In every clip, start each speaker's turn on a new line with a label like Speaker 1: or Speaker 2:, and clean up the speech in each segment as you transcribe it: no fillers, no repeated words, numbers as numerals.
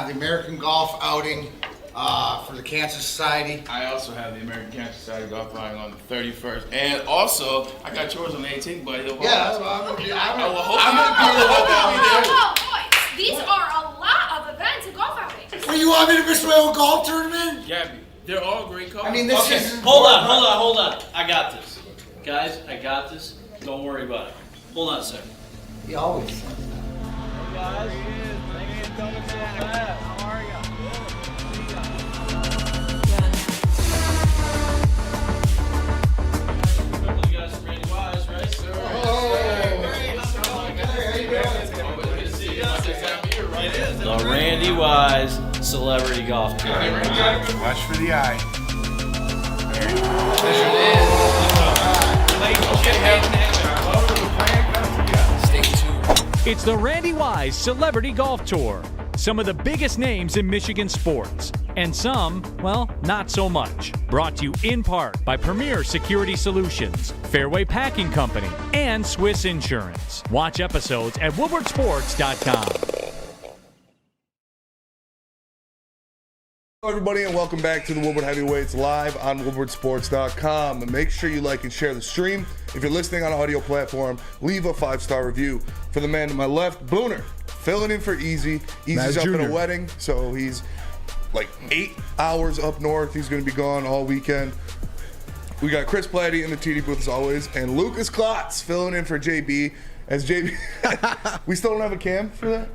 Speaker 1: have the American Golf outing for the Cancer Society.
Speaker 2: I also have the American Cancer Society golf outing on the 31st. And also, I got yours on the 18th, buddy.
Speaker 1: Yeah, I'm gonna be there.
Speaker 3: Boys, these are a lot of events and golf outings.
Speaker 1: Well, you want me to miss my own golf tournament?
Speaker 2: Gabby, they're all great cars.
Speaker 1: I mean, this is...
Speaker 4: Hold on. I got this. Guys, I got this. Don't worry about it. Hold on a second.
Speaker 1: He always says that.
Speaker 4: Hey guys, thanks for coming so fast. How are ya? You guys are Randy Wise, right? Sir. The Randy Wise Celebrity Golf Tour.
Speaker 5: Watch for the eye.
Speaker 6: It's the Randy Wise Celebrity Golf Tour. Some of the biggest names in Michigan sports. And some, well, not so much. Brought to you in part by Premier Security Solutions, Fairway Packing Company, and Swiss Insurance. Watch episodes at woodwardsports.com.
Speaker 5: Hello everybody and welcome back to the Woodward Heavyweights live on woodwardsports.com. And make sure you like and share the stream. If you're listening on an audio platform, leave a 5-star review. For the man to my left, Booner, filling in for Easy. Easy's up in a wedding, so he's like 8 hours up north. He's going to be gone all weekend. We got Chris Platty in the TD booth as always, and Lucas Klotz filling in for JB. As JB, we still don't have a cam for that?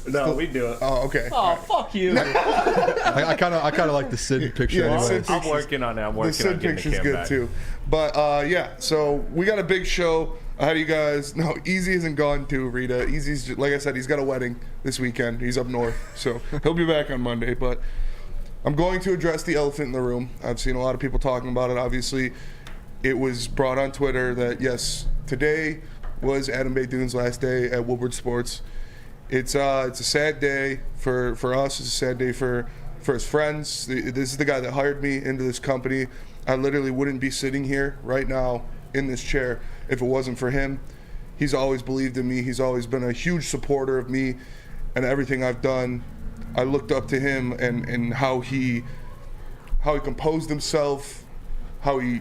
Speaker 7: No, we do it.
Speaker 5: Oh, okay.
Speaker 4: Oh, fuck you.
Speaker 7: I kind of like the Sid picture.
Speaker 5: Yeah, the
Speaker 7: anyway.
Speaker 5: Sid
Speaker 7: I'm working on that. I'm working
Speaker 5: the Sid
Speaker 7: on getting the
Speaker 5: picture's
Speaker 7: cam
Speaker 5: good
Speaker 7: back.
Speaker 5: too. But yeah, so we got a big show ahead of you guys. No, Easy isn't gone too, Rita. Easy's just, like I said, he's got a wedding this weekend. He's up north, so he'll be back on Monday. But I'm going to address the elephant in the room. I've seen a lot of people talking about it. Obviously, it was brought on Twitter that yes, today was Adam Baydoun's last day at Woodward Sports. It's a sad day for us. It's a sad day for his friends. This is the guy that hired me into this company. I literally wouldn't be sitting here right now in this chair if it wasn't for him. He's always believed in me. He's always been a huge supporter of me and everything I've done. I looked up to him and how he composed himself, how he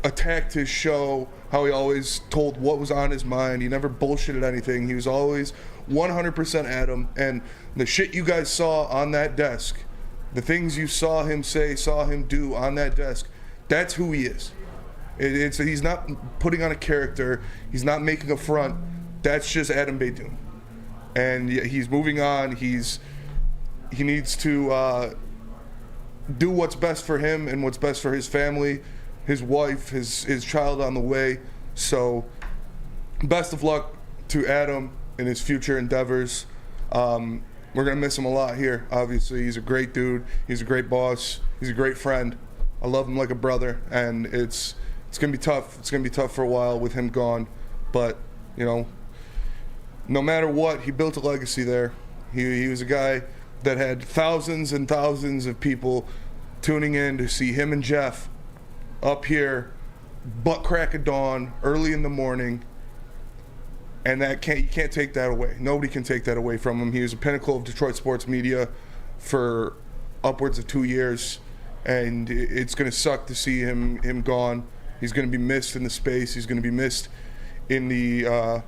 Speaker 5: attacked his show, how he always told what was on his mind. He never bullshitted anything. He was always 100% Adam. And the shit you guys saw on that desk, the things you saw him say, saw him do on that desk, that's who he is. He's not putting on a character. He's not making a front. That's just Adam Baydoun. And he's moving on. He needs to do what's best for him and what's best for his family, his wife, his child on the way. So best of luck to Adam in his future endeavors. We're gonna miss him a lot here. Obviously, he's a great dude. He's a great boss. He's a great friend. I love him like a brother, and it's gonna be tough. It's gonna be tough for a while with him gone, but you know, no matter what, he built a legacy there. He was a guy that had thousands and thousands of people tuning in to see him and Jeff up here, butt crack of dawn, early in the morning. And you can't take that away. Nobody can take that away from him. He was a pinnacle of Detroit sports media for upwards of 2 years, and it's going to suck to see him gone. He's going to be missed in the space. He's going to be missed in the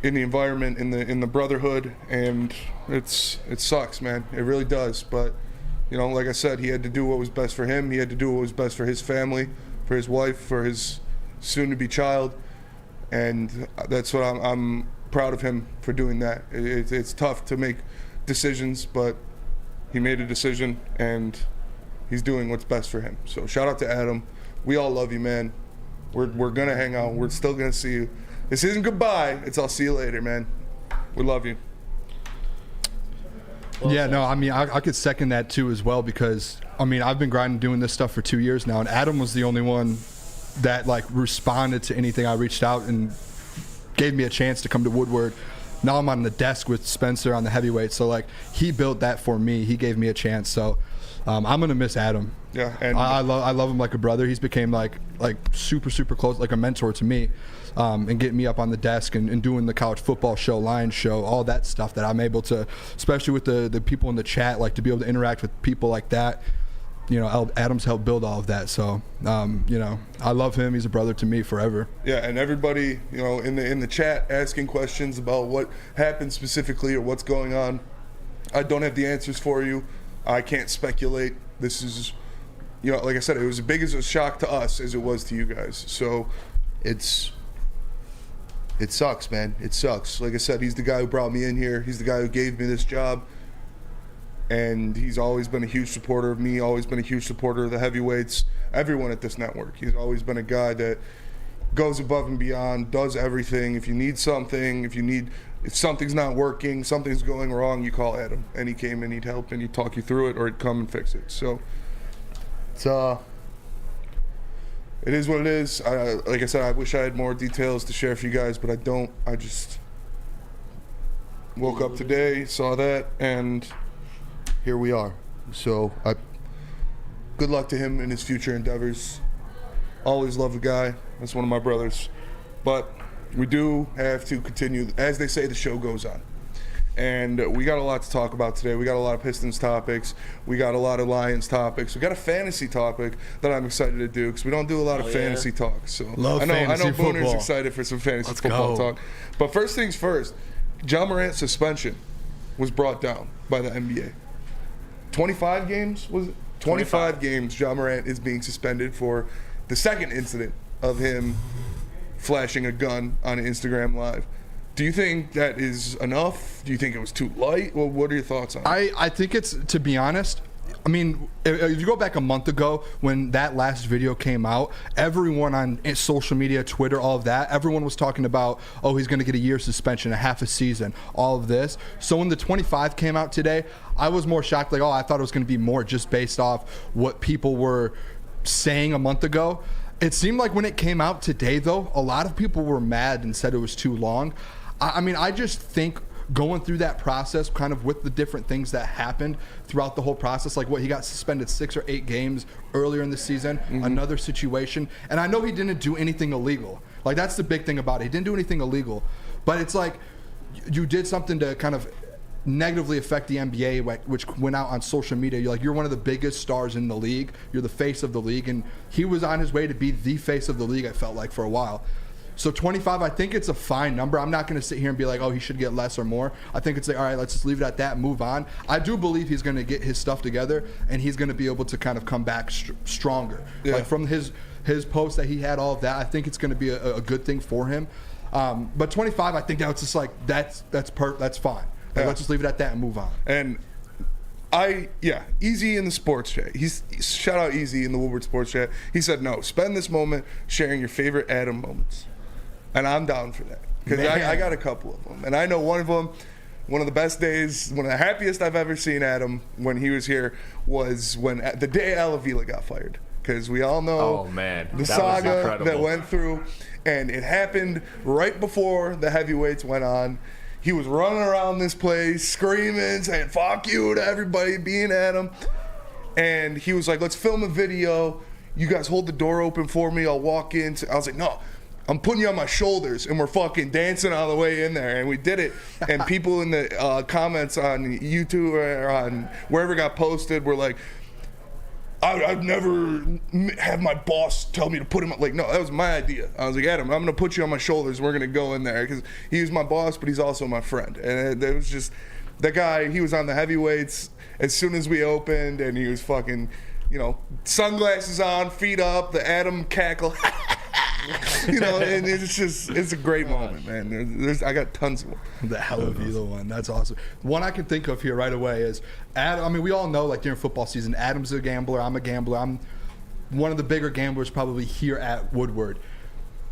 Speaker 5: environment, in the brotherhood, and it sucks, man. It really does. But you know, like I said, he had to do what was best for him. He had to do what was best for his family, for his wife, for his soon-to-be child. And that's what I'm proud of him for doing that. It's tough to make decisions, but he made a decision, and he's doing what's best for him. So shout out to Adam. We all love you, man. We're gonna hang out. We're still gonna see you. This isn't goodbye. It's I'll see you later, man. We love you.
Speaker 7: Yeah, no, I mean, I could second that too as well, because I mean, I've been grinding doing this stuff for 2 years now, and Adam was the only one that like responded to anything I reached out and gave me a chance to come to Woodward. Now I'm on the desk with Spencer on the heavyweight, so like he built that for me. He gave me a chance, so I'm gonna miss Adam.
Speaker 5: Yeah, and
Speaker 7: I love him like a brother. He's became like super close, like a mentor to me, and getting me up on the desk and doing the college football show, Lions show, all that stuff that I'm able to, especially with the people in the chat, like to be able to interact with people like that. Adam's helped build all of that. So, I love him. He's a brother to me forever.
Speaker 5: Yeah, and everybody, in the chat asking questions about what happened specifically or what's going on. I don't have the answers for you. I can't speculate. This is, like I said, it was as big as a shock to us as it was to you guys. So it sucks, man. It sucks. Like I said, he's the guy who brought me in here. He's the guy who gave me this job. And he's always been a huge supporter of me, always been a huge supporter of the heavyweights, everyone at this network. He's always been a guy that goes above and beyond, does everything. If you need something, if something's not working, something's going wrong, you call Adam. And he came and he'd help and he'd talk you through it or he'd come and fix it. So it is what it is. Like I said, I wish I had more details to share for you guys, but I don't. I just woke up today, saw that, and here we are. So good luck to him in his future endeavors. Always love the guy. That's one of my brothers. But we do have to continue. As they say, the show goes on. And we got a lot to talk about today. We got a lot of Pistons topics. We got a lot of Lions topics. We got a fantasy topic that I'm excited to do because we don't do a lot of fantasy talk. So
Speaker 7: Love
Speaker 5: I know
Speaker 7: fantasy
Speaker 5: Booner's
Speaker 7: football.
Speaker 5: excited for some fantasy
Speaker 7: Let's
Speaker 5: football
Speaker 7: go.
Speaker 5: talk. But first things first, John Morant's suspension was brought down by the NBA. 25 games, was it? 25 games John Morant is being suspended for the second incident of him flashing a gun on Instagram Live. Do you think that is enough? Do you think it was too light? Well, what are your thoughts on it?
Speaker 7: I think it's, to be honest, I mean, if you go back a month ago when that last video came out, everyone on social media, Twitter, all of that, everyone was talking about, oh, he's going to get a year suspension, a half a season, all of this. So when the 25 came out today, I was more shocked, like, oh, I thought it was going to be more just based off what people were saying a month ago. It seemed like when it came out today, though, a lot of people were mad and said it was too long. I mean, I just think going through that process, kind of with the different things that happened throughout the whole process, like what he got suspended 6 or 8 games earlier in the season, another situation. And I know he didn't do anything illegal. Like, that's the big thing about it. He didn't do anything illegal. But it's like you did something to kind of negatively affect the NBA, which went out on social media. You're one of the biggest stars in the league. You're the face of the league. And he was on his way to be the face of the league, I felt like, for a while. So 25, I think it's a fine number. I'm not going to sit here and be like, oh, he should get less or more. I think it's like, all right, let's just leave it at that and move on. I do believe he's going to get his stuff together and he's going to be able to kind of come back stronger. Yeah. Like from his post that he had, all of that, I think it's going to be a good thing for him. But 25, I think that's just like, that's fine. Like, let's just leave it at that and move on.
Speaker 5: And Easy in the sports chat. Shout out Easy in the Woodward sports chat. He said, no, spend this moment sharing your favorite Adam moments. And I'm down for that. Because I got a couple of them. And I know one of them, one of the best days, one of the happiest I've ever seen Adam when he was here was when the day Al Avila got fired. Because we all know the saga that went through. And it happened right before the heavyweights went on. He was running around this place, screaming, saying, fuck you to everybody, being Adam. And he was like, let's film a video. You guys hold the door open for me. I'll walk in. I was like, no, I'm putting you on my shoulders. And we're fucking dancing all the way in there. And we did it. And people in the comments on YouTube or on wherever it got posted were like, I'd never have my boss tell me to put him up. Like, no, that was my idea. I was like, Adam, I'm going to put you on my shoulders. We're going to go in there. Because he was my boss, but he's also my friend. And it was just, that guy, he was on the heavyweights as soon as we opened. And he was fucking, sunglasses on, feet up, the Adam cackle. And it's a great moment, man. I got tons of them.
Speaker 7: The hell of either one. That's awesome. One I can think of here right away is Adam. I mean, we all know, like, during football season, Adam's a gambler. I'm a gambler. I'm one of the bigger gamblers probably here at Woodward.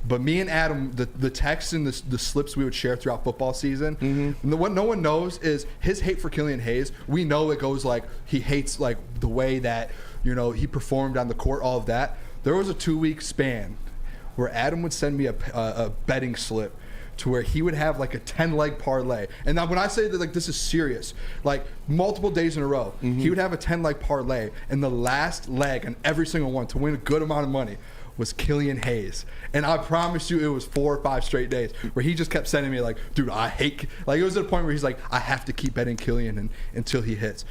Speaker 7: But me and Adam, the texts and the slips we would share throughout football season, what no one knows is his hate for Killian Hayes. We know it goes like he hates like the way that he performed on the court, all of that. There was a 2-week span where Adam would send me a betting slip to where he would have like a 10-leg parlay. And now when I say that, like, this is serious, like multiple days in a row, he would have a 10-leg parlay, and the last leg on every single one to win a good amount of money was Killian Hayes. And I promise you it was 4 or 5 straight days where he just kept sending me like, dude, I hate, like, it was at a point where he's like, I have to keep betting Killian until he hits.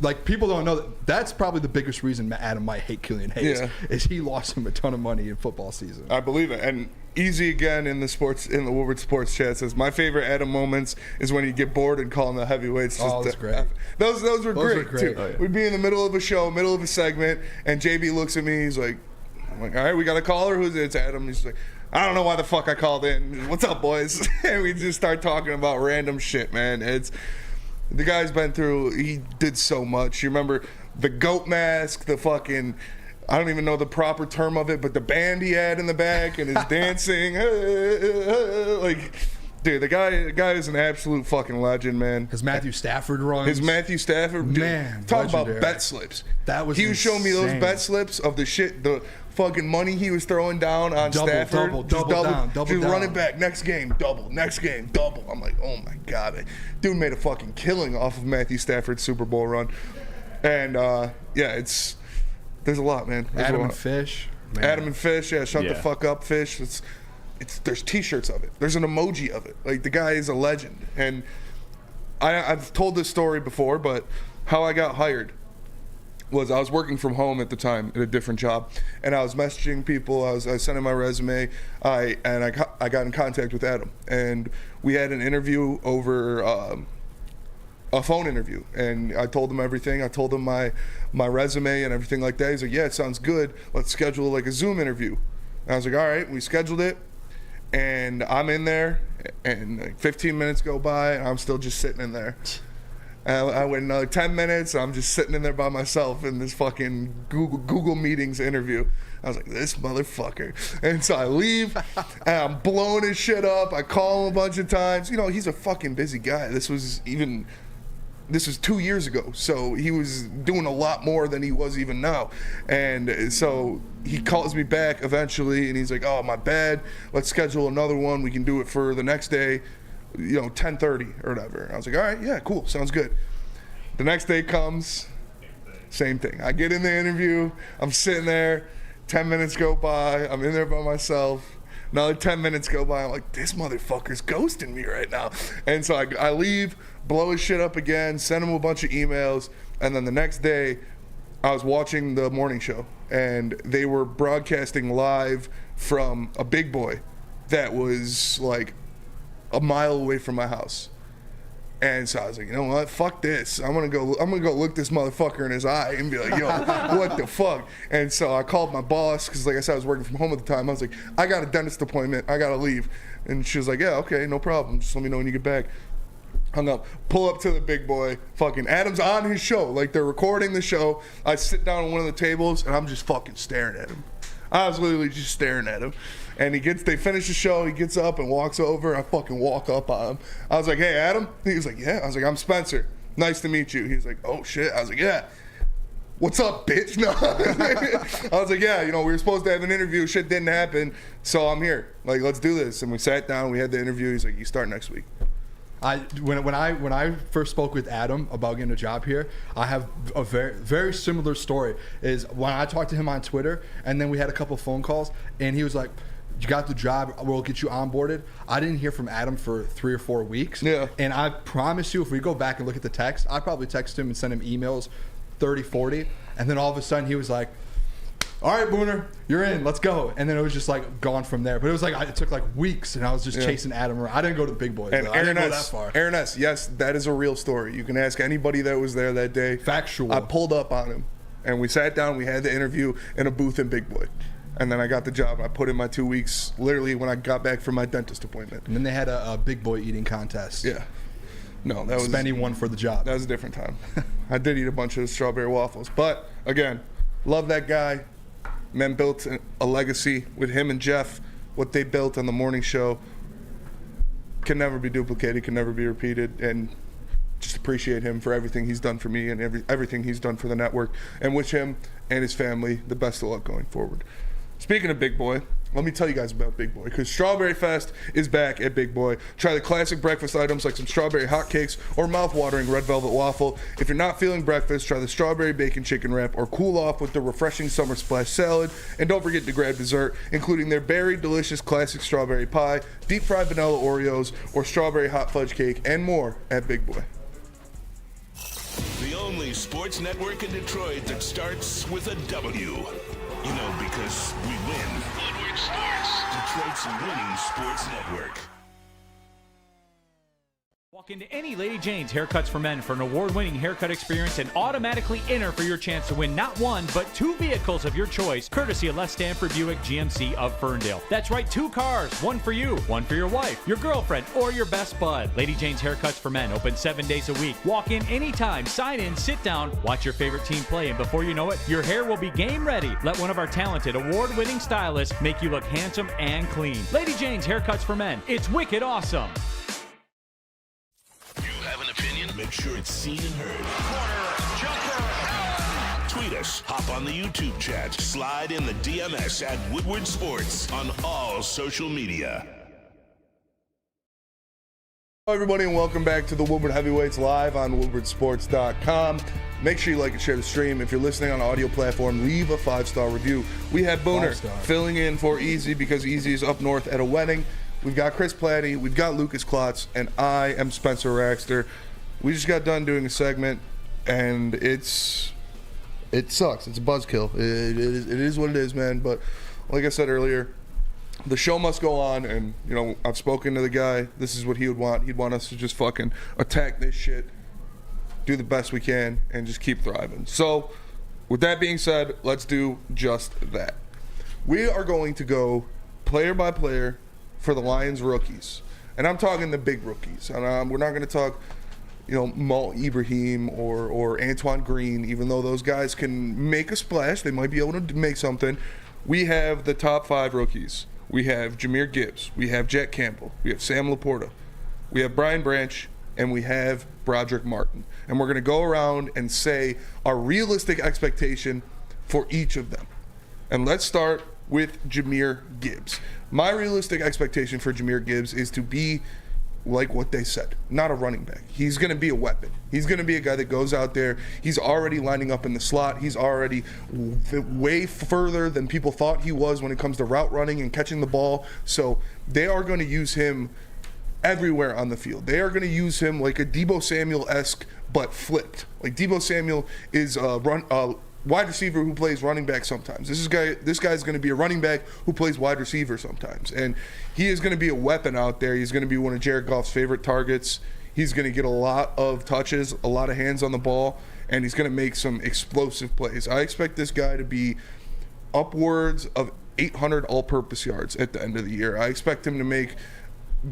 Speaker 7: Like, people don't know that's probably the biggest reason Adam might hate Killian Hayes, is he lost him a ton of money in football season.
Speaker 5: I believe it. And Easy again in the Woodward Sports chat says, my favorite Adam moments is when you get bored and call him the heavyweights.
Speaker 7: That's great.
Speaker 5: Those were great too.
Speaker 7: Oh, yeah.
Speaker 5: We'd be in the middle of a show, middle of a segment, and JB looks at me, he's like, I'm like, all right, we got a caller. Who's it? It's Adam. He's like, I don't know why the fuck I called in. What's up, boys? And we just start talking about random shit, man. The guy's been through, he did so much. You remember the goat mask, the fucking, I don't even know the proper term of it, but the band he had in the back and his dancing. Like, dude, the guy is an absolute fucking legend, man.
Speaker 7: His Matthew Stafford runs.
Speaker 5: His Matthew Stafford, dude,
Speaker 7: man,
Speaker 5: talk
Speaker 7: legendary.
Speaker 5: about bet slips.
Speaker 7: That was
Speaker 5: He was showing me those
Speaker 7: insane.
Speaker 5: bet slips of the shit, the fucking money he was throwing down on Stafford.
Speaker 7: Double down.
Speaker 5: Just run it back. Next game, double. Next game, double. I'm like, oh my God. Man. Dude made a fucking killing off of Matthew Stafford's Super Bowl run. And, yeah, there's a lot, man. There's
Speaker 7: Adam
Speaker 5: a
Speaker 7: and
Speaker 5: lot.
Speaker 7: Fish. Man.
Speaker 5: Adam and Fish, yeah, shut the
Speaker 2: Yeah.
Speaker 5: fuck up, Fish. There's t-shirts of it. There's an emoji of it. Like, the guy is a legend. And I've told this story before, but how I got hired was I was working from home at the time at a different job, and I was messaging people. I was sending my resume. I got in contact with Adam, and we had an interview over a phone interview, and I told him everything. I told him my resume and everything like that. He's like, yeah, it sounds good. Let's schedule like a Zoom interview. And I was like, all right. We scheduled it, and I'm in there, and like 15 minutes go by, and I'm still just sitting in there. I wait another 10 minutes. I'm just sitting in there by myself in this fucking Google Meetings interview. I was like, this motherfucker. And so I leave, and I'm blowing his shit up. I call him a bunch of times. You know, he's a fucking busy guy. This was 2 years ago, so he was doing a lot more than he was even now. And so he calls me back eventually, and he's like, oh, my bad. Let's schedule another one. We can do it for the next day. 10:30 or whatever. I was like, all right, yeah, cool, sounds good. The next day comes, same thing. I get in the interview, I'm sitting there, 10 minutes go by, I'm in there by myself. Another 10 minutes go by, I'm like, this motherfucker's ghosting me right now. And so I leave, blow his shit up again, send him a bunch of emails, and then the next day, I was watching the morning show, and they were broadcasting live from a big boy that was like a mile away from my house. And so I was like, you know what, fuck this. I'm gonna go look this motherfucker in his eye and be like, yo, what the fuck? And so I called my boss, because like I said, I was working from home at the time. I was like, I got a dentist appointment, I gotta leave. And she was like, yeah, okay, no problem, just let me know when you get back. Hung up, pull up to the big boy, fucking Adam's on his show, like they're recording the show. I sit down on one of the tables, and I'm just fucking staring at him. I was literally just staring at him. And they finish the show, he gets up and walks over, I fucking walk up on him. I was like, hey, Adam? He was like, yeah. I was like, I'm Spencer. Nice to meet you. He was like, oh, shit. I was like, yeah. What's up, bitch? No. I was like, yeah, we were supposed to have an interview. Shit didn't happen, so I'm here. Like, let's do this. And we sat down, we had the interview. He's like, you start next week.
Speaker 7: When I first spoke with Adam about getting a job here, I have a very, very similar story. Is when I talked to him on Twitter, and then we had a couple phone calls, and he was like, you got the job, we'll get you onboarded. I didn't hear from Adam for 3 or 4 weeks.
Speaker 5: Yeah.
Speaker 7: And I promise you, if we go back and look at the text, I probably text him and send him emails 30, 40, and then all of a sudden he was like, all right, Booner, you're in, let's go. And then it was just like gone from there. But it was like, it took like weeks, and I was just chasing Adam around. I didn't go to the big boys.
Speaker 5: And
Speaker 7: I didn't go that far.
Speaker 5: Aaron S., yes, that is a real story. You can ask anybody that was there that day.
Speaker 7: Factual.
Speaker 5: I pulled up on him, and we sat down, we had the interview in a booth in Big Boy. And then I got the job. I put in my 2 weeks, literally when I got back from my dentist appointment.
Speaker 7: And then they had a big boy eating contest.
Speaker 5: Yeah. No, that was...
Speaker 7: Spenny won for the job.
Speaker 5: That was a different time. I did eat a bunch of strawberry waffles. But, again, love that guy. Men built a legacy with him and Jeff. What they built on the morning show can never be duplicated, can never be repeated. And just appreciate him for everything he's done for me and everything he's done for the network. And wish him and his family the best of luck going forward. Speaking of Big Boy, let me tell you guys about Big Boy, because Strawberry Fest is back at Big Boy. Try the classic breakfast items like some strawberry hotcakes or mouth-watering red velvet waffle. If you're not feeling breakfast, try the strawberry bacon chicken wrap or cool off with the refreshing summer splash salad. And don't forget to grab dessert, including their berry delicious classic strawberry pie, deep fried vanilla Oreos, or strawberry hot fudge cake, and more at Big Boy.
Speaker 8: The only sports network in Detroit that starts with a W. You know, because we win. Woodward Sports, Detroit's winning sports network.
Speaker 6: Walk into any Lady Jane's Haircuts for Men for an award-winning haircut experience and automatically enter for your chance to win not one, but 2 vehicles of your choice, courtesy of Les Stanford Buick GMC of Ferndale. That's right, 2 cars, one for you, one for your wife, your girlfriend, or your best bud. Lady Jane's Haircuts for Men, open 7 days a week. Walk in anytime, sign in, sit down, watch your favorite team play, and before you know it, your hair will be game ready. Let one of our talented, award-winning stylists make you look handsome and clean. Lady Jane's Haircuts for Men. It's wicked awesome.
Speaker 8: Make sure it's seen and heard. Corner, jumper. Tweet us, hop on the YouTube chat, slide in the DMS at Woodward Sports on all social media.
Speaker 5: Hello everybody and welcome back to the Woodward Heavyweights live on woodwardsports.com. Make sure you like and share the stream. If you're listening on an audio platform, leave a 5-star review. We had Booner filling in for Easy because Easy is up north at a wedding. We've got Chris Platty, we've got Lucas Klotz, and I am Spencer Raxter. We just got done doing a segment, and it sucks. It's a buzzkill. It is what it is, man. But like I said earlier, the show must go on, and you know I've spoken to the guy. This is what he would want. He'd want us to just fucking attack this shit, do the best we can, and just keep thriving. So, with that being said, let's do just that. We are going to go player by player for the Lions rookies, and I'm talking the big rookies. And we're not going to talk, you know, Mal Ibrahim or Antoine Green, even though those guys can make a splash. They might be able to make something. We have the top 5 rookies. We have Jahmyr Gibbs. We have Jack Campbell. We have Sam Laporta. We have Brian Branch. And we have Broderick Martin. And we're going to go around and say our realistic expectation for each of them. And let's start with Jahmyr Gibbs. My realistic expectation for Jahmyr Gibbs is to be like what they said, not a running back. He's going to be a weapon. He's going to be a guy that goes out there. He's already lining up in the slot. He's already way further than people thought he was when it comes to route running and catching the ball. So they are going to use him everywhere on the field. They are going to use him like a Deebo Samuel-esque, but flipped. Like Deebo Samuel is a wide receiver who plays running back sometimes. This guy's going to be a running back who plays wide receiver sometimes. And he is going to be a weapon out there. He's going to be one of Jared Goff's favorite targets. He's going to get a lot of touches, a lot of hands on the ball, and he's going to make some explosive plays. I expect this guy to be upwards of 800 all-purpose yards at the end of the year. I expect him to make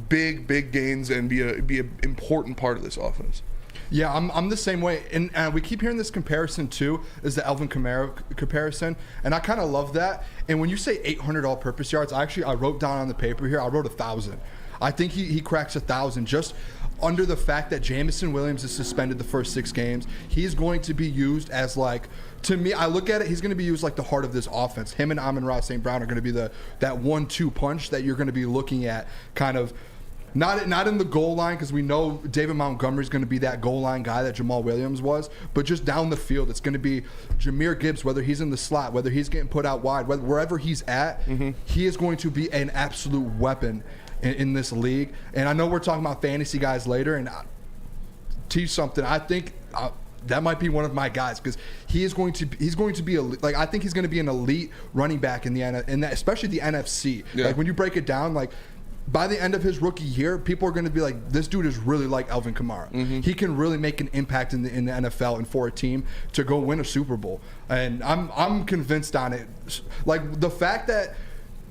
Speaker 5: big gains and be an important part of this offense.
Speaker 7: Yeah, I'm the same way, and we keep hearing this comparison too, is the Alvin Kamara comparison, and I kind of love that. And when you say 800 all-purpose yards, I wrote down on the paper here, I wrote 1,000. I think he cracks 1,000 just under the fact that Jameson Williams is suspended the first 6 games. He's going to be used as, like, to me, I look at it, he's going to be used like the heart of this offense. Him and Amon-Ra St. Brown are going to be that 1-2 punch that you're going to be looking at, kind of. Not in the goal line, because we know David Montgomery's going to be that goal line guy that Jamal Williams was, but just down the field, it's going to be Jahmyr Gibbs, whether he's in the slot, whether he's getting put out wide, wherever he's at, he is going to be an absolute weapon in this league. And I know we're talking about fantasy guys later, and I'll tell you something, I think that might be one of my guys, because he's going to be like, I think he's going to be an elite running back in especially the NFC. Yeah. Like when you break it down, like, by the end of his rookie year, people are going to be like, this dude is really like Alvin Kamara. He can really make an impact in the NFL and for a team to go win a Super Bowl. And I'm convinced on it. Like the fact that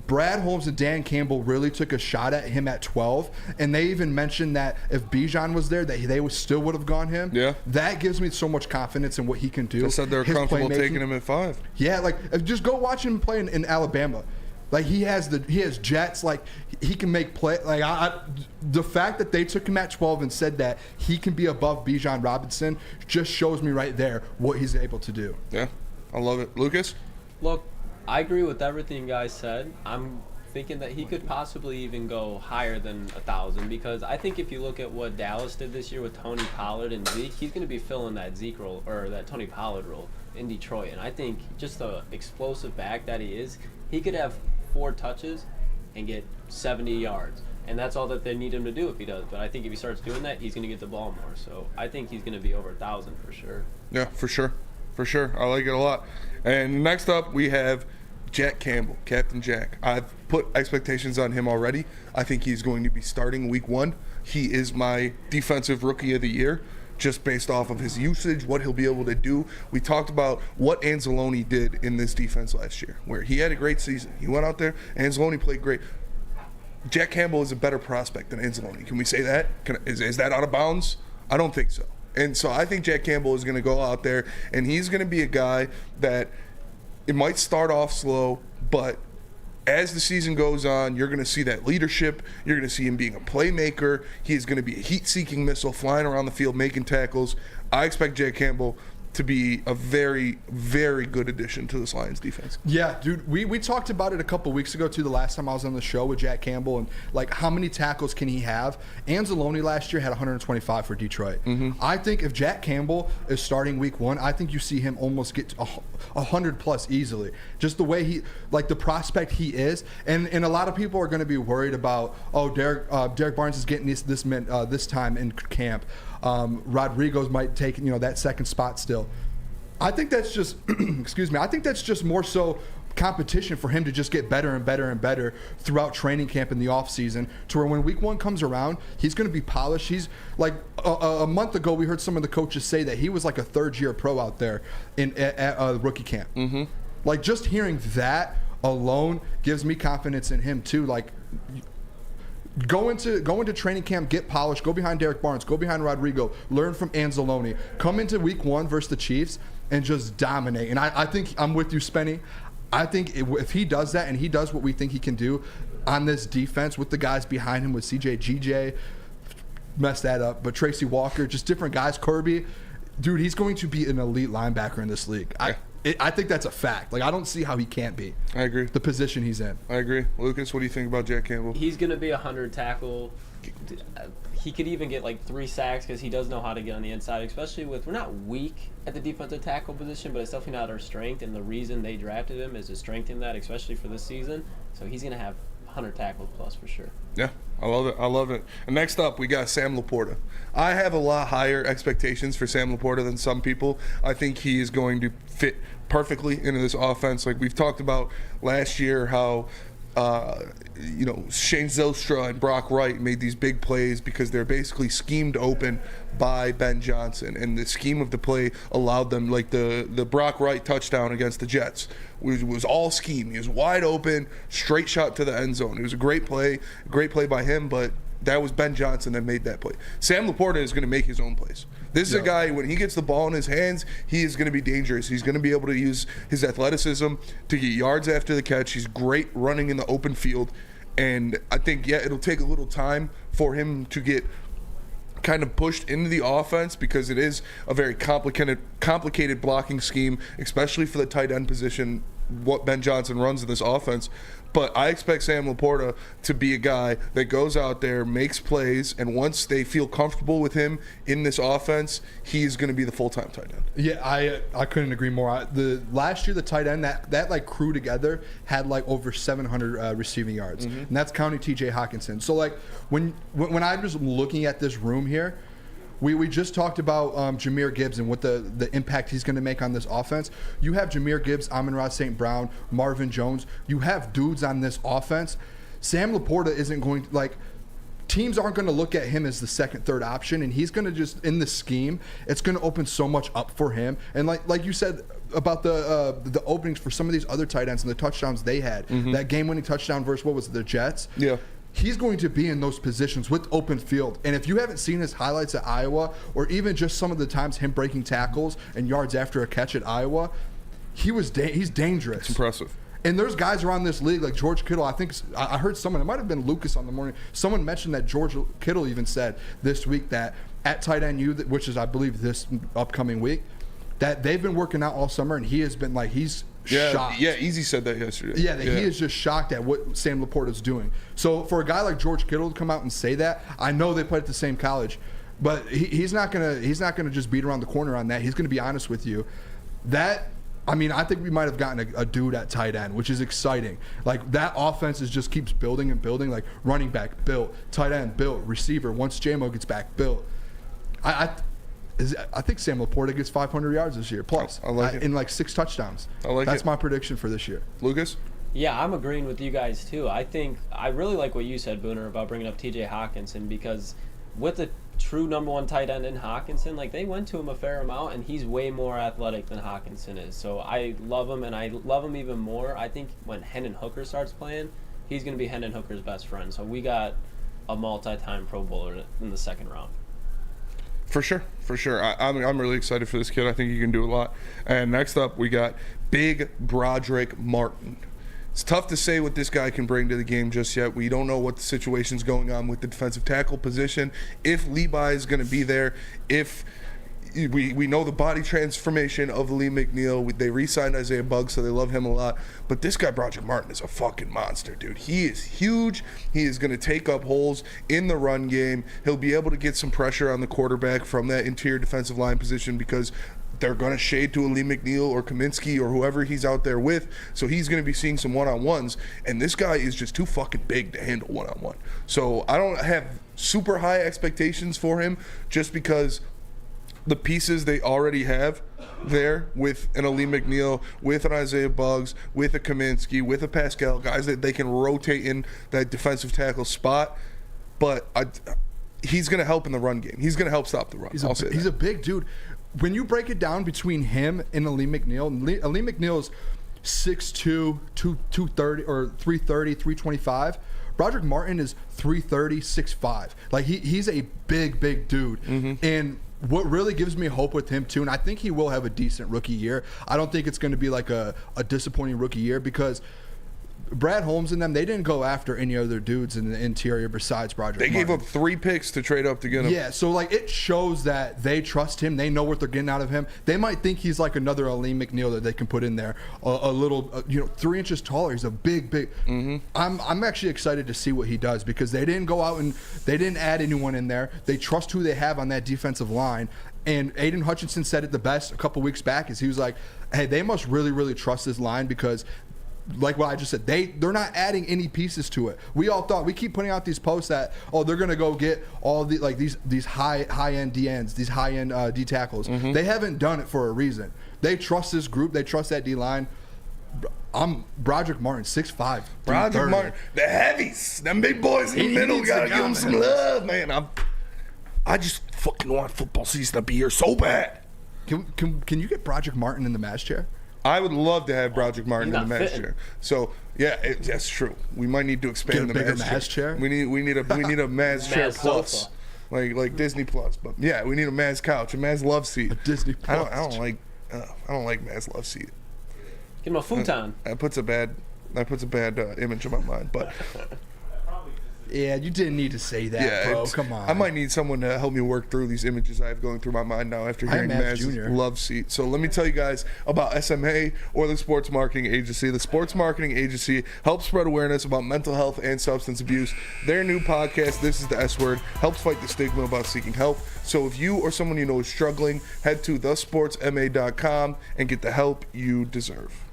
Speaker 7: Brad Holmes and Dan Campbell really took a shot at him at 12, and they even mentioned that if Bijan was there, that they still would have gone him. Yeah, that gives me so much confidence in what he can do.
Speaker 5: They said they're comfortable taking him at 5.
Speaker 7: Yeah, like just go watch him play in Alabama. Like he has jets. Like he can make play. Like the fact that they took him at 12 and said that he can be above Bijan Robinson just shows me right there what he's able to do.
Speaker 5: Yeah, I love it. Lucas?
Speaker 9: Look, I agree with everything you guys said. I'm thinking that he could possibly even go higher than 1,000, because I think if you look at what Dallas did this year with Tony Pollard and Zeke, he's going to be filling that Zeke role or that Tony Pollard role in Detroit. And I think just the explosive back that he is, he could have 4 touches and get 70 yards. And that's all that they need him to do if he does. But I think if he starts doing that, he's going to get the ball more. So I think he's going to be over 1,000 for sure.
Speaker 5: Yeah, for sure. For sure. I like it a lot. And next up, we have Jack Campbell, Captain Jack. I've put expectations on him already. I think he's going to be starting week 1. He is my defensive rookie of the year, just based off of his usage, what he'll be able to do. We talked about what Anzalone did in this defense last year, where he had a great season. He went out there, Anzalone played great. Jack Campbell is a better prospect than Anzalone. Can we say that? Is that out of bounds? I don't think so. And so I think Jack Campbell is going to go out there, and he's going to be a guy that it might start off slow, but as the season goes on, you're going to see that leadership. You're going to see him being a playmaker. He is going to be a heat-seeking missile flying around the field making tackles. I expect Jack Campbell to be a very, very good addition to this Lions defense.
Speaker 7: Yeah, dude, we talked about it a couple weeks ago, too, the last time I was on the show with Jack Campbell, and, like, how many tackles can he have? Anzalone last year had 125 for Detroit. I think if Jack Campbell is starting week 1, I think you see him almost get to 100-plus easily. Just the way he, like, the prospect he is. And a lot of people are going to be worried about, Derek Barnes is getting this time in camp. Rodrigo's might take that second spot still. I think that's just excuse me. I think that's just more so competition for him to just get better and better and better throughout training camp in the offseason, to where when week 1 comes around, he's going to be polished. He's like a month ago, we heard some of the coaches say that he was like a third-year pro out there at rookie camp. Like, just hearing that alone gives me confidence in him too. Like, Go into training camp, get polished, go behind Derek Barnes, go behind Rodrigo, learn from Anzalone, come into week 1 versus the Chiefs and just dominate. And I think I'm with you, Spenny. I think if he does that and he does what we think he can do on this defense with the guys behind him, with CJ, GJ, messed that up, but Tracy Walker, just different guys, Kirby, dude, he's going to be an elite linebacker in this league. I think that's a fact. Like, I don't see how he can't be.
Speaker 5: I agree.
Speaker 7: The position he's in.
Speaker 5: I agree. Lucas, what do you think about Jack Campbell?
Speaker 9: He's going to be 100 tackle. He could even get like 3 sacks because he does know how to get on the inside, especially we're not weak at the defensive tackle position, but it's definitely not our strength. And the reason they drafted him is to strengthen that, especially for this season. So he's going to have 100 tackles plus for sure.
Speaker 5: Yeah, I love it. I love it. And next up, we got Sam Laporta. I have a lot higher expectations for Sam Laporta than some people. I think he is going to fit perfectly into this offense. Like we've talked about last year, how Shane Zylstra and Brock Wright made these big plays because they're basically schemed open by Ben Johnson, and the scheme of the play allowed them, like the Brock Wright touchdown against the Jets was all scheme. He was wide open, straight shot to the end zone. It was a great play by him, but that was Ben Johnson that made that play. Sam Laporta is going to make his own plays. This is a guy, when he gets the ball in his hands, he is going to be dangerous. He's going to be able to use his athleticism to get yards after the catch. He's great running in the open field. And I think, it'll take a little time for him to get kind of pushed into the offense, because it is a very complicated blocking scheme, especially for the tight end position, what Ben Johnson runs in this offense. But I expect Sam Laporta to be a guy that goes out there, makes plays, and once they feel comfortable with him in this offense, he's going to be the full-time tight end.
Speaker 7: Yeah, I couldn't agree more. The last year, the tight end, that like crew together had like over 700 receiving yards, and that's counting T.J. Hawkinson. So like when I was looking at this room here, we just talked about Jahmyr Gibbs and what the impact he's going to make on this offense. You have Jahmyr Gibbs, Amon-Ra St. Brown, Marvin Jones. You have dudes on this offense. Sam Laporta isn't going to, like, teams aren't going to look at him as the second, third option, and he's going to just, in the scheme, it's going to open so much up for him. And like you said about the openings for some of these other tight ends and the touchdowns they had, that game-winning touchdown versus, what was it, the Jets?
Speaker 5: Yeah.
Speaker 7: He's going to be in those positions with open field. And if you haven't seen his highlights at Iowa, or even just some of the times him breaking tackles and yards after a catch at Iowa, he's dangerous.
Speaker 5: It's impressive.
Speaker 7: And there's guys around this league like George Kittle. I think I heard someone, it might have been Lucas on the morning, someone mentioned that George Kittle even said this week that at tight end U, which is I believe this upcoming week, that they've been working out all summer, and he has been like, he's shocked.
Speaker 5: Yeah, Easy said that yesterday.
Speaker 7: Yeah, he is just shocked at what Sam Laporta's doing. So for a guy like George Kittle to come out and say that, I know they played at the same college, but he's not gonna just beat around the corner on that. He's gonna be honest with you. I think we might have gotten a dude at tight end, which is exciting. Like, that offense just keeps building and building. Like, running back built, tight end built, receiver. Once J-Mo gets back, built. I think Sam Laporta gets 500 yards this year plus.
Speaker 5: I like it.
Speaker 7: In like 6 touchdowns.
Speaker 5: That's
Speaker 7: my prediction for this year.
Speaker 5: Lucas?
Speaker 9: Yeah, I'm agreeing with you guys too. I really like what you said, Booner, about bringing up T.J. Hawkinson, because with the true number 1 tight end in Hawkinson, like, they went to him a fair amount, and he's way more athletic than Hawkinson is. So I love him, and I love him even more. I think when Hendon Hooker starts playing, he's going to be Hendon Hooker's best friend. So we got a multi-time Pro Bowler in the second round.
Speaker 5: For sure. I'm really excited for this kid. I think he can do a lot. And next up, we got Big Broderick Martin. It's tough to say what this guy can bring to the game just yet. We don't know what the situation's going on with the defensive tackle position. If Levi is going to be there, if we know the body transformation of Lee McNeil. They re-signed Isaiah Buggs, so they love him a lot. But this guy, Broderick Martin, is a fucking monster, dude. He is huge. He is going to take up holes in the run game. He'll be able to get some pressure on the quarterback from that interior defensive line position because they're going to shade to a Lee McNeil or Kaminsky or whoever he's out there with. So he's going to be seeing some one-on-ones. And this guy is just too fucking big to handle one-on-one. So I don't have super high expectations for him just because the pieces they already have there with an Ali McNeil, with an Isaiah Buggs, with a Kaminsky, with a Pascal, guys that they can rotate in that defensive tackle spot. But he's going to help in the run game. He's going to help stop the run.
Speaker 7: He's a big dude. When you break it down between him and Ali McNeil, Ali McNeil's 6'2", 230 or 330, 325. Broderick Martin is 330, 6'5". Like he's a big dude. Mm-hmm. And what really gives me hope with him too, and I think he will have a decent rookie year. I don't think it's going to be like a disappointing rookie year because Brad Holmes and them, they didn't go after any other dudes in the interior besides Broderick Martin.
Speaker 5: They gave up 3 picks to trade up to get him.
Speaker 7: Yeah, so like it shows that they trust him. They know what they're getting out of him. They might think he's like another Ali McNeil that they can put in there. A little, 3 inches taller. He's a big. Mm-hmm. I'm actually excited to see what he does because they didn't go out and they didn't add anyone in there. They trust who they have on that defensive line. And Aiden Hutchinson said it the best a couple weeks back is he was like, hey, they must really trust this line because like what I just said, they're not adding any pieces to it. We all thought, we keep putting out these posts that, they're going to go get all the like these high-end DNs, these high-end D tackles. Mm-hmm. They haven't done it for a reason. They trust this group. They trust that D-line. I'm Broderick Martin, 6'5".
Speaker 5: Broderick Martin, the heavies, them big boys in the middle, gotta give them some love, man. I just fucking want football season to be here so bad.
Speaker 7: Can you get Broderick Martin in the Maz chair?
Speaker 5: I would love to have Broderick Martin in the Maz chair. So yeah, that's true. We might need to expand the Maz chair. We need a Maz chair plus, like Disney Plus. But yeah, we need a Maz couch, a Maz love seat.
Speaker 7: A Disney Plus.
Speaker 5: I don't like Maz love seat.
Speaker 9: Give him a futon.
Speaker 5: That puts a bad image in my mind. But
Speaker 7: yeah, you didn't need to say that, bro. Come on.
Speaker 5: I might need someone to help me work through these images I have going through my mind now after hearing Maz's love seat. So let me tell you guys about SMA, or the Sports Marketing Agency. The Sports Marketing Agency helps spread awareness about mental health and substance abuse. Their new podcast, This is the S Word, helps fight the stigma about seeking help. So if you or someone you know is struggling, head to thesportsma.com and get the help you deserve.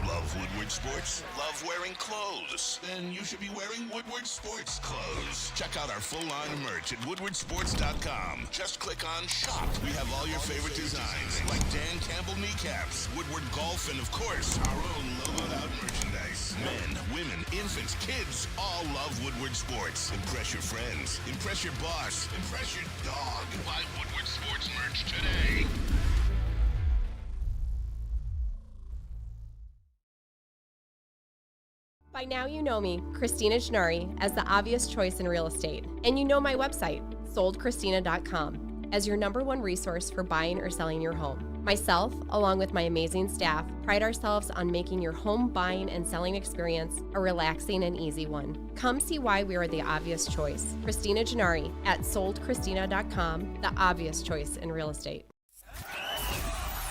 Speaker 8: Love Woodward Sports? Love wearing clothes? Then you should be wearing Woodward Sports clothes. Check out our full line of merch at woodwardsports.com. Just click on shop. We have all your favorite designs, like Dan Campbell kneecaps, Woodward golf, and of course, our own logoed out merchandise. Men, women, infants, kids, all love Woodward Sports. Impress your friends. Impress your boss. Impress your dog. Buy Woodward Sports merch today.
Speaker 10: By now you know me, Christina Gennari, as the obvious choice in real estate. And you know my website, soldchristina.com, as your #1 resource for buying or selling your home. Myself, along with my amazing staff, pride ourselves on making your home buying and selling experience a relaxing and easy one. Come see why we are the obvious choice. Christina Gennari at soldchristina.com, the obvious choice in real estate.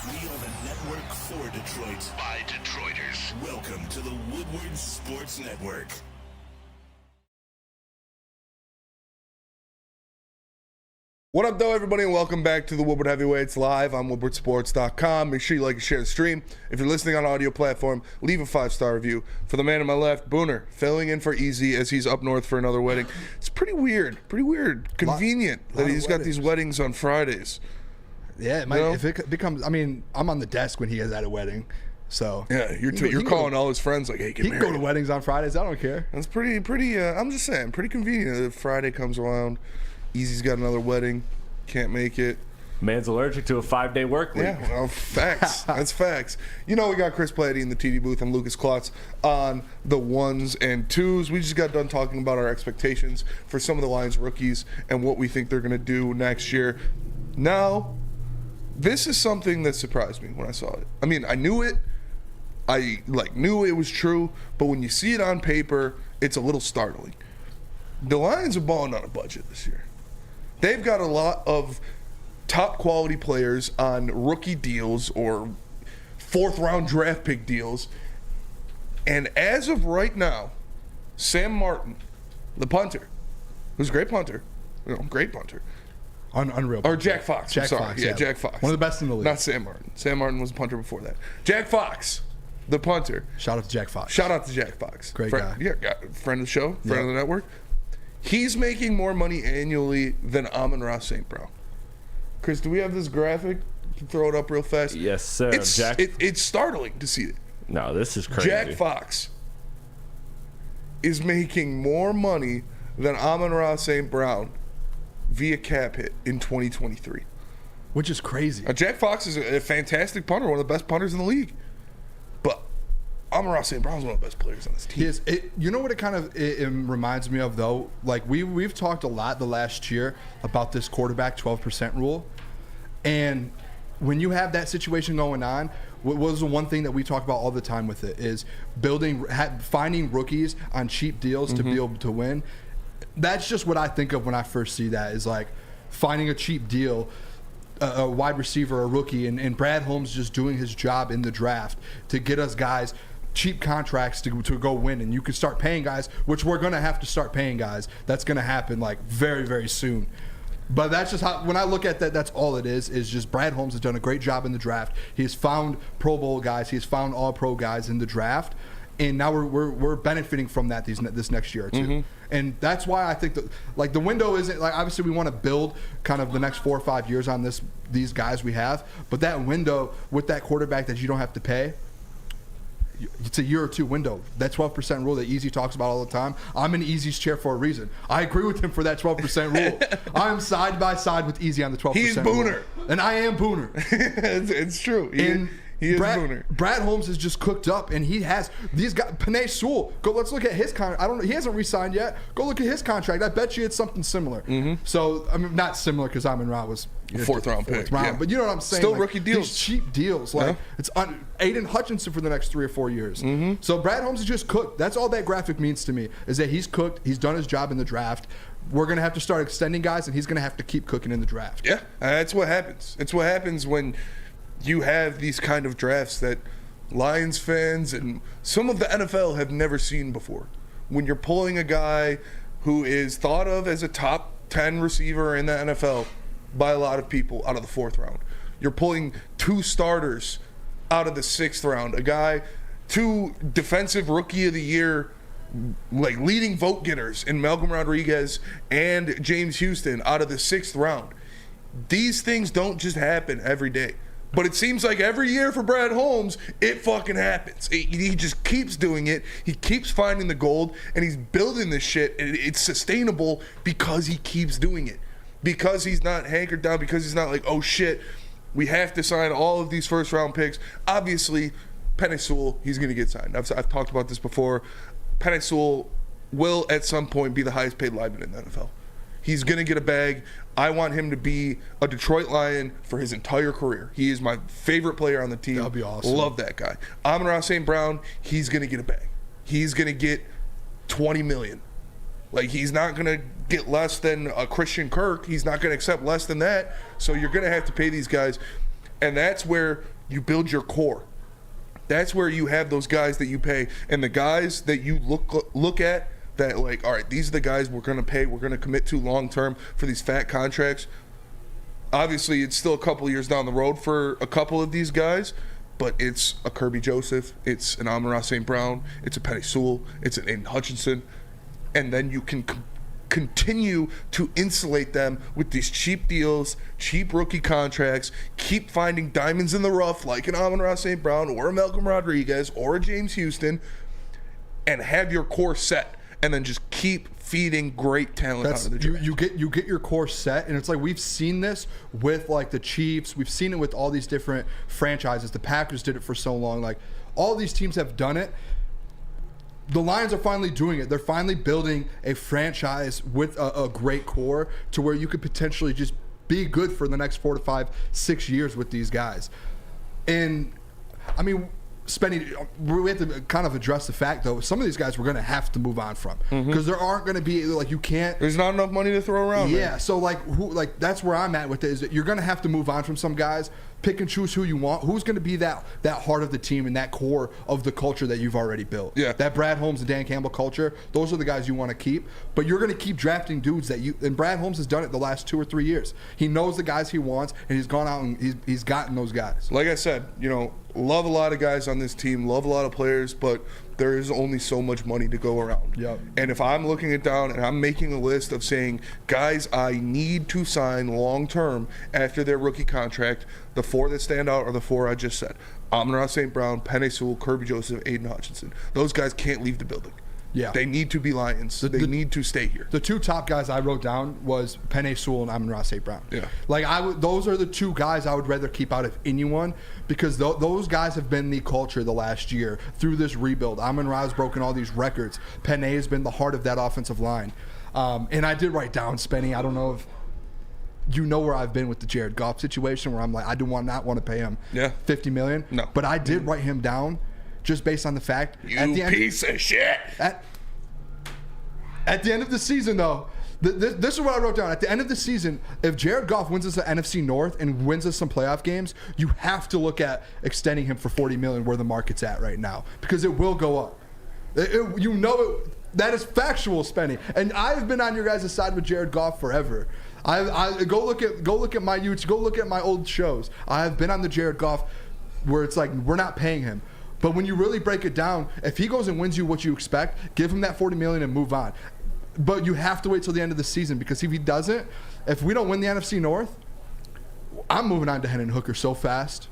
Speaker 8: We are the network for Detroit by Detroiters. Welcome to the Woodward Sports Network.
Speaker 5: What up, though, everybody, and welcome back to the Woodward Heavyweights live on WoodwardSports.com. Make sure you like and share the stream. If you're listening on audio platform, leave a 5-star review. For the man on my left, Booner, filling in for Easy as he's up north for another wedding. It's pretty weird, convenient that he's got these weddings on Fridays.
Speaker 7: Yeah, it might, if it becomes, I mean, I'm on the desk when he is at a wedding. So
Speaker 5: yeah, you're calling all his friends like, hey, get married.
Speaker 7: He can go to weddings on Fridays. I don't care.
Speaker 5: That's pretty. I'm just saying, pretty convenient. If Friday comes around, Easy's got another wedding, can't make it.
Speaker 11: Man's allergic to a 5-day work week.
Speaker 5: Yeah, well, facts. That's facts. You know, we got Chris Platty in the TD booth and Lucas Klotz on the 1s and 2s. We just got done talking about our expectations for some of the Lions rookies and what we think they're going to do next year. Now, this is something that surprised me when I saw it. I mean, I knew it. I knew it was true, but when you see it on paper, it's a little startling. The Lions are balling on a budget this year. They've got a lot of top quality players on rookie deals or 4th-round draft pick deals. And as of right now, Sam Martin, the punter, who's a great punter,
Speaker 7: Unreal.
Speaker 5: Or Jack Fox.
Speaker 7: Jack Fox.
Speaker 5: Yeah, Jack Fox.
Speaker 7: One of the best in the league.
Speaker 5: Not Sam Martin. Sam Martin was a punter before that. Jack Fox, the punter.
Speaker 7: Shout out to Jack Fox.
Speaker 5: Great
Speaker 7: guy.
Speaker 5: Yeah, friend of the show, friend of the network. He's making more money annually than Amon-Ra St. Brown. Chris, do we have this graphic? Throw it up real fast.
Speaker 11: Yes, sir.
Speaker 5: It's startling to see it.
Speaker 11: No, this is crazy.
Speaker 5: Jack Fox is making more money than Amon-Ra St. Brown via cap hit in 2023.
Speaker 7: Which is crazy.
Speaker 5: Jack Fox is a fantastic punter, one of the best punters in the league. But Amon-Ra St. Brown's one of the best players on this team.
Speaker 7: You know what it reminds me of, though? Like, we've talked a lot the last year about this quarterback 12% rule. And when you have that situation going on, what was the one thing that we talk about all the time with it is finding rookies on cheap deals to be able to win. That's just what I think of when I first see that, is like finding a cheap deal, a wide receiver, a rookie, and Brad Holmes just doing his job in the draft to get us guys cheap contracts to go win. And you can start paying guys, which we're going to have to start paying guys. That's going to happen like very, very soon. But that's just how, when I look at that, that's all it is just Brad Holmes has done a great job in the draft. He's found Pro Bowl guys. He's found all-pro guys in the draft. And now we're benefiting from that this next year or two. And that's why I think that, like, the window isn't, like, obviously we want to build kind of the next 4 or 5 years on these guys we have. But that window with that quarterback that you don't have to pay, it's a year or two window. That 12% rule that Easy talks about all the time, I'm in Easy's chair for a reason. I agree with him for that 12% rule. I'm side by side with Easy on the 12%
Speaker 5: He's Booner.
Speaker 7: Rule. And I am Booner.
Speaker 5: it's true. He is Booner.
Speaker 7: Brad Holmes is just cooked up, and he has these guys. Panay Sewell, let's look at his contract. I don't know. He hasn't re-signed yet. Go look at his contract. I bet you it's something similar. So, I mean, not similar because Amon-Ra was
Speaker 5: a 4th-round pick. Yeah.
Speaker 7: But you know what I'm saying?
Speaker 5: Still
Speaker 7: like,
Speaker 5: rookie deals.
Speaker 7: These cheap deals. Like, it's Aiden Hutchinson for the next 3 or 4 years. So Brad Holmes is just cooked. That's all that graphic means to me, is that he's cooked. He's done his job in the draft. We're going to have to start extending guys, and he's going to have to keep cooking in the draft.
Speaker 5: Yeah, that's what happens. It's what happens when you have these kind of drafts that Lions fans and some of the NFL have never seen before. When you're pulling a guy who is thought of as a top 10 receiver in the NFL by a lot of people out of the 4th round. You're pulling 2 starters out of the 6th round. 2 defensive rookie of the year, like leading vote getters in Malcolm Rodriguez and James Houston out of the 6th round. These things don't just happen every day. But it seems like every year for Brad Holmes, it fucking happens. He just keeps doing it. He keeps finding the gold, and he's building this shit. And it's sustainable because he keeps doing it. Because he's not hankered down, because he's not like, oh shit, we have to sign all of these 1st-round picks. Obviously, Panay Sewell, he's going to get signed. I've talked about this before. Panay Sewell will at some point be the highest paid lineman in the NFL. He's going to get a bag. I want him to be a Detroit Lion for his entire career. He is my favorite player on the team.
Speaker 7: That'll be awesome.
Speaker 5: Love that guy. Amon-Ra St. Brown, he's going to get a bag. He's going to get $20 million. Like, he's not going to get less than a Christian Kirk. He's not going to accept less than that. So you're going to have to pay these guys. And that's where you build your core. That's where you have those guys that you pay, and the guys that you look at that like, all right, these are the guys we're going to pay, we're going to commit to long term for these fat contracts. Obviously, it's still a couple years down the road for a couple of these guys, but it's a Kirby Joseph, it's an Amon-Ra St. Brown, it's a Penei Sewell, it's an Aiden Hutchinson, and then you can continue to insulate them with these cheap deals, cheap rookie contracts, keep finding diamonds in the rough like an Amon-Ra St. Brown or a Malcolm Rodriguez or a James Houston, and have your core set, and then just keep feeding great talent out of the draft.
Speaker 7: You get your core set, and it's like we've seen this with like the Chiefs. We've seen it with all these different franchises. The Packers did it for so long. Like all these teams have done it. The Lions are finally doing it. They're finally building a franchise with a great core to where you could potentially just be good for the next 4 to 5, 6 years with these guys. And I mean, we have to kind of address the fact, though, some of these guys we're going to have to move on from because there aren't going to be like you can't.
Speaker 5: There's not enough money to throw around.
Speaker 7: Yeah,
Speaker 5: man.
Speaker 7: so like that's where I'm at with it. Is that you're going to have to move on from some guys, pick and choose who you want. Who's going to be that heart of the team and that core of the culture that you've already built?
Speaker 5: Yeah,
Speaker 7: that Brad Holmes and Dan Campbell culture. Those are the guys you want to keep. But you're going to keep drafting dudes that you. And Brad Holmes has done it the last 2 or 3 years. He knows the guys he wants, and he's gone out and he's gotten those guys.
Speaker 5: Like I said, love a lot of guys on this team, love a lot of players, but there is only so much money to go around.
Speaker 7: Yep.
Speaker 5: And if I'm looking it down and I'm making a list of saying, guys, I need to sign long term after their rookie contract, the 4 that stand out are the 4 I just said. Amon-Ra St. Brown, Penei Sewell, Kirby Joseph, Aiden Hutchinson. Those guys can't leave the building.
Speaker 7: Yeah.
Speaker 5: They need to be Lions. They need to stay here.
Speaker 7: The 2 top guys I wrote down was Penei Sewell and Amon-Ra St. Brown.
Speaker 5: Yeah.
Speaker 7: Like those are the 2 guys I would rather keep out of anyone because those guys have been the culture the last year through this rebuild. Amon-Ra has broken all these records. Penei has been the heart of that offensive line. And I did write down Spenny. I don't know if you know where I've been with the Jared Goff situation where I'm like, I do not want to pay him $50 million.
Speaker 5: No.
Speaker 7: But I did write him down just based on the fact
Speaker 5: piece of shit.
Speaker 7: At the end of the season, though, this is what I wrote down. At the end of the season, if Jared Goff wins us the NFC North and wins us some playoff games, you have to look at extending him for $40 million where the market's at right now because it will go up. That is factual, Spenny. And I've been on your guys' side with Jared Goff forever. I go look at my YouTube, go look at my old shows. I have been on the Jared Goff where it's like we're not paying him. But when you really break it down, if he goes and wins you what you expect, give him that $40 million and move on. But you have to wait till the end of the season because if he doesn't, if we don't win the NFC North, I'm moving on to Hendon Hooker so fast.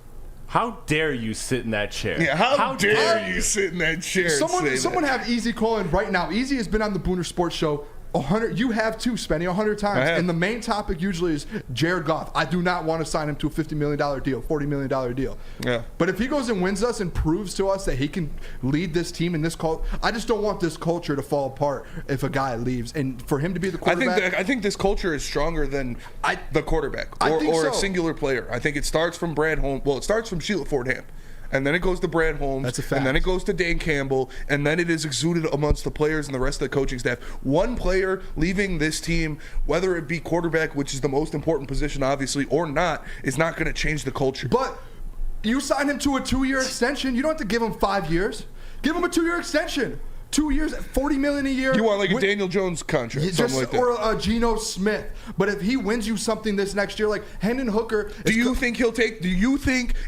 Speaker 11: How dare you sit in that chair?
Speaker 5: Yeah, how dare you sit in that chair?
Speaker 7: Someone have Easy calling right now. Easy has been on the Booner Sports Show 100. You have too, Spenny, 100 times. And the main topic usually is Jared Goff. I do not want to sign him to a $50 million deal, $40 million deal.
Speaker 5: Yeah.
Speaker 7: But if he goes and wins us and proves to us that he can lead this team in this culture, I just don't want this culture to fall apart if a guy leaves. And for him to be the quarterback,
Speaker 5: I think this culture is stronger than the quarterback or a singular player. I think it starts from Brad Holmes. Well, it starts from Sheila Fordham. And then it goes to Brad Holmes.
Speaker 7: That's a fact.
Speaker 5: And then it goes to Dan Campbell. And then it is exuded amongst the players and the rest of the coaching staff. One player leaving this team, whether it be quarterback, which is the most important position, obviously, or not, is not going to change the culture.
Speaker 7: But you sign him to a 2-year extension. You don't have to give him 5 years. Give him a 2-year extension. 2 years, $40 million a year.
Speaker 5: You want like a Daniel Jones contract, something like that.
Speaker 7: Or a Geno Smith. But if he wins you something this next year, like Hendon Hooker.
Speaker 5: Do you think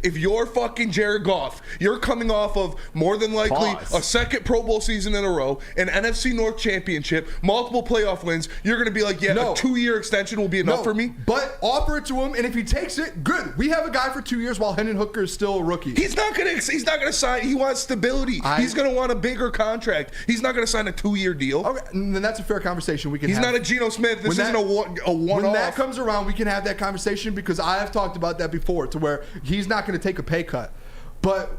Speaker 5: if you're fucking Jared Goff, you're coming off of more than likely a second Pro Bowl season in a row, an NFC North championship, multiple playoff wins, you're going to be like, a 2-year extension will be enough for me?
Speaker 7: But offer it to him, and if he takes it, good. We have a guy for 2 years while Hendon Hooker is still a rookie.
Speaker 5: He's not going to sign. He wants stability. He's going to want a bigger contract. He's not going to sign a 2-year deal.
Speaker 7: Okay, then that's a fair conversation we can have.
Speaker 5: He's not a Geno Smith. This isn't a one-off.
Speaker 7: When that comes around, we can have that conversation because I have talked about that before to where he's not going to take a pay cut. But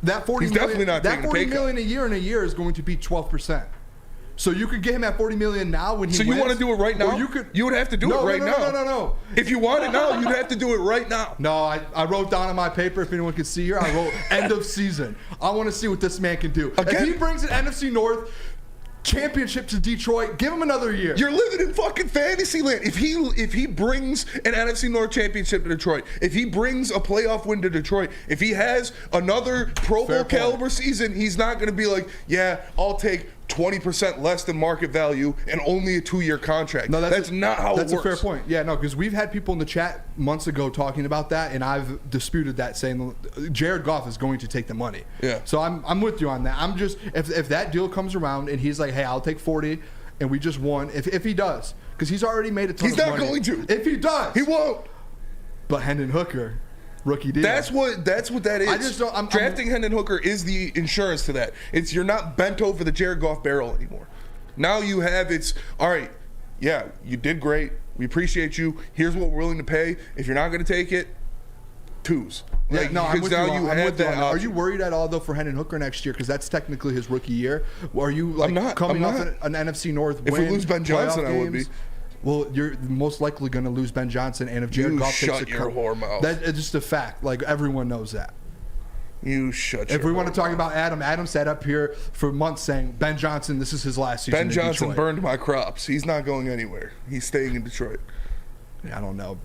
Speaker 7: that $40 million a year in a year is going to be 12%. So you could get him at $40 million now when he wins.
Speaker 5: So you want to do it right now? You would have to do it right now.
Speaker 7: No.
Speaker 5: If you want it now, you'd have to do it right now.
Speaker 7: No, I wrote down on my paper, if anyone can see here, I wrote end of season. I want to see what this man can do. Again? If he brings an NFC North championship to Detroit. Give him another year.
Speaker 5: You're living in fucking fantasy land. If he brings an NFC North championship to Detroit, if he brings a playoff win to Detroit, if he has another Pro Bowl caliber season, he's not going to be like, yeah, I'll take 20% less than market value and only a 2-year contract. No, that's not how it works.
Speaker 7: That's a fair point. Yeah, no, because we've had people in the chat months ago talking about that, and I've disputed that, saying Jared Goff is going to take the money.
Speaker 5: Yeah.
Speaker 7: So I'm with you on that. I'm just, if that deal comes around and he's like, hey, I'll take 40, and we just won, if he does, because he's already made a ton of money.
Speaker 5: He's not going to.
Speaker 7: If he does.
Speaker 5: He won't.
Speaker 7: But Hendon Hooker, rookie deal.
Speaker 5: That's what that is.
Speaker 7: I just don't.
Speaker 5: Drafting Hendon Hooker is the insurance to that. It's you're not bent over the Jared Goff barrel anymore. Now you have all right. Yeah, you did great. We appreciate you. Here's what we're willing to pay. If you're not going to take it, twos.
Speaker 7: Yeah,
Speaker 5: like,
Speaker 7: no, I'm with you.
Speaker 5: I'm with that.
Speaker 7: Are you worried at all though for Hendon Hooker next year? Because that's technically his rookie year. Are you coming off an NFC North win?
Speaker 5: If we lose Ben Johnson, I would be.
Speaker 7: Well, you're most likely going to lose Ben Johnson, and if Jared Goff takes
Speaker 5: shut your whore mouth.
Speaker 7: That's just a fact. Like, everyone knows that.
Speaker 5: You shut your
Speaker 7: If we want to talk
Speaker 5: mouth.
Speaker 7: about Adam sat up here for months saying, Ben Johnson, this is his last season
Speaker 5: Ben
Speaker 7: in
Speaker 5: Johnson
Speaker 7: Detroit.
Speaker 5: burned my crops. He's not going anywhere. He's staying in Detroit.
Speaker 7: Yeah, I don't know.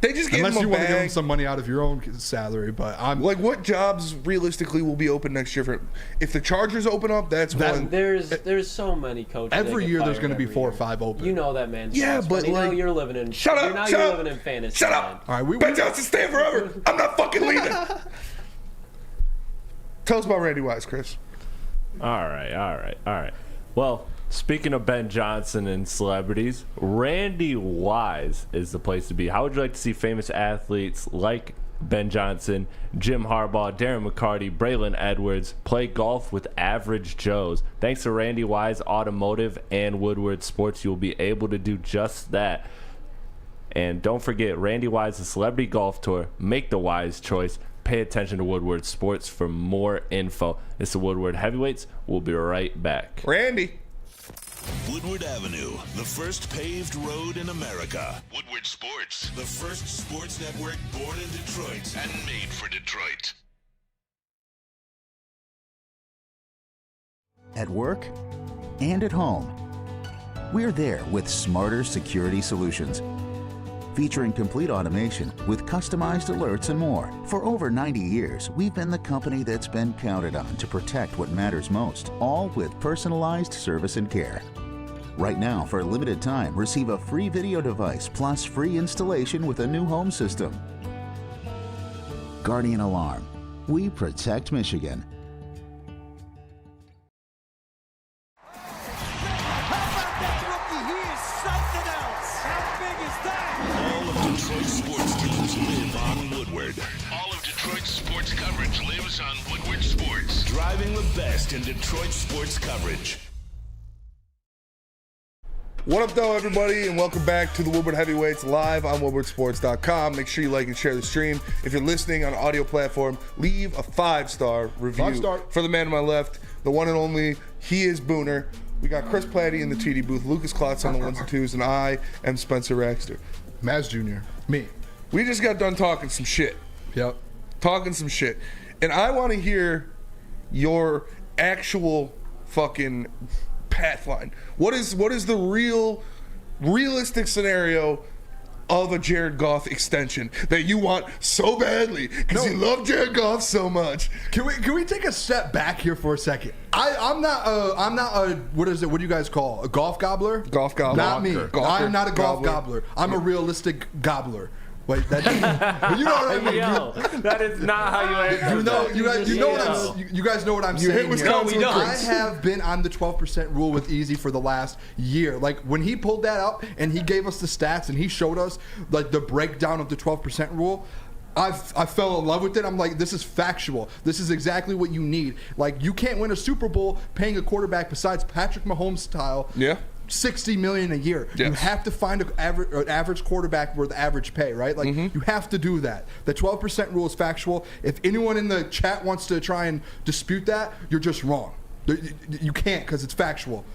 Speaker 5: They just gave
Speaker 7: Unless
Speaker 5: him a
Speaker 7: you want to give him
Speaker 5: bag.
Speaker 7: some money out of your own salary, but I'm
Speaker 5: like, what jobs realistically will be open next year for him? If the Chargers open up, that's one.
Speaker 9: There's so many coaches.
Speaker 7: every year there's going to be 4 or 5 open.
Speaker 9: You know that, man.
Speaker 5: Yeah, but
Speaker 9: you know
Speaker 5: like,
Speaker 9: you're living in.
Speaker 5: Shut up!
Speaker 9: Now
Speaker 5: Shut
Speaker 9: you're
Speaker 5: up!
Speaker 9: living in fantasy.
Speaker 5: Shut
Speaker 9: land.
Speaker 5: up!
Speaker 7: All right,
Speaker 5: Ben Johnson staying forever. I'm not fucking leaving. Tell us about Randy Wise, Chris.
Speaker 11: All right. Well, speaking of Ben Johnson and celebrities, Randy Wise is the place to be. How would you like to see famous athletes like Ben Johnson, Jim Harbaugh, Darren McCarty, Braylon Edwards play golf with average Joes? Thanks to Randy Wise Automotive and Woodward Sports, you'll be able to do just that. And don't forget, Randy Wise's Celebrity Golf Tour. Make the wise choice. Pay attention to Woodward Sports for more info. It's the Woodward Heavyweights. We'll be right back.
Speaker 5: Randy.
Speaker 8: Woodward Avenue, the first paved road in America. Woodward Sports, the first sports network born in Detroit and made for Detroit.
Speaker 12: At work and at home, we're there with smarter security solutions. Featuring complete automation with customized alerts and more. For over 90 years, we've been the company that's been counted on to protect what matters most, all with personalized service and care. Right now, for a limited time, receive a free video device plus free installation with a new home system. Guardian Alarm. We protect Michigan.
Speaker 8: All of Detroit's sports teams live on Woodward. All of Detroit's sports coverage lives on Woodward Sports. Driving the best in Detroit sports coverage.
Speaker 5: What up, though, everybody, and welcome back to the Woodward Heavyweights live on woodwardsports.com. Make sure you like and share the stream. If you're listening on audio platform, leave a 5-star review
Speaker 7: 5-star.
Speaker 5: for the man to my left, the one and only. He is Booner. We got Chris Platty in the TD booth, Lucas Klotz on the ones and twos, and I am Spencer Raxter.
Speaker 7: Maz Jr. Me.
Speaker 5: We just got done talking some shit.
Speaker 7: Yep.
Speaker 5: Talking some shit. And I want to hear your actual fucking path line. What is the realistic scenario of a Jared Goff extension that you want so badly because you love Jared Goff so much?
Speaker 7: Can we take a step back here for a second? I'm not a what is it? What do you guys call a golf gobbler?
Speaker 5: Golf gobbler.
Speaker 7: Not me. I'm not a golf gobbler. I'm a realistic gobbler. Wait, that you know what I mean?
Speaker 11: Yo, that is not how you answer.
Speaker 7: You guys know what I'm saying.
Speaker 5: hit Wisconsin.
Speaker 7: No, I have been on the 12% rule with Easy for the last year. Like when he pulled that up and he gave us the stats and he showed us like the breakdown of the 12% rule, I fell in love with it. I'm like, this is factual. This is exactly what you need. Like, you can't win a Super Bowl paying a quarterback besides Patrick Mahomes style.
Speaker 5: Yeah.
Speaker 7: $60 million a year.
Speaker 5: Yes.
Speaker 7: You have to find an average quarterback worth average pay, right? Like you have to do that. The 12% rule is factual. If anyone in the chat wants to try and dispute that, you're just wrong. You can't because it's factual.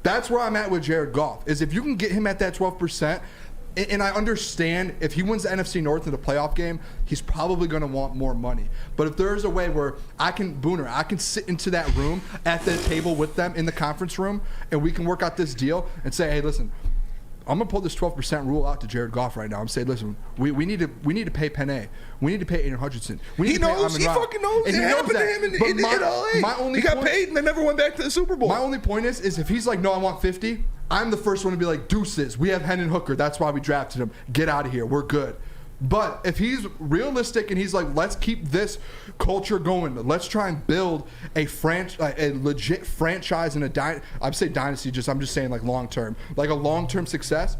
Speaker 7: That's where I'm at with Jared Goff. Is if you can get him at that 12%, and I understand if he wins the NFC North in the playoff game, he's probably going to want more money. But if there is a way where I can sit into that room at the table with them in the conference room, and we can work out this deal and say, hey, listen, I'm gonna pull this 12% rule out to Jared Goff right now. I'm saying, listen, we need to pay Penei. We need to pay Aiden Hutchinson.
Speaker 5: He knows. He fucking knows. It happened to him in LA. He got paid and they never went back to the Super Bowl.
Speaker 7: My only point is if he's like, no, I want 50, I'm the first one to be like, deuces. We have Hendon Hooker. That's why we drafted him. Get out of here. We're good. But if he's realistic and he's like, let's keep this culture going. Let's try and build a legit franchise and I'd say dynasty. I'm just saying like long term, like a long term success.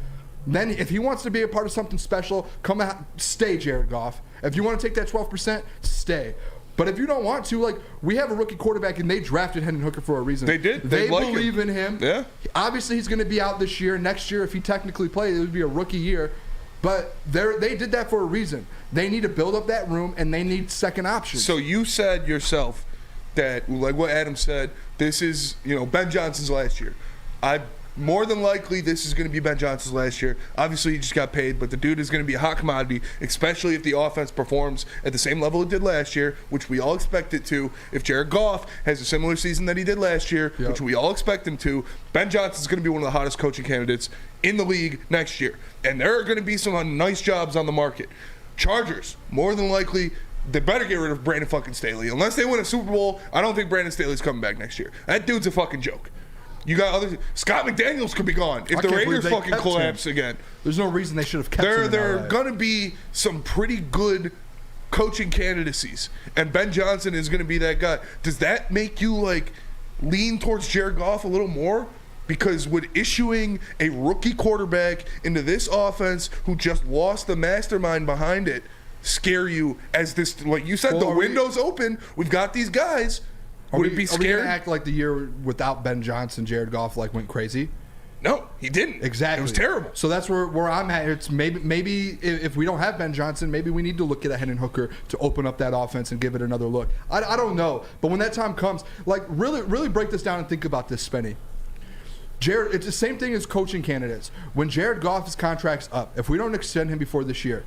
Speaker 7: Then if he wants to be a part of something special, come out, stay Jared Goff. If you want to take that 12%, stay. But if you don't want to, like, we have a rookie quarterback and they drafted Hendon Hooker for a reason.
Speaker 5: They did.
Speaker 7: They believe in him.
Speaker 5: Yeah.
Speaker 7: Obviously, he's going to be out this year. Next year, if he technically plays, it would be a rookie year. But they did that for a reason. They need to build up that room, and they need second options.
Speaker 5: So you said yourself that, like what Adam said, this is, Ben Johnson's last year. More than likely, this is going to be Ben Johnson's last year. Obviously, he just got paid, but the dude is going to be a hot commodity, especially if the offense performs at the same level it did last year, which we all expect it to. If Jared Goff has a similar season that he did last year, which we all expect him to, Ben Johnson's going to be one of the hottest coaching candidates in the league next year. And there are going to be some nice jobs on the market. Chargers, more than likely, they better get rid of Brandon fucking Staley. Unless they win a Super Bowl, I don't think Brandon Staley's coming back next year. That dude's a fucking joke. You got other. Scott McDaniels could be gone if the Raiders fucking collapse again.
Speaker 7: There's no reason they should have kept him.
Speaker 5: There are going to be some pretty good coaching candidacies, and Ben Johnson is going to be that guy. Does that make you like lean towards Jared Goff a little more? Because would issuing a rookie quarterback into this offense who just lost the mastermind behind it scare you as this, like you said, the window's open, we've got these guys. Would it be scary?
Speaker 7: Are we gonna act like the year without Ben Johnson, Jared Goff went crazy?
Speaker 5: No, he didn't.
Speaker 7: Exactly.
Speaker 5: It was terrible.
Speaker 7: So that's where I'm at. It's maybe if we don't have Ben Johnson, maybe we need to look at a Hendon Hooker to open up that offense and give it another look. I don't know. But when that time comes, like really break this down and think about this, Spenny. Jared, it's the same thing as coaching candidates. When Jared Goff's contract's up, if we don't extend him before this year,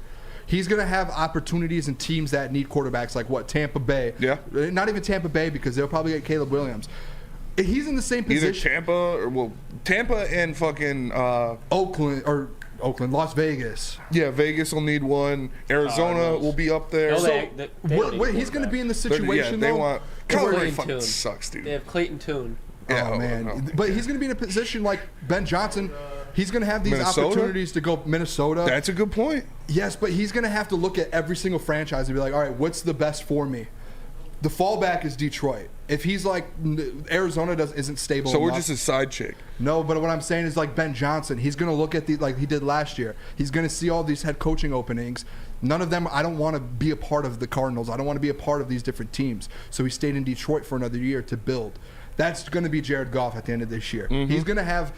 Speaker 7: he's going to have opportunities and teams that need quarterbacks like Tampa Bay.
Speaker 5: Yeah.
Speaker 7: Not even Tampa Bay because they'll probably get Caleb Williams. He's in the same position.
Speaker 5: Either Tampa and fucking
Speaker 7: Oakland, Las Vegas.
Speaker 5: Yeah, Vegas will need one. Arizona will be up there.
Speaker 7: He's going to be in the situation though.
Speaker 5: California fucking sucks, dude.
Speaker 9: They have Clayton Tune.
Speaker 5: Yeah,
Speaker 7: man.
Speaker 5: No.
Speaker 7: But he's going to be in a position like Ben Johnson. He's going to have these opportunities to go Minnesota.
Speaker 5: That's a good point.
Speaker 7: Yes, but he's going to have to look at every single franchise and be like, all right, what's the best for me? The fallback is Detroit. If he's like Arizona isn't stable
Speaker 5: so
Speaker 7: enough.
Speaker 5: We're just a side chick.
Speaker 7: No, but what I'm saying is like Ben Johnson. He's going to look at like he did last year. He's going to see all these head coaching openings. None of them, I don't want to be a part of the Cardinals. I don't want to be a part of these different teams. So he stayed in Detroit for another year to build. That's going to be Jared Goff at the end of this year. Mm-hmm. He's going to have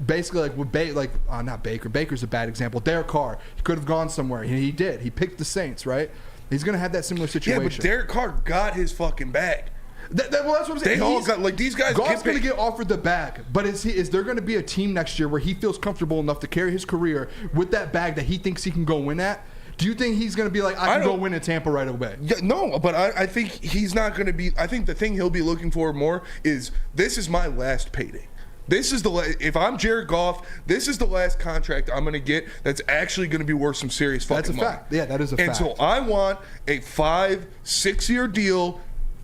Speaker 7: basically not Baker. Baker's a bad example. Derek Carr. He could have gone somewhere. He did. He picked the Saints, right? He's going to have that similar situation.
Speaker 5: Yeah, but Derek Carr got his fucking bag.
Speaker 7: Well, that's what I'm saying.
Speaker 5: They all got, like, these guys.
Speaker 7: Goff's going to get offered the bag, but is there going to be a team next year where he feels comfortable enough to carry his career with that bag that he thinks he can go win at? Do you think he's going to be like, I can go win in Tampa right away?
Speaker 5: Yeah, no, but I think he's not going to be. I think the thing he'll be looking for more is, this is my last payday. This is if I'm Jared Goff, this is the last contract I'm going to get that's actually going to be worth some serious fucking money.
Speaker 7: That's a fact. Yeah, that is a fact.
Speaker 5: And so I want a 5-6 year deal,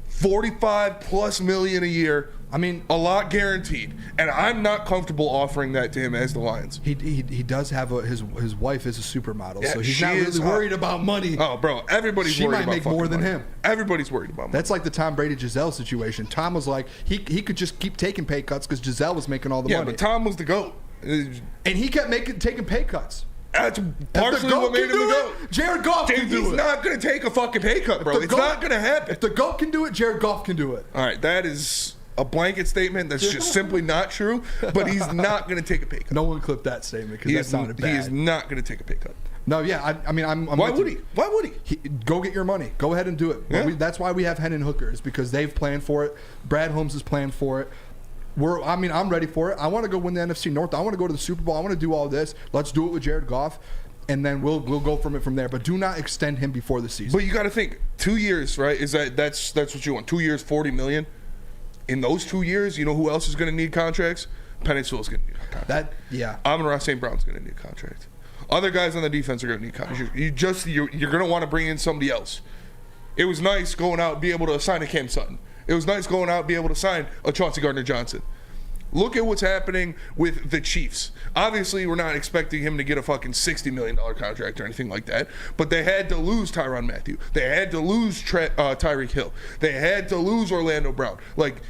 Speaker 5: $45+ million a year. I mean, a lot guaranteed, and I'm not comfortable offering that to him as the Lions.
Speaker 7: He does have his wife is a supermodel,
Speaker 5: yeah,
Speaker 7: so he's not really worried about money.
Speaker 5: Oh, bro, everybody's worried about
Speaker 7: money. She might make more than him.
Speaker 5: Everybody's worried about money.
Speaker 7: That's like the Tom Brady Giselle situation. Tom was like he could just keep taking pay cuts because Giselle was making all the money.
Speaker 5: Yeah, but Tom was the GOAT,
Speaker 7: and he kept taking pay cuts.
Speaker 5: That's partially what made him the GOAT.
Speaker 7: Jared Goff can do it.
Speaker 5: He's not going to take a fucking pay cut, bro. It's not going to happen.
Speaker 7: If the GOAT can do it, Jared Goff can do it.
Speaker 5: All right, that is a blanket statement that's just simply not true, but he's not going to take a pay cut.
Speaker 7: No one clipped that statement because that sounded bad.
Speaker 5: He is not going to take a pay cut.
Speaker 7: No, yeah, I mean, I'm
Speaker 5: Why would he? Why would he?
Speaker 7: Go get your money. Go ahead and do it.
Speaker 5: Yeah.
Speaker 7: That's why we have Hendon Hooker, is because they've planned for it. Brad Holmes has planned for it. I'm ready for it. I want to go win the NFC North. I want to go to the Super Bowl. I want to do all this. Let's do it with Jared Goff, and then we'll go from there. But do not extend him before the season.
Speaker 5: But you got to think 2 years, right? That's what you want? 2 years, $40 million. In those 2 years, you know who else is going to need contracts? Penei Sewell's going to need a contract. Amon-Ra St. Brown's going to need a contract. Other guys on the defense are going to need contracts. You're going to want to bring in somebody else. It was nice going out and be able to sign a Cam Sutton. It was nice going out and be able to sign a Chauncey Gardner-Johnson. Look at what's happening with the Chiefs. Obviously, we're not expecting him to get a fucking $60 million contract or anything like that, but they had to lose Tyrann Mathieu. They had to lose Tyreek Hill. They had to lose Orlando Brown. Like,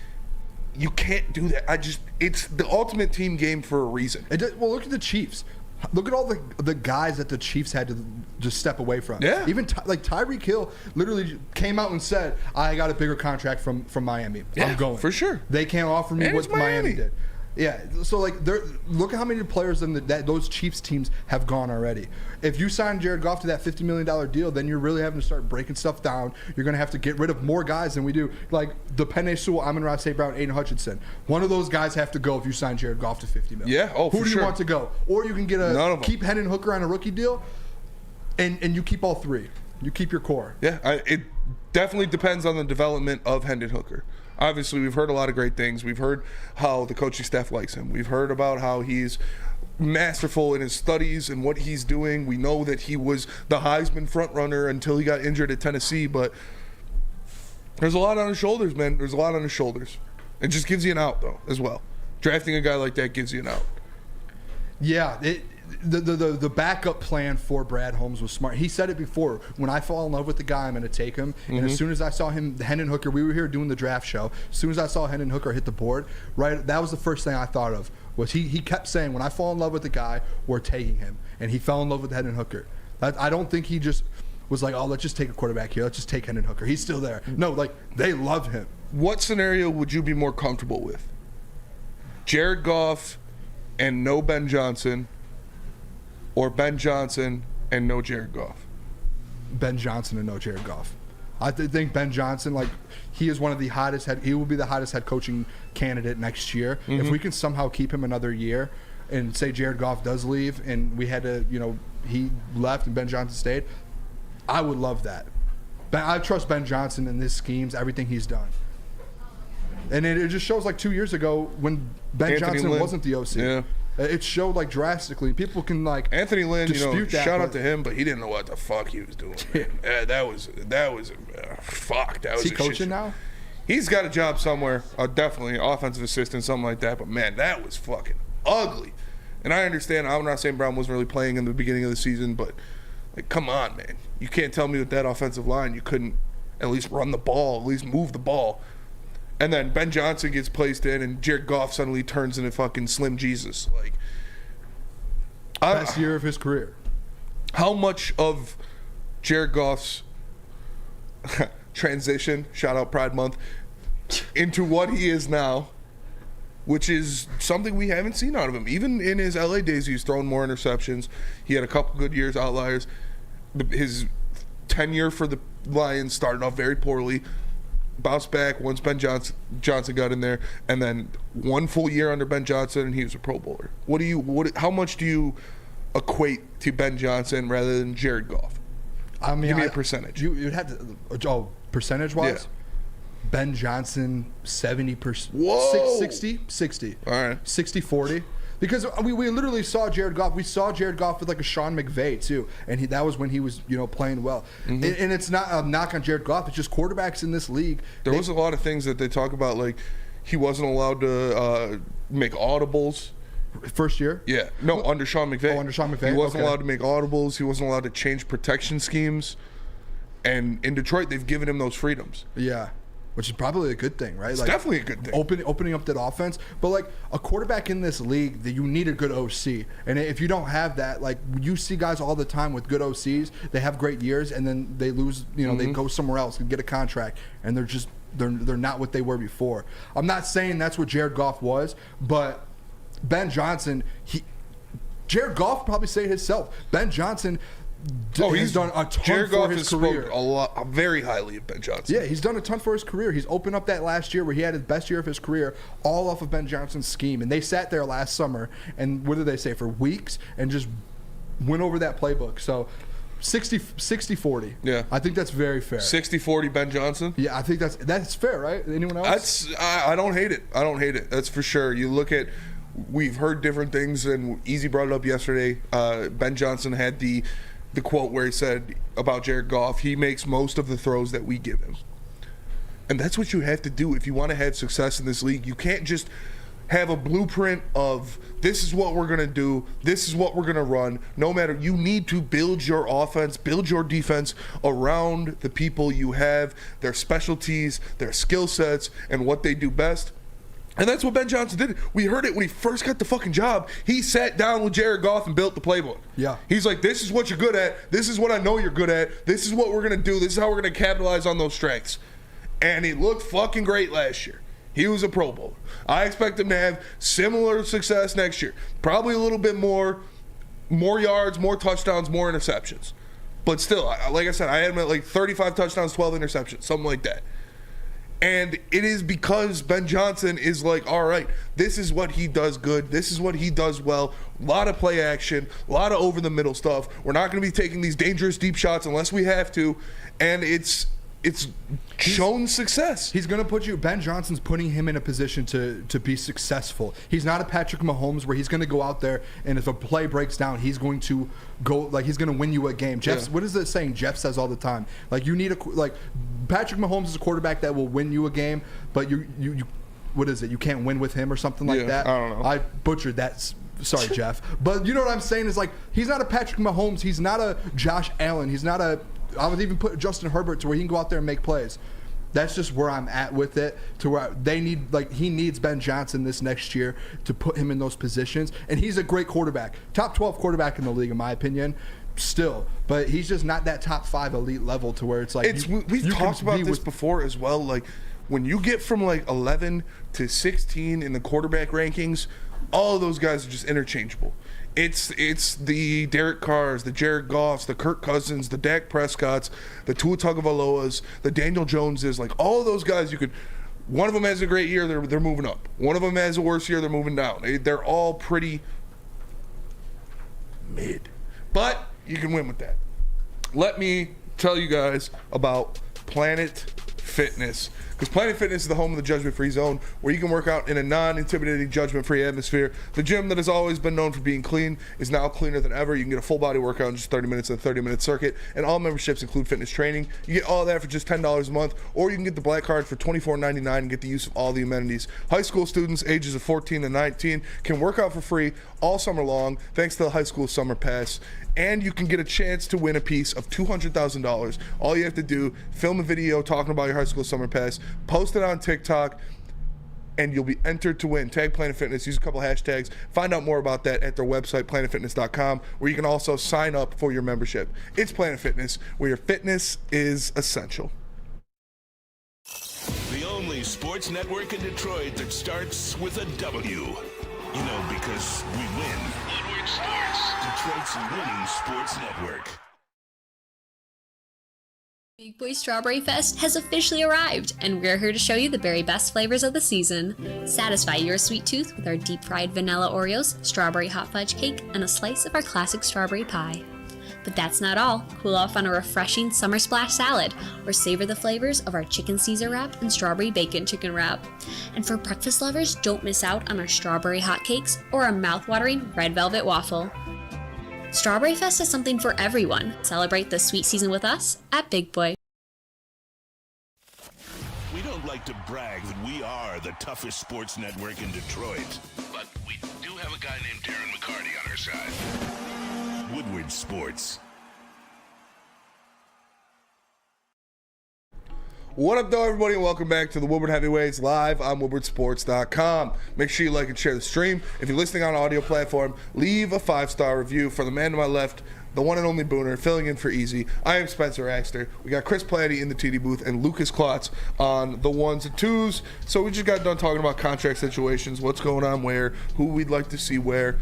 Speaker 5: you can't do that. It's the ultimate team game for a reason.
Speaker 7: Well, look at the Chiefs. Look at all the guys that the Chiefs had to just step away from.
Speaker 5: Yeah.
Speaker 7: Even Tyreek Hill literally came out and said, I got a bigger contract from Miami.
Speaker 5: Yeah,
Speaker 7: I'm going.
Speaker 5: for sure.
Speaker 7: They can't offer me
Speaker 5: And
Speaker 7: what
Speaker 5: it's Miami
Speaker 7: did. Yeah, so like, look at how many players in those Chiefs teams have gone already. If you sign Jared Goff to that $50 million deal, then you're really having to start breaking stuff down. You're going to have to get rid of more guys than we do. Like the Penei Sewell, Amon-Ra St. Brown, Aiden Hutchinson. One of those guys have to go if you sign Jared Goff to $50 million.
Speaker 5: Yeah,
Speaker 7: Who
Speaker 5: for
Speaker 7: do you
Speaker 5: sure.
Speaker 7: want to go? Or you can get keep Hendon Hooker on a rookie deal, and you keep all three. You keep your core.
Speaker 5: Yeah, it definitely depends on the development of Hendon Hooker. Obviously, we've heard a lot of great things. We've heard how the coaching staff likes him. We've heard about how he's masterful in his studies and what he's doing. We know that he was the Heisman frontrunner until he got injured at Tennessee, but there's a lot on his shoulders, man. There's a lot on his shoulders. It just gives you an out, though, as well. Drafting a guy like that gives you an out.
Speaker 7: Yeah, the backup plan for Brad Holmes was smart. He said it before. When I fall in love with the guy, I'm going to take him. And as soon as I saw him, Hendon Hooker, we were here doing the draft show. As soon as I saw Hendon Hooker hit the board, right, that was the first thing I thought of. Was he kept saying, when I fall in love with the guy, we're taking him. And he fell in love with Hendon Hooker. I don't think he just was like, oh, let's just take a quarterback here. Let's just take Hendon Hooker. He's still there. No, like, they love him.
Speaker 5: What scenario would you be more comfortable with? Jared Goff and no Ben Johnson, or Ben Johnson and no Jared Goff?
Speaker 7: Ben Johnson and no Jared Goff. I think Ben Johnson, like, he is one of the hottest he will be the hottest head coaching candidate next year. If we can somehow keep him another year and say Jared Goff does leave and we had to, he left and Ben Johnson stayed, I would love that. I trust Ben Johnson in his schemes, everything he's done. And it just shows like 2 years ago when Ben
Speaker 5: Anthony
Speaker 7: Johnson
Speaker 5: Lynn.
Speaker 7: wasn't the OC.
Speaker 5: Yeah.
Speaker 7: It showed like drastically. People can like
Speaker 5: Anthony Lynn,
Speaker 7: dispute that.
Speaker 5: shout out to him, but he didn't know what the fuck he was doing. That was fuck. That was
Speaker 7: Is he
Speaker 5: a
Speaker 7: coaching
Speaker 5: shit.
Speaker 7: now?
Speaker 5: He's got a job somewhere, definitely offensive assistant, something like that. But man, that was fucking ugly. And I understand Amon-Ra St. Brown wasn't really playing in the beginning of the season, but like, come on, man, you can't tell me with that offensive line you couldn't at least run the ball, at least move the ball. And then Ben Johnson gets placed in, and Jared Goff suddenly turns into fucking Slim Jesus. Like,
Speaker 7: Best year of his career.
Speaker 5: How much of Jared Goff's transition, shout out Pride Month, into what he is now, which is something we haven't seen out of him. Even in his LA days, he's thrown more interceptions. He had a couple good years, outliers. His tenure for the Lions started off very poorly. Bounced back once Ben Johnson got in there, and then one full year under Ben Johnson, and he was a Pro Bowler. How much do you equate to Ben Johnson rather than Jared Goff?
Speaker 7: I mean,
Speaker 5: give me a percentage.
Speaker 7: You'd have to, percentage wise.
Speaker 5: Yeah.
Speaker 7: Ben Johnson 70%.
Speaker 5: Whoa.
Speaker 7: 60.
Speaker 5: All right.
Speaker 7: 60-40. Because we literally saw Jared Goff. We saw Jared Goff with like a Sean McVay too, and that was when he was playing well. And it's not a knock on Jared Goff. It's just quarterbacks in this league.
Speaker 5: There was a lot of things that they talk about, like he wasn't allowed to make audibles.
Speaker 7: First year?
Speaker 5: Yeah. No, under Sean McVay.
Speaker 7: Oh, under Sean McVay.
Speaker 5: He wasn't
Speaker 7: Okay.
Speaker 5: allowed to make audibles. He wasn't allowed to change protection schemes. And in Detroit, they've given him those freedoms.
Speaker 7: Yeah. Which is probably a good thing, right?
Speaker 5: It's definitely a good thing.
Speaker 7: Opening up that offense. But like a quarterback in this league, that you need a good OC. And if you don't have that, like you see guys all the time with good OCs, they have great years and then they lose, they go somewhere else and get a contract and they're not what they were before. I'm not saying that's what Jared Goff was, but Ben Johnson, Jared Goff probably say it himself. Ben Johnson, He's done a ton
Speaker 5: Jared
Speaker 7: for
Speaker 5: Goff
Speaker 7: his
Speaker 5: has
Speaker 7: career.
Speaker 5: spoken a lot, very highly of Ben Johnson.
Speaker 7: Yeah, he's done a ton for his career. He's opened up that last year where he had his best year of his career, all off of Ben Johnson's scheme. And they sat there last summer, and what did they say, for weeks, and just went over that playbook. So 60-40.
Speaker 5: Yeah.
Speaker 7: I think that's very fair.
Speaker 5: 60-40 Ben Johnson?
Speaker 7: Yeah, I think that's fair, right? Anyone else?
Speaker 5: I don't hate it. I don't hate it. That's for sure. You look at, we've heard different things, and Easy brought it up yesterday. Ben Johnson had the quote where he said about Jared Goff, he makes most of the throws that we give him. And that's what you have to do if you want to have success in this league. You can't just have a blueprint of this is what we're going to do, this is what we're going to run. No matter, you need to build your offense, build your defense around the people you have, their specialties, their skill sets, and what they do best. And that's what Ben Johnson did. We heard it when he first got the fucking job. He sat down with Jared Goff and built the playbook.
Speaker 7: Yeah.
Speaker 5: He's like, this is what you're good at. This is what I know you're good at. This is what we're going to do. This is how we're going to capitalize on those strengths. And he looked fucking great last year. He was a Pro Bowler. I expect him to have similar success next year. Probably a little bit more yards, more touchdowns, more interceptions. But still, like I said, I had him at like 35 touchdowns, 12 interceptions, something like that. And it is because Ben Johnson is like, all right, this is what he does good. This is what he does well. A lot of play action, a lot of over-the-middle stuff. We're not going to be taking these dangerous deep shots unless we have to. And it's shown success.
Speaker 7: He's going to put you, Ben Johnson's putting him in a position to be successful. He's not a Patrick Mahomes where he's going to go out there and if a play breaks down, he's going to go, like he's going to win you a game. What is the saying Jeff says all the time? Like you need Patrick Mahomes is a quarterback that will win you a game, but you what is it? You can't win with him or something like that.
Speaker 5: I don't know.
Speaker 7: I butchered that. Sorry, Jeff. But you know what I'm saying is like he's not a Patrick Mahomes. He's not a Josh Allen. He's not a I would even put Justin Herbert to where he can go out there and make plays. That's just where I'm at with it. To where he needs Ben Johnson this next year to put him in those positions. And he's a great quarterback, top 12 quarterback in the league, in my opinion. Still, but he's just not that top 5 elite level to where it's like
Speaker 5: we've talked about this before as well. Like when you get from like 11 to 16 in the quarterback rankings, all of those guys are just interchangeable. It's the Derek Carrs, the Jared Goffs, the Kirk Cousins, the Dak Prescotts, the Tua Tagovailoas, the Daniel Joneses. Like all of those guys, one of them has a great year, they're moving up. One of them has a worse year, they're moving down. They're all pretty mid, but you can win with that. Let me tell you guys about Planet Fitness. Because Planet Fitness is the home of the judgment-free zone, where you can work out in a non-intimidating, judgment-free atmosphere. The gym that has always been known for being clean is now cleaner than ever. You can get a full-body workout in just 30 minutes in a 30-minute circuit, and all memberships include fitness training. You get all that for just $10 a month, or you can get the Black Card for $24.99 and get the use of all the amenities. High school students ages of 14 to 19 can work out for free all summer long, thanks to the High School Summer Pass. And you can get a chance to win a piece of $200,000. All you have to do, film a video talking about your High School Summer Pass, post it on TikTok, and you'll be entered to win. Tag Planet Fitness, use a couple hashtags. Find out more about that at their website, planetfitness.com, where you can also sign up for your membership. It's Planet Fitness, where your fitness is essential.
Speaker 8: The only sports network in Detroit that starts with a W. You know, because we win. Woodward Sports, Detroit's winning sports network.
Speaker 13: Big Boy Strawberry Fest has officially arrived, and we're here to show you the very best flavors of the season. Satisfy your sweet tooth with our deep-fried vanilla Oreos, strawberry hot fudge cake, and a slice of our classic strawberry pie. But that's not all. Cool off on a refreshing summer splash salad, or savor the flavors of our chicken Caesar wrap and strawberry bacon chicken wrap. And for breakfast lovers, don't miss out on our strawberry hotcakes or our mouth-watering red velvet waffle. Strawberry Fest is something for everyone. Celebrate the sweet season with us at Big Boy.
Speaker 8: We don't like to brag that we are the toughest sports network in Detroit, but we do have a guy named Darren McCarty on our side. Woodward Sports.
Speaker 5: What up, though, everybody, and welcome back to the Woodward Heavyweights live on woodwardsports.com. Make sure you like and share the stream. If you're listening on an audio platform, leave a 5-star review. For the man to my left, the one and only Booner, filling in for Easy. I am Spencer Axter. We got Chris Platty in the TD booth and Lucas Klotz on the ones and twos. So we just got done talking about contract situations, what's going on where, who we'd like to see where.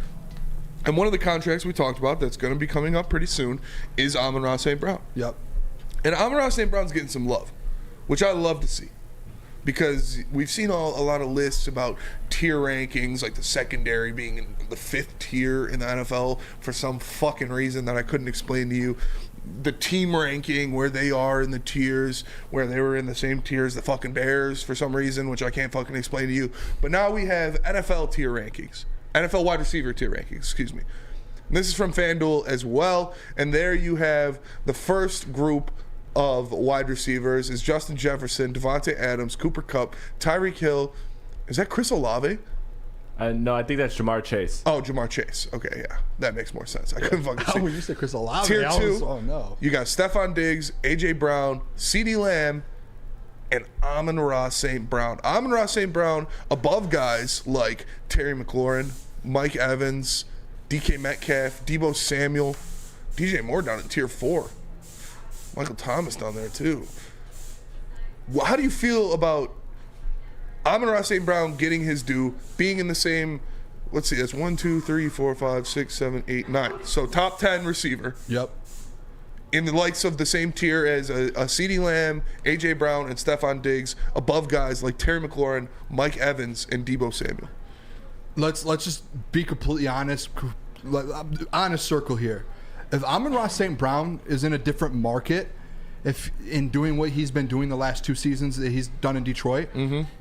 Speaker 5: And one of the contracts we talked about that's going to be coming up pretty soon is Amon-Ra St. Brown.
Speaker 7: Yep.
Speaker 5: And Amon-Ra St. Brown's getting some love, which I love to see. Because we've seen a lot of lists about tier rankings, like the secondary being in the 5th tier in the NFL for some fucking reason that I couldn't explain to you. The team ranking, where they are in the tiers, where they were in the same tier as the fucking Bears for some reason, which I can't fucking explain to you. But now we have NFL tier rankings. NFL wide receiver tier rankings, excuse me. And this is from FanDuel as well. And there you have the first group of wide receivers is Justin Jefferson, Devontae Adams, Cooper Kupp, Tyreek Hill. Is that Chris Olave?
Speaker 11: No, I think that's Jamar Chase.
Speaker 5: Oh, Jamar Chase. Okay, yeah. That makes more sense. I couldn't fucking see.
Speaker 7: Oh, you said Chris Olave.
Speaker 5: Tier 2.
Speaker 7: Oh, no.
Speaker 5: You got Stephon Diggs, A.J. Brown, CeeDee Lamb, and Amon-Ra St. Brown. Amon-Ra St. Brown above guys like Terry McLaurin, Mike Evans, DK Metcalf, Deebo Samuel, DJ Moore down in tier 4. Michael Thomas down there too. How do you feel about Amon-Ra St. Brown getting his due, being in the same, let's see, that's 1, 2, 3, 4, 5, 6, 7, 8, 9. So top 10 receiver.
Speaker 7: Yep.
Speaker 5: In the likes of the same tier as a CeeDee Lamb, A.J. Brown, and Stephon Diggs, above guys like Terry McLaurin, Mike Evans, and Deebo Samuel.
Speaker 7: Let's just be completely honest. Honest circle here. If Amon-Ra St. Brown is in a different market, if in doing what he's been doing the last 2 seasons that he's done in Detroit,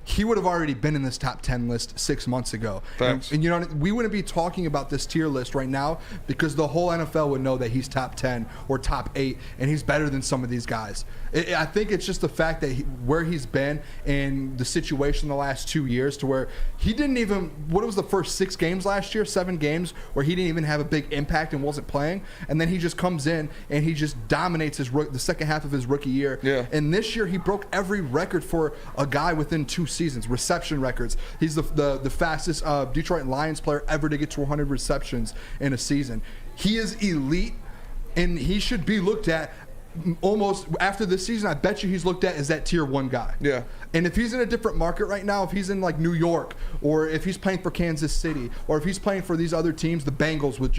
Speaker 7: he would have already been in this top 10 list 6 months ago. And you know, we wouldn't be talking about this tier list right now because the whole NFL would know that he's top 10 or top 8 and he's better than some of these guys. I think it's just the fact that where he's been in the situation the last 2 years to where he didn't even, what was the first 6 games last year, 7 games, where he didn't even have a big impact and wasn't playing, and then he just comes in and he just dominates the second half of his rookie year.
Speaker 5: Yeah.
Speaker 7: And this year he broke every record for a guy within 2 seasons, reception records. He's the fastest Detroit Lions player ever to get to 100 receptions in a season. He is elite, and he should be looked at almost after this season. I bet you he's looked at as that tier 1 guy.
Speaker 5: Yeah.
Speaker 7: And if he's in a different market right now, if he's in like New York, or if he's playing for Kansas City, or if he's playing for these other teams, the Bengals with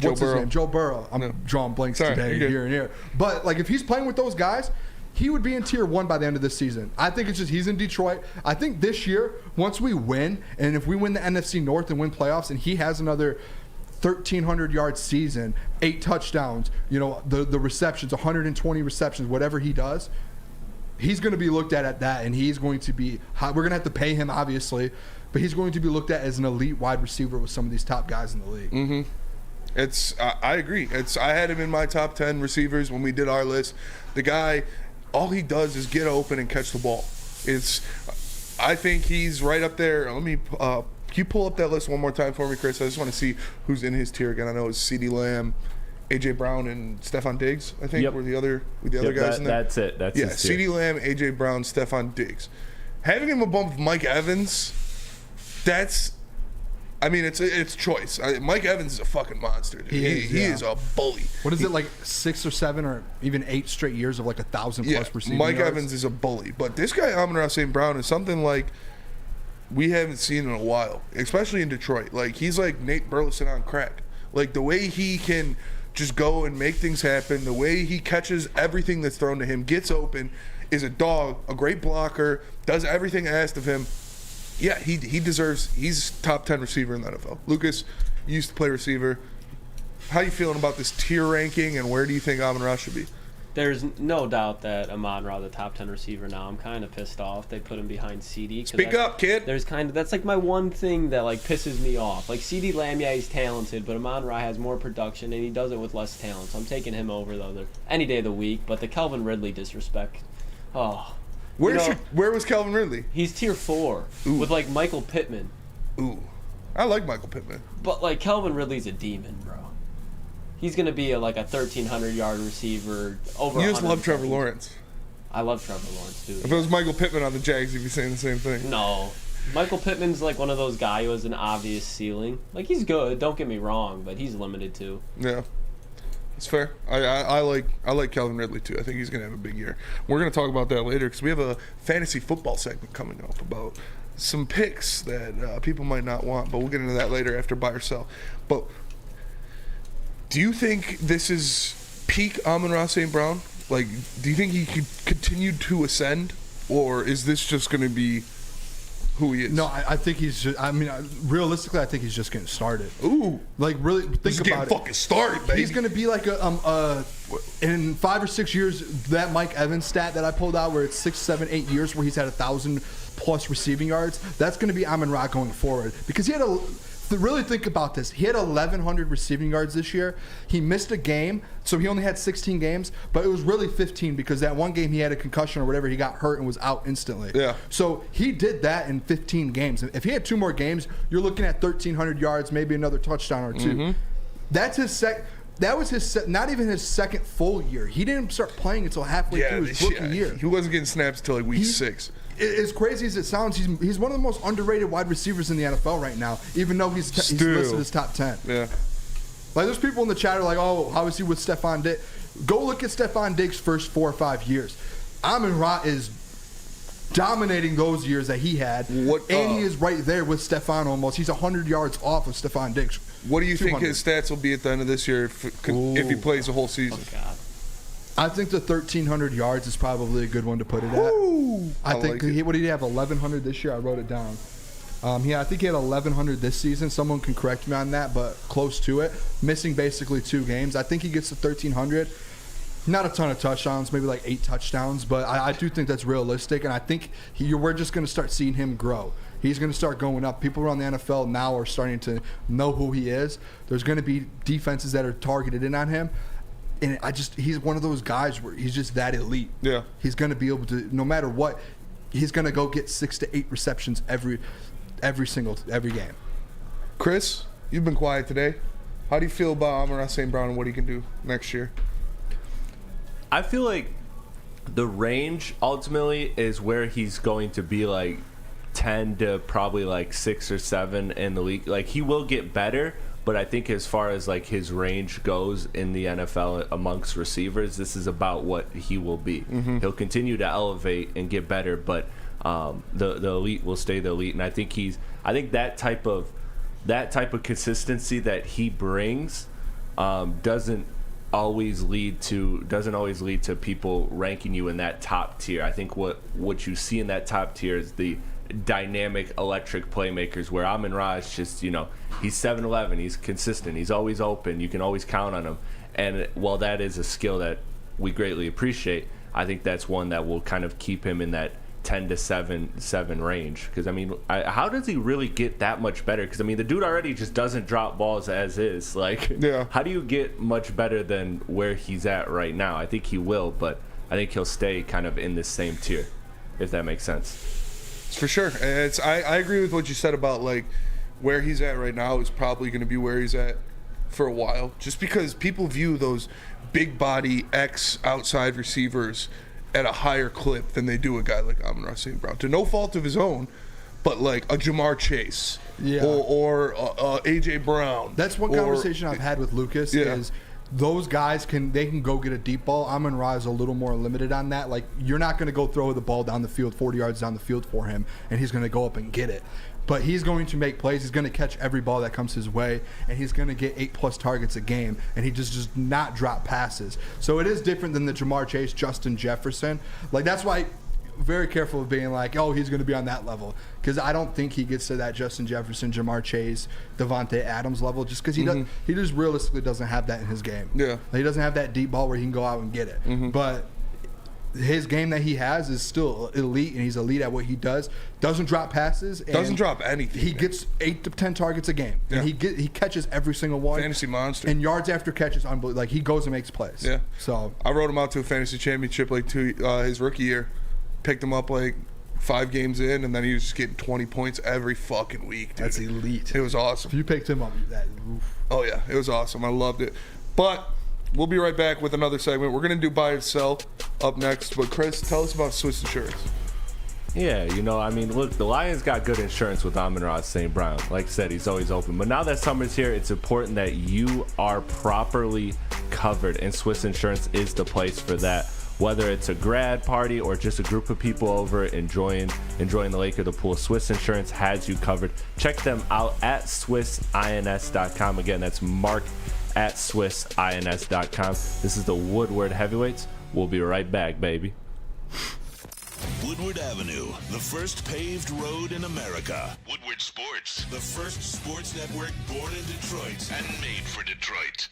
Speaker 7: what's his name? Joe Burrow. I'm drawing blanks today here and here. But like if he's playing with those guys, he would be in tier 1 by the end of this season. I think it's just he's in Detroit. I think this year, once we win, and if we win the NFC North and win playoffs, and he has another 1,300-yard season, 8 touchdowns, you know, the receptions, 120 receptions, whatever he does, he's going to be looked at that, and he's going to be high. We're going to have to pay him, obviously, but he's going to be looked at as an elite wide receiver with some of these top guys in the league.
Speaker 5: I agree. I had him in my top 10 receivers when we did our list. The guy, all he does is get open and catch the ball. I think he's right up there. Let me can you pull up that list one more time for me, Chris? I just want to see who's in his tier again. I know it's CeeDee Lamb, A.J. Brown, and Stephon Diggs, I think, were the other guys in there.
Speaker 11: That's it. That's his tier.
Speaker 5: CeeDee Lamb, A.J. Brown, Stephon Diggs. Having him above Mike Evans, it's choice. Mike Evans is a fucking monster, dude. He is a bully.
Speaker 7: What is it, like 6 or 7 or even 8 straight years of like 1,000+ receiving
Speaker 5: Mike
Speaker 7: yards?
Speaker 5: Evans is a bully. But this guy, Amon-Ra St. Brown, is something like we haven't seen in a while, especially in Detroit. Like, he's like Nate Burleson on crack. Like, the way he can just go and make things happen, the way he catches everything that's thrown to him, gets open, is a dog, a great blocker, does everything asked of him. Yeah, he deserves, he's top 10 receiver in the NFL. Lucas, you used to play receiver. How you feeling about this tier ranking, and where do you think Amon-Ra should be?
Speaker 9: There's no doubt that Amon-Ra, the top 10 receiver now, I'm kind of pissed off they put him behind CeeDee.
Speaker 5: Speak up, kid.
Speaker 9: That's like my one thing that like pisses me off. Like CeeDee Lamb, yeah, he's talented, but Amon-Ra has more production and he does it with less talent. So I'm taking him over though any day of the week. But the Calvin Ridley disrespect,
Speaker 5: where was Calvin Ridley?
Speaker 9: He's tier 4 with like Michael Pittman.
Speaker 5: Ooh, I like Michael Pittman.
Speaker 9: But like Calvin Ridley's a demon, bro. He's gonna be like a 1,300-yard receiver. Over.
Speaker 5: You just love Trevor Lawrence.
Speaker 9: I love Trevor Lawrence too.
Speaker 5: If it was Michael Pittman on the Jags, you'd be saying the same thing.
Speaker 9: No, Michael Pittman's like one of those guys who has an obvious ceiling. Like he's good, don't get me wrong, but he's limited too.
Speaker 5: Yeah, it's fair. I like Calvin Ridley too. I think he's gonna have a big year. We're gonna talk about that later because we have a fantasy football segment coming up about some picks that people might not want, but we'll get into that later after buy or sell. But do you think this is peak Amon-Ra St. Brown? Like, do you think he could continue to ascend, or is this just going to be who he is?
Speaker 7: No, I think he's just, I mean, realistically, I think he's just getting started.
Speaker 5: Ooh.
Speaker 7: Like, really, think
Speaker 5: He's
Speaker 7: about
Speaker 5: getting
Speaker 7: it.
Speaker 5: fucking started, baby.
Speaker 7: He's going to be like in 5 or 6 years, that Mike Evans stat that I pulled out where it's 6, 7, 8 years where he's had 1,000+ receiving yards, that's going to be Amon-Ra going forward. Because he had really think about this. He had 1,100 receiving yards this year. He missed a game, so he only had 16 games, but it was really 15 because that one game he had a concussion or whatever, he got hurt and was out instantly.
Speaker 5: Yeah.
Speaker 7: So he did that in 15 games. If he had 2 more games, you're looking at 1,300 yards, maybe another touchdown or 2.
Speaker 5: Mm-hmm.
Speaker 7: That's his That was not even his second full year. He didn't start playing until halfway through his rookie year.
Speaker 5: He wasn't getting snaps until like week 6.
Speaker 7: As crazy as it sounds, he's one of the most underrated wide receivers in the NFL right now, even though he's listed as top 10.
Speaker 5: Yeah.
Speaker 7: Like, there's people in the chat are like, oh, how is he with Stephon Diggs? Go look at Stephon Diggs' first 4 or 5 years. Amon-Ra is dominating those years that he had, and he is right there with Stephon almost. He's 100 yards off of Stephon Diggs.
Speaker 5: What do you think
Speaker 7: 200.
Speaker 5: his stats will be at the end of this year if he plays the whole season?
Speaker 4: Oh, God.
Speaker 7: I think the 1,300 yards is probably a good one to put it at. I think what did he have? 1,100 this year. I wrote it down. I think he had 1,100 this season. Someone can correct me on that, but close to it. Missing basically 2 games. I think he gets to 1,300. Not a ton of touchdowns, maybe like 8 touchdowns, but I do think that's realistic, and I think we're just going to start seeing him grow. He's going to start going up. People around the NFL now are starting to know who he is. There's going to be defenses that are targeted in on him. And he's one of those guys where he's just that elite.
Speaker 5: Yeah.
Speaker 7: He's going to be able to, no matter what, he's going to go get 6 to 8 receptions every game.
Speaker 5: Chris, you've been quiet today. How do you feel about Amon-Ra St. Brown and what he can do next year?
Speaker 11: I feel like the range ultimately is where he's going to be like 10 to probably like 6 or 7 in the league. Like, he will get better. But I think as far as like his range goes in the NFL amongst receivers, this is about what he will be. Mm-hmm. He'll continue to elevate and get better, but the elite will stay the elite. And I think that type of consistency that he brings doesn't always lead to people ranking you in that top tier. I think what you see in that top tier is the dynamic electric playmakers where Amon-Ra is just, he's 7'11", he's consistent, he's always open, you can always count on him. And while that is a skill that we greatly appreciate, I think that's one that will kind of keep him in that 10 to 7 range. Because, I mean, how does he really get that much better? Because, I mean, the dude already just doesn't drop balls as is. Like,
Speaker 5: yeah. How
Speaker 11: do you get much better than where he's at right now? I think he will, but I think he'll stay kind of in this same tier, if that makes sense.
Speaker 5: For sure. I agree with what you said about like where he's at right now is probably going to be where he's at for a while, just because people view those big body X outside receivers at a higher clip than they do a guy like Amon-Ra St. Brown, to no fault of his own, but like a Jamar Chase or AJ Brown.
Speaker 7: That's one conversation I've had with Lucas is those guys can go get a deep ball. Amon-Ra is a little more limited on that. Like, you're not going to go throw the ball down the field 40 yards down the field for him and he's going to go up and get it. But he's going to make plays. He's going to catch every ball that comes his way, and he's going to get 8+ targets a game, and he just does not drop passes. So it is different than the Jamar Chase, Justin Jefferson. Like, that's why very careful of being like, oh, he's going to be on that level, because I don't think he gets to that Justin Jefferson, Jamar Chase, Devontae Adams level, just because he just realistically doesn't have that in his game.
Speaker 5: Yeah,
Speaker 7: he doesn't have that deep ball where he can go out and get it. Mm-hmm. But his game that he has is still elite, and he's elite at what he does. Doesn't drop passes.
Speaker 5: Doesn't drop anything.
Speaker 7: He gets 8 to 10 targets a game, and he catches every single one.
Speaker 5: Fantasy monster.
Speaker 7: And yards after catch is unbelievable. Like, he goes and makes plays.
Speaker 5: Yeah.
Speaker 7: So
Speaker 5: I wrote him out to a fantasy championship like his rookie year. Picked him up like 5 games in, and then he was just getting 20 points every fucking week, dude.
Speaker 7: That's elite.
Speaker 5: It was awesome.
Speaker 7: If you picked him up,
Speaker 5: oh yeah, it was awesome. I loved it. But we'll be right back with another segment. We're going to do buy and sell up next. But Chris, tell us about Swiss Insurance.
Speaker 11: Yeah, I mean, look, the Lions got good insurance with Amon-Ra St. Brown. Like I said, he's always open. But now that summer's here, it's important that you are properly covered, and Swiss Insurance is the place for that. Whether it's a grad party or just a group of people over enjoying the lake or the pool, Swiss Insurance has you covered. Check them out at SwissINS.com. Again, that's Mark at SwissINS.com. This is the Woodward Heavyweights. We'll be right back, baby.
Speaker 8: Woodward Avenue, the first paved road in America. Woodward Sports, the first sports network born in Detroit and made for Detroit.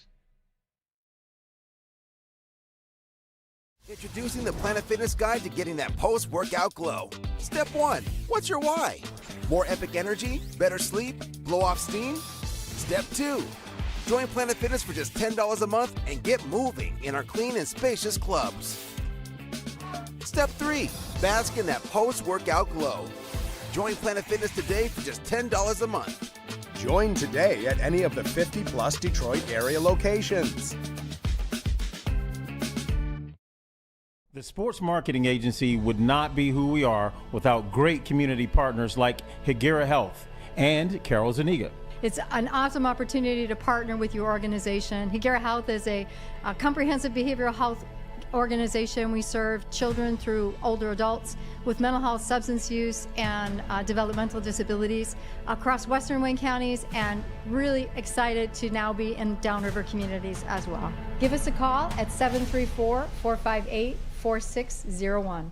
Speaker 14: Introducing the Planet Fitness Guide to getting that post-workout glow. Step 1. What's your why? More epic energy? Better sleep? Blow off steam? Step 2. Join Planet Fitness for just $10 a month and get moving in our clean and spacious clubs. Step 3. Bask in that post-workout glow. Join Planet Fitness today for just $10 a month.
Speaker 15: Join today at any of the 50-plus Detroit area locations.
Speaker 16: The Sports Marketing Agency would not be who we are without great community partners like Higuera Health and Carol Zuniga.
Speaker 17: It's an awesome opportunity to partner with your organization. Higuera Health is a comprehensive behavioral health organization. We serve children through older adults with mental health, substance use, and developmental disabilities across Western Wayne counties, and really excited to now be in downriver communities as well. Give us a call at 734-458-4601.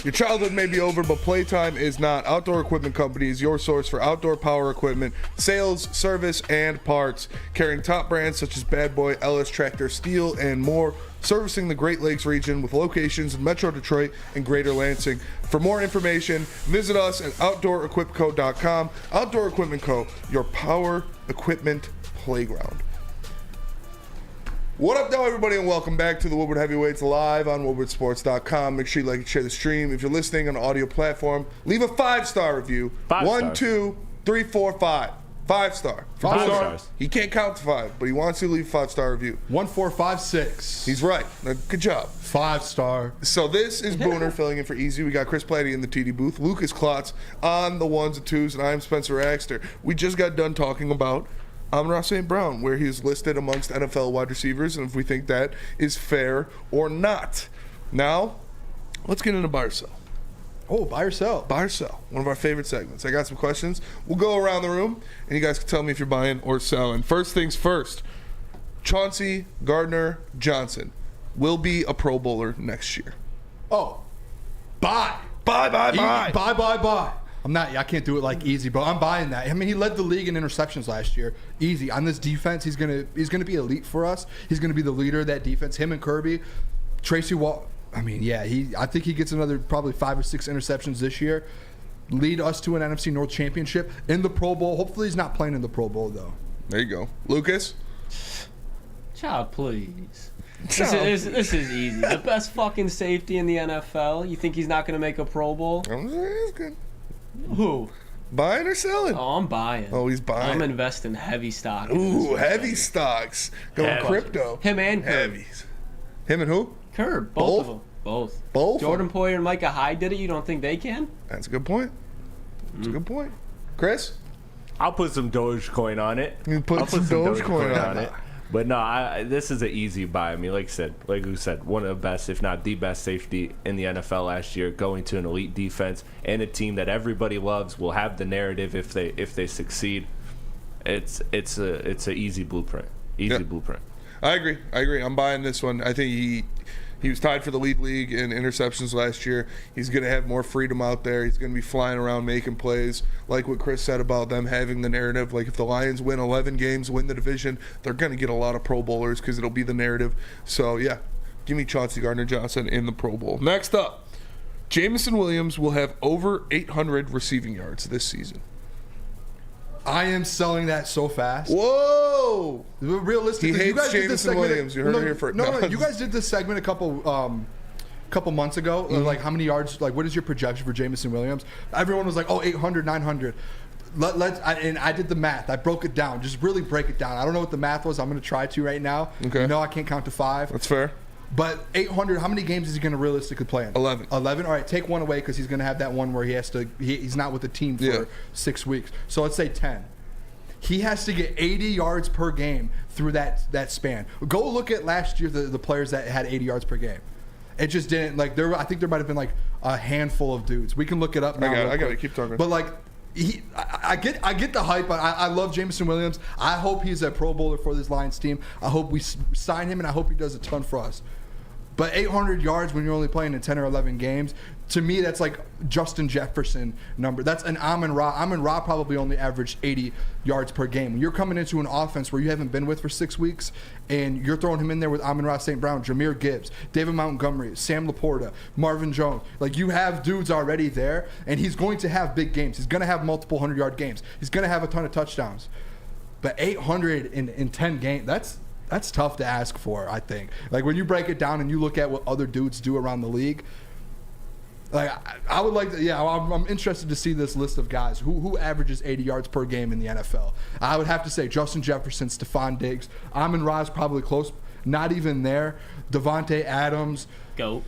Speaker 5: Your childhood may be over, but playtime is not. Outdoor Equipment Company is your source for outdoor power equipment, sales, service, and parts. Carrying top brands such as Bad Boy, Ellis, Tractor, Steel, and more. Servicing the Great Lakes region with locations in Metro Detroit and Greater Lansing. For more information, visit us at OutdoorEquipCo.com. Outdoor Equipment Co., your power equipment playground. What up, though, everybody, and welcome back to the Woodward Heavyweights live on WoodwardSports.com. Make sure you like and share the stream. If you're listening on an audio platform, leave a 5-star review. 1, 2, 3, 4, 5. 5-star.
Speaker 11: 5 stars.
Speaker 5: He can't count to 5, but he wants to leave a 5-star review.
Speaker 7: 1, 4, 5, 6.
Speaker 5: He's right. Good job.
Speaker 7: 5-star.
Speaker 5: So this is Booner filling in for Easy. We got Chris Platty in the TD booth, Lucas Klotz on the 1s and 2s, and I'm Spencer Axter. We just got done talking about Amon-Ra St. Brown, where he's listed amongst NFL wide receivers, and if we think that is fair or not. Now, let's get into buy or sell.
Speaker 7: Oh, buy or sell.
Speaker 5: Buy or sell. One of our favorite segments. I got some questions. We'll go around the room, and you guys can tell me if you're buying or selling. First things first, Chauncey Gardner-Johnson will be a Pro Bowler next year.
Speaker 7: Oh, buy.
Speaker 5: Buy.
Speaker 7: I can't do it like Easy, but I'm buying that. I mean, he led the league in interceptions last year. Easy. On this defense, he's gonna be elite for us. He's gonna be the leader of that defense. Him and Kirby. Tracy Wall. I mean, yeah, I think he gets another probably 5 or 6 interceptions this year. Lead us to an NFC North championship in the Pro Bowl. Hopefully he's not playing in the Pro Bowl, though.
Speaker 5: There you go. Lucas?
Speaker 9: Child, please. This is easy. The best fucking safety in the NFL. You think he's not going to make a Pro Bowl?
Speaker 5: He's good.
Speaker 9: Who?
Speaker 5: Buying or selling?
Speaker 9: Oh, I'm buying.
Speaker 5: Oh, he's buying.
Speaker 9: I'm investing heavy stock.
Speaker 5: Ooh, heavy stocks. Going crypto.
Speaker 9: Him and Curb.
Speaker 5: Heavies. Him and who?
Speaker 9: Curb. Both of them. Both? Jordan Poyer and Micah Hyde did it. You don't think they can?
Speaker 5: That's a good point. That's a good point. Chris?
Speaker 11: I'll put some Dogecoin on it.
Speaker 5: You put some Dogecoin on it.
Speaker 11: But no, this is an easy buy. I mean, like we said, one of the best, if not the best safety in the NFL last year, going to an elite defense and a team that everybody loves, will have the narrative if they succeed. It's an easy blueprint. Blueprint.
Speaker 5: I agree. I'm buying this one. I think he was tied for the league in interceptions last year. He's going to have more freedom out there. He's going to be flying around making plays. Like what Chris said about them having the narrative. Like if the Lions win 11 games, win the division, they're going to get a lot of Pro Bowlers because it'll be the narrative. So, yeah, give me Chauncey Gardner-Johnson in the Pro Bowl. Next up, Jameson Williams will have over 800 receiving yards this season.
Speaker 7: I am selling that so fast.
Speaker 5: Whoa!
Speaker 7: Realistically,
Speaker 5: he hates
Speaker 7: you guys did this
Speaker 5: Jameson Williams. You heard it here first.
Speaker 7: No, you guys did this segment a couple months ago. Like, how many yards? Like, what is your projection for Jameson Williams? Everyone was like, 800, 900. And I did the math. I broke it down. Just really break it down. I don't know what the math was. I'm going to try to right now.
Speaker 5: Okay.
Speaker 7: No, I can't count to 5.
Speaker 5: That's fair.
Speaker 7: But 800, how many games is he going to realistically play in?
Speaker 5: 11.
Speaker 7: 11? All right, take one away because he's going to have that one where he's not with the team for 6 weeks. So let's say 10. He has to get 80 yards per game through that span. Go look at last year, the players that had 80 yards per game. It just didn't, like, I think there might have been like a handful of dudes. We can look it up now.
Speaker 5: I got it. Keep talking.
Speaker 7: But like, I get the hype. I love Jameson Williams. I hope he's a Pro Bowler for this Lions team. I hope we sign him, and I hope he does a ton for us. But 800 yards when you're only playing in 10 or 11 games, to me, that's like Justin Jefferson number. That's an Amon-Ra. Amon-Ra probably only averaged 80 yards per game. When you're coming into an offense where you haven't been with for 6 weeks, and you're throwing him in there with Amon-Ra St. Brown, Jahmyr Gibbs, David Montgomery, Sam Laporta, Marvin Jones. Like, you have dudes already there, and he's going to have big games. He's going to have multiple 100-yard games. He's going to have a ton of touchdowns. But 800 in 10 games, that's tough to ask for, I think. Like, when you break it down and you look at what other dudes do around the league, like, I would like to, I'm interested to see this list of guys who averages 80 yards per game in the NFL. I would have to say Justin Jefferson, Stephon Diggs, Amon-Ra's probably close, not even there. Devontae Adams.
Speaker 9: Go.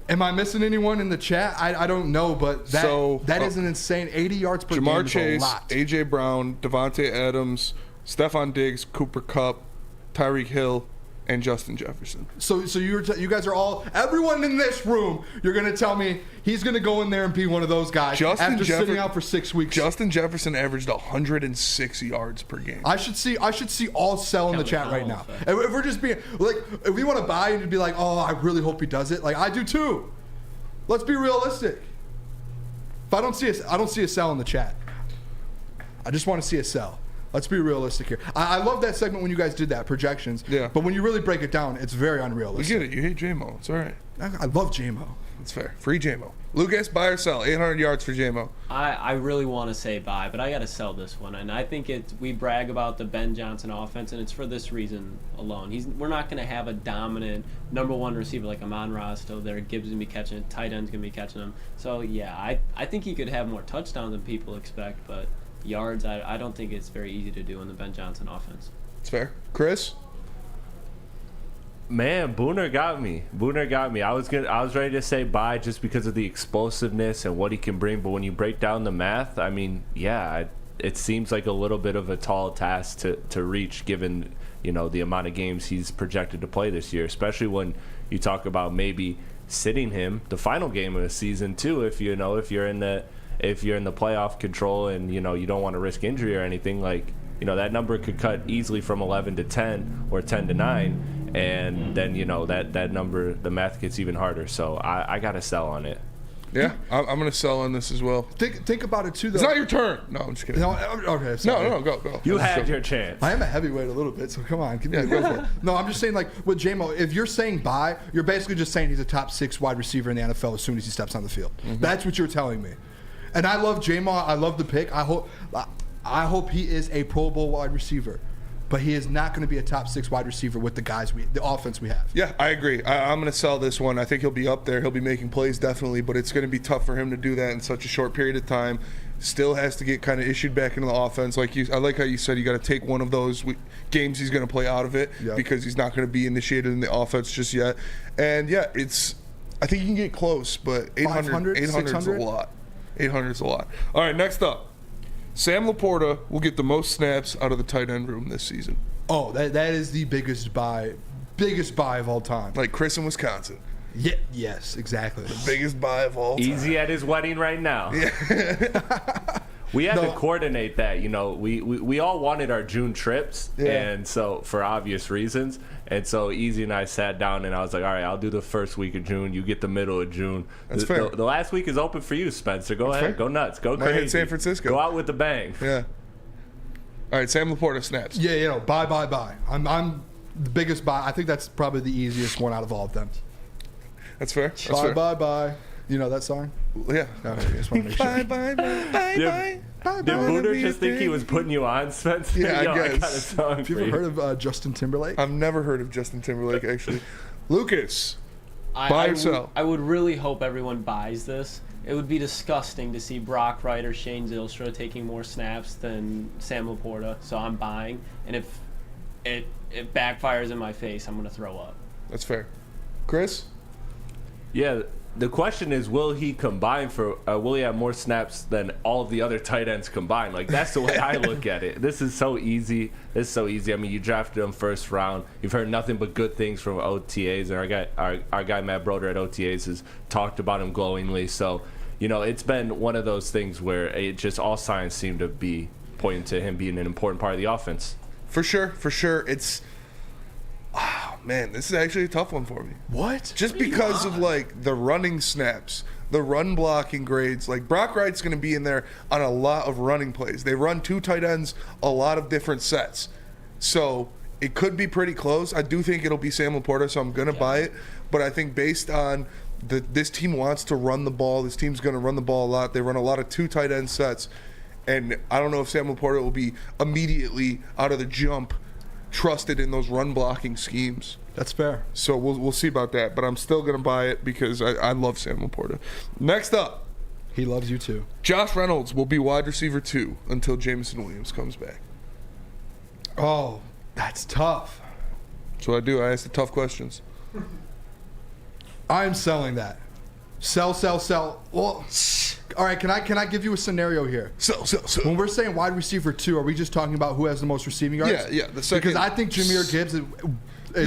Speaker 7: Am I missing anyone in the chat? I don't know, but that is an insane 80 yards per game is
Speaker 5: Chase,
Speaker 7: a lot.
Speaker 5: A.J. Brown, Devontae Adams, Stephon Diggs, Cooper Kupp, Tyreek Hill, and Justin Jefferson.
Speaker 7: So you guys are all, everyone in this room, you're going to tell me he's going to go in there and be one of those guys after sitting out for 6 weeks.
Speaker 5: Justin Jefferson averaged 106 yards per game.
Speaker 7: I should see all sell in the chat right now. If we're just being, like, if we want to buy and be like, oh, I really hope he does it. Like, I do too. Let's be realistic. If I don't see a sell in the chat. I just want to see a sell. Let's be realistic here. I love that segment when you guys did that, projections.
Speaker 5: Yeah.
Speaker 7: But when you really break it down, it's very unrealistic.
Speaker 5: We get it. You hate J-Mo. It's all right.
Speaker 7: I love J-Mo.
Speaker 5: It's fair. Free J-Mo. Lucas, buy or sell? 800 yards for J-Mo.
Speaker 9: I really want to say buy, but I got to sell this one. And I think we brag about the Ben Johnson offense, and it's for this reason alone. We're not going to have a dominant number one receiver like Amon-Ra still there. Gibbs going to be catching it. Tight end's going to be catching him. So, yeah, I think he could have more touchdowns than people expect, but yards, I don't think it's very easy to do in the Ben Johnson offense.
Speaker 5: It's fair. Chris?
Speaker 11: Man, Booner got me. I was ready to say bye just because of the explosiveness and what he can bring, but when you break down the math, I mean, it seems like a little bit of a tall task to reach given, the amount of games he's projected to play this year, especially when you talk about maybe sitting him the final game of the season too, if you're in the playoff control and you don't want to risk injury or anything, like that number could cut easily from 11 to 10 or 10 to 9, and then that number, the math gets even harder. So I gotta sell on it.
Speaker 5: Yeah, I'm gonna sell on this as well.
Speaker 7: Think about it too, though.
Speaker 5: It's not your turn. No, I'm just kidding.
Speaker 7: No, okay, sorry.
Speaker 5: No, go.
Speaker 11: You had your chance.
Speaker 7: I am a heavyweight a little bit, so come on, give me a go for it. No, I'm just saying, like, with J-Mo, if you're saying buy, you're basically just saying he's a top 6 wide receiver in the NFL as soon as he steps on the field. Mm-hmm. That's what you're telling me. And I love J-Mo. I love the pick. I hope he is a Pro Bowl wide receiver, but he is not going to be a top 6 wide receiver with the offense we have.
Speaker 5: Yeah, I agree. I'm going to sell this one. I think he'll be up there. He'll be making plays definitely, but it's going to be tough for him to do that in such a short period of time. Still has to get kind of issued back into the offense. I like how you said you got to take one of those games he's going to play out of it because he's not going to be initiated in the offense just yet. And yeah, I think you can get close, but 800 is a lot. 800 is a lot. All right, next up. Sam Laporta will get the most snaps out of the tight end room this season.
Speaker 7: Oh, that is the biggest buy of all time.
Speaker 5: Like Chris in Wisconsin.
Speaker 7: Yeah, yes, exactly.
Speaker 5: The biggest buy of all time.
Speaker 11: Easy at his wedding right now. Yeah. We had to coordinate that. We all wanted our June trips, and so for obvious reasons. And so Easy and I sat down, and I was like, all right, I'll do the first week of June. You get the middle of June.
Speaker 5: That's fair.
Speaker 11: The last week is open for you, Spencer. Go ahead. Fair. Go nuts. Go crazy.
Speaker 5: Hit San Francisco.
Speaker 11: Go out with a bang.
Speaker 5: Yeah. All right, Sam Laporta snaps.
Speaker 7: Yeah, buy. I'm the biggest buy. I think that's probably the easiest one out of all of them.
Speaker 5: That's fair.
Speaker 7: Bye. You know that song?
Speaker 5: Yeah.
Speaker 7: Okay, just want to make sure.
Speaker 5: Bye.
Speaker 11: Did Booner just think he was putting you on, Spencer?
Speaker 5: Yeah, I guess.
Speaker 11: got a song
Speaker 7: Have you ever heard of Justin Timberlake?
Speaker 5: I've never heard of Justin Timberlake, actually. Lucas, buy or sell?
Speaker 9: I would really hope everyone buys this. It would be disgusting to see Brock Wright or Shane Zylstra taking more snaps than Sam Laporta, so I'm buying. And if it backfires in my face, I'm going to throw up.
Speaker 5: That's fair. Chris?
Speaker 11: Yeah, the question is, will he combine for? Will he have more snaps than all of the other tight ends combined? Like, that's the way I look at it. This is so easy. It's so easy. I mean, you drafted him first round. You've heard nothing but good things from OTAs, and our guy Matt Broder at OTAs has talked about him glowingly. So, you know, it's been one of those things where it just all signs seem to be pointing to him being an important part of the offense.
Speaker 5: For sure. It's, oh man, this is actually a tough one for me.
Speaker 7: What?
Speaker 5: Just because of like the running snaps, the run blocking grades. Like Brock Wright's going to be in there on a lot of running plays. They run 2 tight ends a lot of different sets, so it could be pretty close. I do think it'll be Sam Laporta, so I'm going to buy it. But I think based on this team wants to run the ball. This team's going to run the ball a lot. They run a lot of 2 tight end sets. And I don't know if Sam Laporta will be immediately out of the jump trusted in those run blocking schemes.
Speaker 7: That's fair.
Speaker 5: So we'll see about that. But I'm still going to buy it because I love Sam Laporta. Next up.
Speaker 7: He loves you too.
Speaker 5: Josh Reynolds will be wide receiver 2 until Jameson Williams comes back.
Speaker 7: Oh, that's tough.
Speaker 5: That's what I do. I ask the tough questions.
Speaker 7: I'm selling that. Sell. Well, all right, can I give you a scenario here?
Speaker 5: Sell.
Speaker 7: When we're saying wide receiver 2, are we just talking about who has the most receiving yards?
Speaker 5: Yeah. The second,
Speaker 7: because I think Jahmyr Gibbs is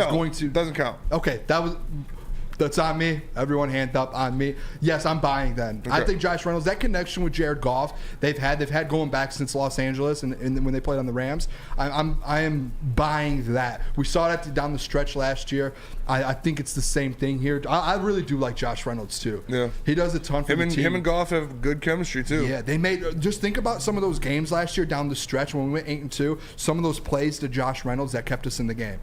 Speaker 7: going to.
Speaker 5: Doesn't count.
Speaker 7: Okay, that's on me. Everyone hand up on me. Yes, I'm buying then. Okay. I think Josh Reynolds, that connection with Jared Goff, they've had going back since Los Angeles and when they played on the Rams. I am buying that. We saw that down the stretch last year. I think it's the same thing here. I really do like Josh Reynolds too.
Speaker 5: Yeah,
Speaker 7: he does a ton for the team.
Speaker 5: Him and Goff have good chemistry too.
Speaker 7: Yeah, they made. Just think about some of those games last year down the stretch when we went 8-2. Some of those plays to Josh Reynolds that kept us in the game.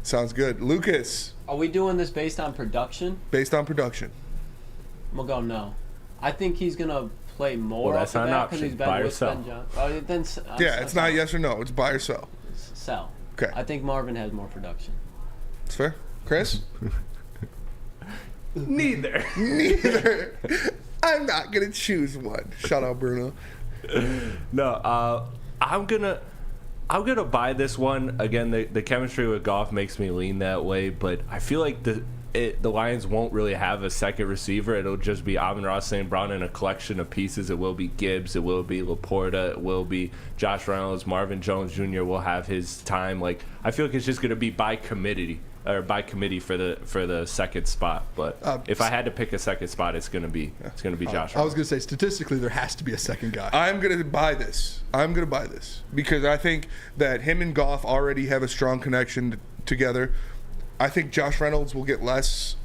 Speaker 5: Sounds good. Lucas.
Speaker 9: Are we doing this based on production?
Speaker 5: Based on production.
Speaker 9: I'm going to go no. I think he's going to play more.
Speaker 11: Well, that's not an option.
Speaker 9: He's been
Speaker 11: buy or
Speaker 9: with
Speaker 11: sell.
Speaker 9: Ben Johnson.
Speaker 5: It's not yes or no. It's buy or sell.
Speaker 9: Sell.
Speaker 5: Okay.
Speaker 9: I think Marvin has more production.
Speaker 5: That's fair. Chris?
Speaker 11: Neither.
Speaker 5: I'm not going to choose one. Shout out, Bruno.
Speaker 11: No, I'm gonna buy this one. Again, the chemistry with Goff makes me lean that way, but I feel like the Lions won't really have a second receiver. It'll just be Amon-Ra St. Brown in a collection of pieces. It will be Gibbs. It will be Laporta. It will be Josh Reynolds. Marvin Jones Jr. will have his time. Like, I feel like it's just gonna be by committee for the second spot. But if I had to pick a second spot, it's gonna be Josh Reynolds.
Speaker 7: I was gonna say statistically there has to be a second guy.
Speaker 5: I'm gonna buy this because I think that him and Goff already have a strong connection together. I think Josh Reynolds will get less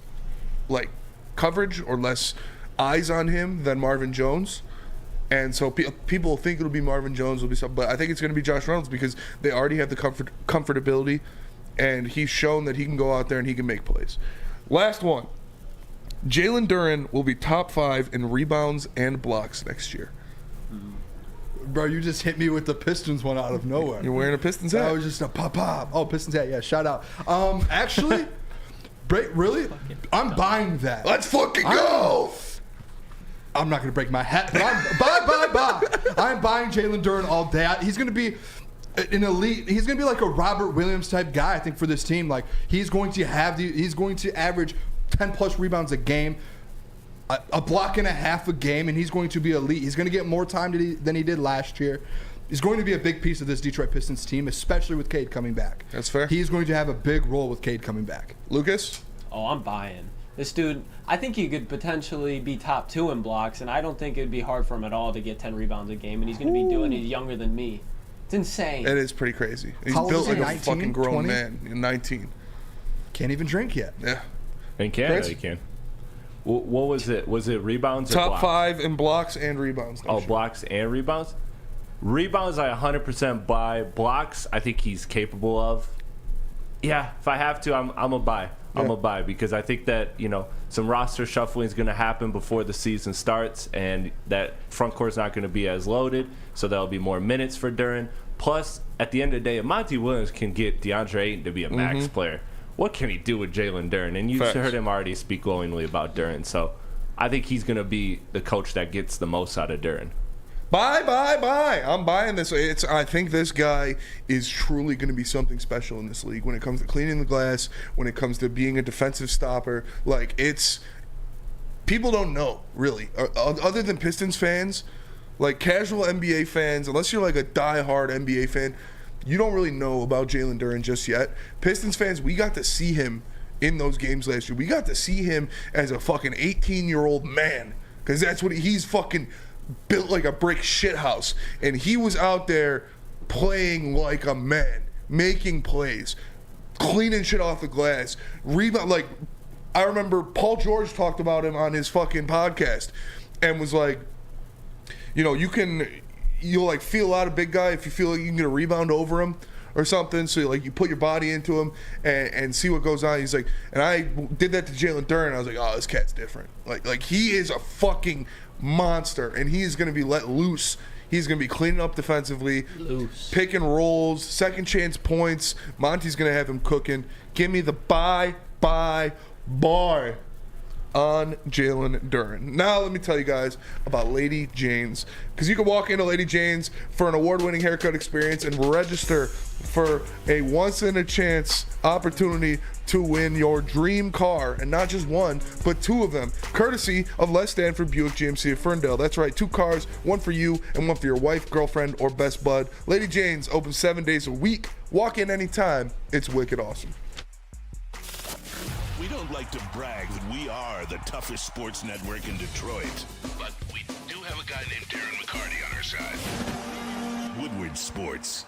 Speaker 5: like coverage or less eyes on him than Marvin Jones. And so people think it'll be Marvin Jones, but I think it's going to be Josh Reynolds because they already have the comfortability, and he's shown that he can go out there and he can make plays. Last one. Jalen Duren will be top 5 in rebounds and blocks next year.
Speaker 7: Bro, you just hit me with the Pistons one out of nowhere.
Speaker 5: You're wearing a Pistons hat?
Speaker 7: That was just a pop. Oh, Pistons hat, yeah, shout out. Actually, really? I'm buying that.
Speaker 5: Let's fucking go!
Speaker 7: I'm not going to break my hat, but bye. I'm buying Jalen Duren all day. He's going to be an elite. He's going to be like a Robert Williams type guy, I think, for this team. Like, he's going to average 10+ rebounds a game. A block and a half a game, and he's going to be elite. He's going to get more time than he did last year. He's going to be a big piece of this Detroit Pistons team, especially with Cade coming back.
Speaker 5: That's fair.
Speaker 7: He's going to have a big role with Cade coming back.
Speaker 5: Lucas?
Speaker 9: Oh, I'm buying. This dude, I think he could potentially be top 2 in blocks, and I don't think it would be hard for him at all to get 10 rebounds a game, and he's going to be doing it younger than me. It's insane.
Speaker 5: It is pretty crazy. He's
Speaker 7: How
Speaker 5: built
Speaker 7: old is
Speaker 5: like
Speaker 7: he,
Speaker 5: a fucking grown
Speaker 7: 19,
Speaker 5: man. 19.
Speaker 7: Can't even drink yet.
Speaker 5: Yeah.
Speaker 11: In Canada,
Speaker 5: Chris?
Speaker 11: you can. What was it? Was it rebounds or
Speaker 5: Top
Speaker 11: blocks?
Speaker 5: 5 in blocks and rebounds.
Speaker 11: Blocks and rebounds? Rebounds, I 100% buy. Blocks, I think he's capable of. Yeah, if I have to, I'm a buy. I'm a buy because I think that, some roster shuffling is going to happen before the season starts, and that front court's not going to be as loaded, so there'll be more minutes for Duren. Plus, at the end of the day, if Monty Williams can get DeAndre Ayton to be a max player, what can he do with Jalen Duren? And you heard him already speak glowingly about Duren, so I think he's going to be the coach that gets the most out of Duren.
Speaker 5: Buy. I'm buying this. I think this guy is truly going to be something special in this league when it comes to cleaning the glass, when it comes to being a defensive stopper. Like, people don't know, really. Other than Pistons fans, like casual NBA fans, unless you're like a diehard NBA fan, you don't really know about Jalen Duren just yet. Pistons fans, we got to see him in those games last year. We got to see him as a fucking 18-year-old man, because that's what he's fucking built like a brick shithouse. And he was out there playing like a man, making plays, cleaning shit off the glass, rebound. Like, I remember Paul George talked about him on his fucking podcast and was like, you know, you'll like feel out a big guy if you feel like you can get a rebound over him or something. So like you put your body into him and see what goes on. He's like, and I did that to Jalen Duren. I was like, oh, this cat's different. Like he is a fucking monster, and he's going to be let loose. He's going to be cleaning up defensively, pick and rolls, second chance points. Monty's going to have him cooking. Give me the bye on Jalen Duren. Now let me tell you guys about Lady Jane's, because you can walk into Lady Jane's for an award-winning haircut experience and register for a once-in-a-chance opportunity to win your dream car, and not just one, but two of them, courtesy of Les Stanford Buick GMC of Ferndale. That's right, 2 cars, one for you and one for your wife, girlfriend, or best bud. Lady Jane's open 7 days a week. Walk in anytime. It's wicked awesome.
Speaker 8: We don't like to brag that we are the toughest sports network in Detroit, but we do have a guy named Darren McCarty on our side. Woodward Sports.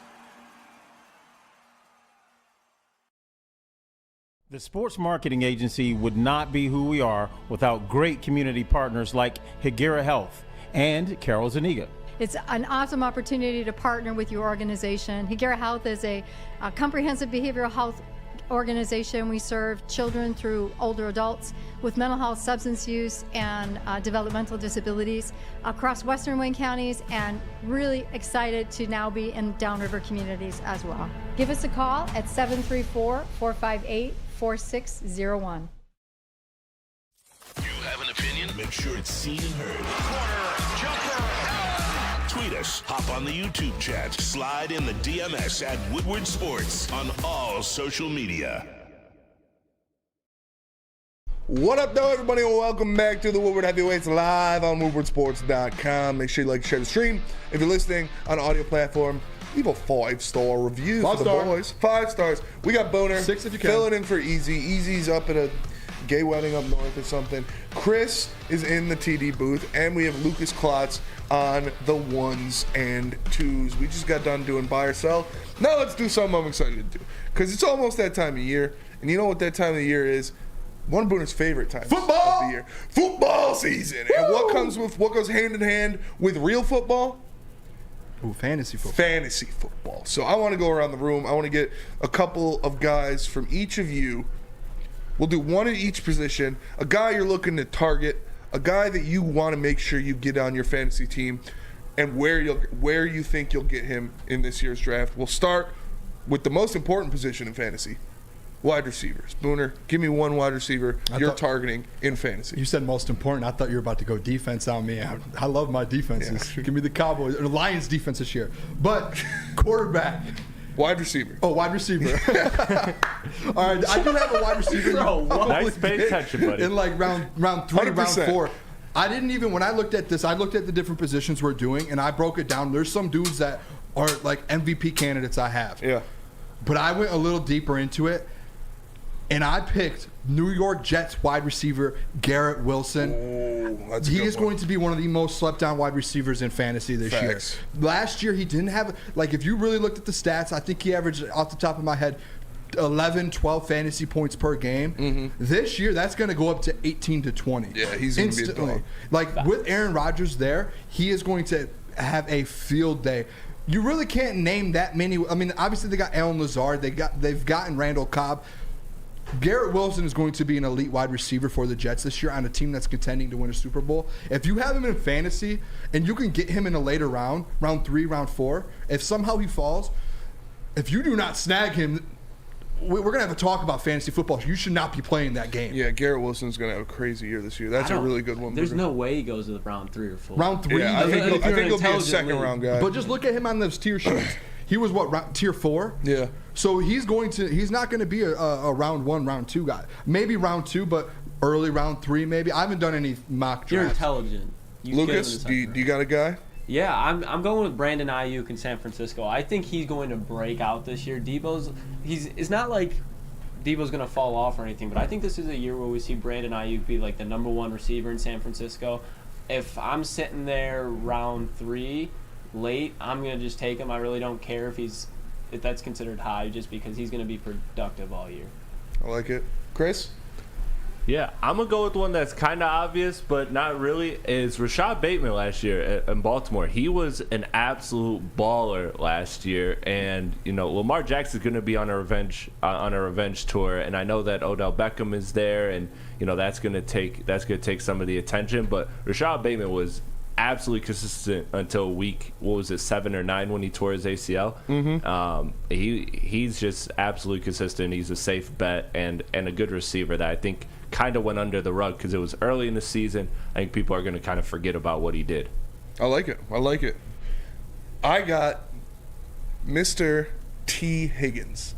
Speaker 16: The sports marketing agency would not be who we are without great community partners like Higuera Health and Carol Zaniga.
Speaker 17: It's an awesome opportunity to partner with your organization. Higuera Health is a comprehensive behavioral health organization. We serve children through older adults with mental health, substance use, and developmental disabilities across Western Wayne counties, and really excited to now be in downriver communities as well. Give us a call at 734-458-4601.
Speaker 8: You have an opinion? Make sure it's seen and heard. Corner, jumper, tweet us, hop on the YouTube chat, slide in the DMS at Woodward Sports on all social media.
Speaker 5: What up, though, everybody, and welcome back to the Woodward Heavyweights live on woodwardsports.com. Make sure you like and share the stream. If you're listening on an audio platform, leave a 5-star review for the boys. 5 stars. We got Booner
Speaker 7: 6 if you can.
Speaker 5: filling in for Easy. Easy's up at a gay wedding up north or something. Chris is in the TD booth, and we have Lucas Klotz on the 1s and 2s. We just got done doing buy or sell. Now let's do something I'm excited to do, because it's almost that time of year, and you know what that time of the year is? One of Booner's favorite times of the year. Football season. Woo! And what goes hand in hand with real football?
Speaker 7: Ooh, fantasy football.
Speaker 5: Fantasy football. So I want to go around the room. I want to get a couple of guys from each of you. We'll do one at each position. A guy you're looking to target, a guy that you want to make sure you get on your fantasy team, and where you think you'll get him in this year's draft. We'll start with the most important position in fantasy, wide receivers. Booner, give me one wide receiver you're targeting in fantasy.
Speaker 7: You said most important. I thought you were about to go defense on me. I love my defenses. Yeah. Give me the Cowboys or the Lions defense this year. But quarterback.
Speaker 5: Wide receiver.
Speaker 7: Oh, wide receiver. All right, I do have a wide receiver.
Speaker 11: Nice pay attention, buddy.
Speaker 7: In like round 3,
Speaker 5: 100%.
Speaker 7: round 4. I didn't even, when I looked at this, I looked at the different positions we're doing, and I broke it down. There's some dudes that are like MVP candidates I have.
Speaker 5: Yeah.
Speaker 7: But I went a little deeper into it, and I picked New York Jets wide receiver Garrett Wilson.
Speaker 5: Ooh, that's a
Speaker 7: he
Speaker 5: good
Speaker 7: is
Speaker 5: one.
Speaker 7: going to be one of the most slept on wide receivers in fantasy this
Speaker 5: Facts.
Speaker 7: year. Last year he didn't have, like, if you really looked at the stats, I think he averaged, off the top of my head, 11, 12 fantasy points per game.
Speaker 5: Mm-hmm.
Speaker 7: This year that's going to go up to 18 to 20.
Speaker 5: Yeah, he's going to be a dog.
Speaker 7: Like, with Aaron Rodgers there, he is going to have a field day. You really can't name that many. I mean, obviously they got Allen Lazard, they've gotten Randall Cobb. Garrett Wilson is going to be an elite wide receiver for the Jets this year on a team that's contending to win a Super Bowl. If you have him in fantasy and you can get him in a later round 3, round 4, if somehow he falls, if you do not snag him, we're going to have a talk about fantasy football. You should not be playing that game.
Speaker 5: Yeah, Garrett Wilson's going to have a crazy year this year. That's a really good one.
Speaker 9: There's no way he goes to the round 3 or 4.
Speaker 7: Round 3?
Speaker 5: Yeah, I think he'll be a second round guy.
Speaker 7: But just look at him on those tier sheets. He was tier 4?
Speaker 5: Yeah.
Speaker 7: So he's not going to be a round 1, round 2 guy. Maybe round 2, but early round 3 maybe. I haven't done any mock drafts.
Speaker 9: You're intelligent.
Speaker 5: Lucas, do you got a guy?
Speaker 9: Yeah, I'm going with Brandon Ayuk in San Francisco. I think he's going to break out this year. It's not like Debo's going to fall off or anything, but I think this is a year where we see Brandon Ayuk be like the number 1 receiver in San Francisco. If I'm sitting there round 3 late, I'm going to just take him. I really don't care if that's considered high, just because he's going to be productive all year.
Speaker 5: I like it. Chris?
Speaker 11: Yeah, I'm going to go with one that's kind of obvious, but not really, is Rashad Bateman last year in Baltimore. He was an absolute baller last year, and, Lamar Jackson's going to be on a revenge tour, and I know that Odell Beckham is there, and, that's going to take some of the attention, but Rashad Bateman was absolutely consistent until week 7 or 9 when he tore his ACL. He's just absolutely consistent. He's a safe bet and a good receiver that I think kind of went under the rug because it was early in the season. I think people are going to kind of forget about what he did.
Speaker 5: I like it. I got Mr. T. Higgins.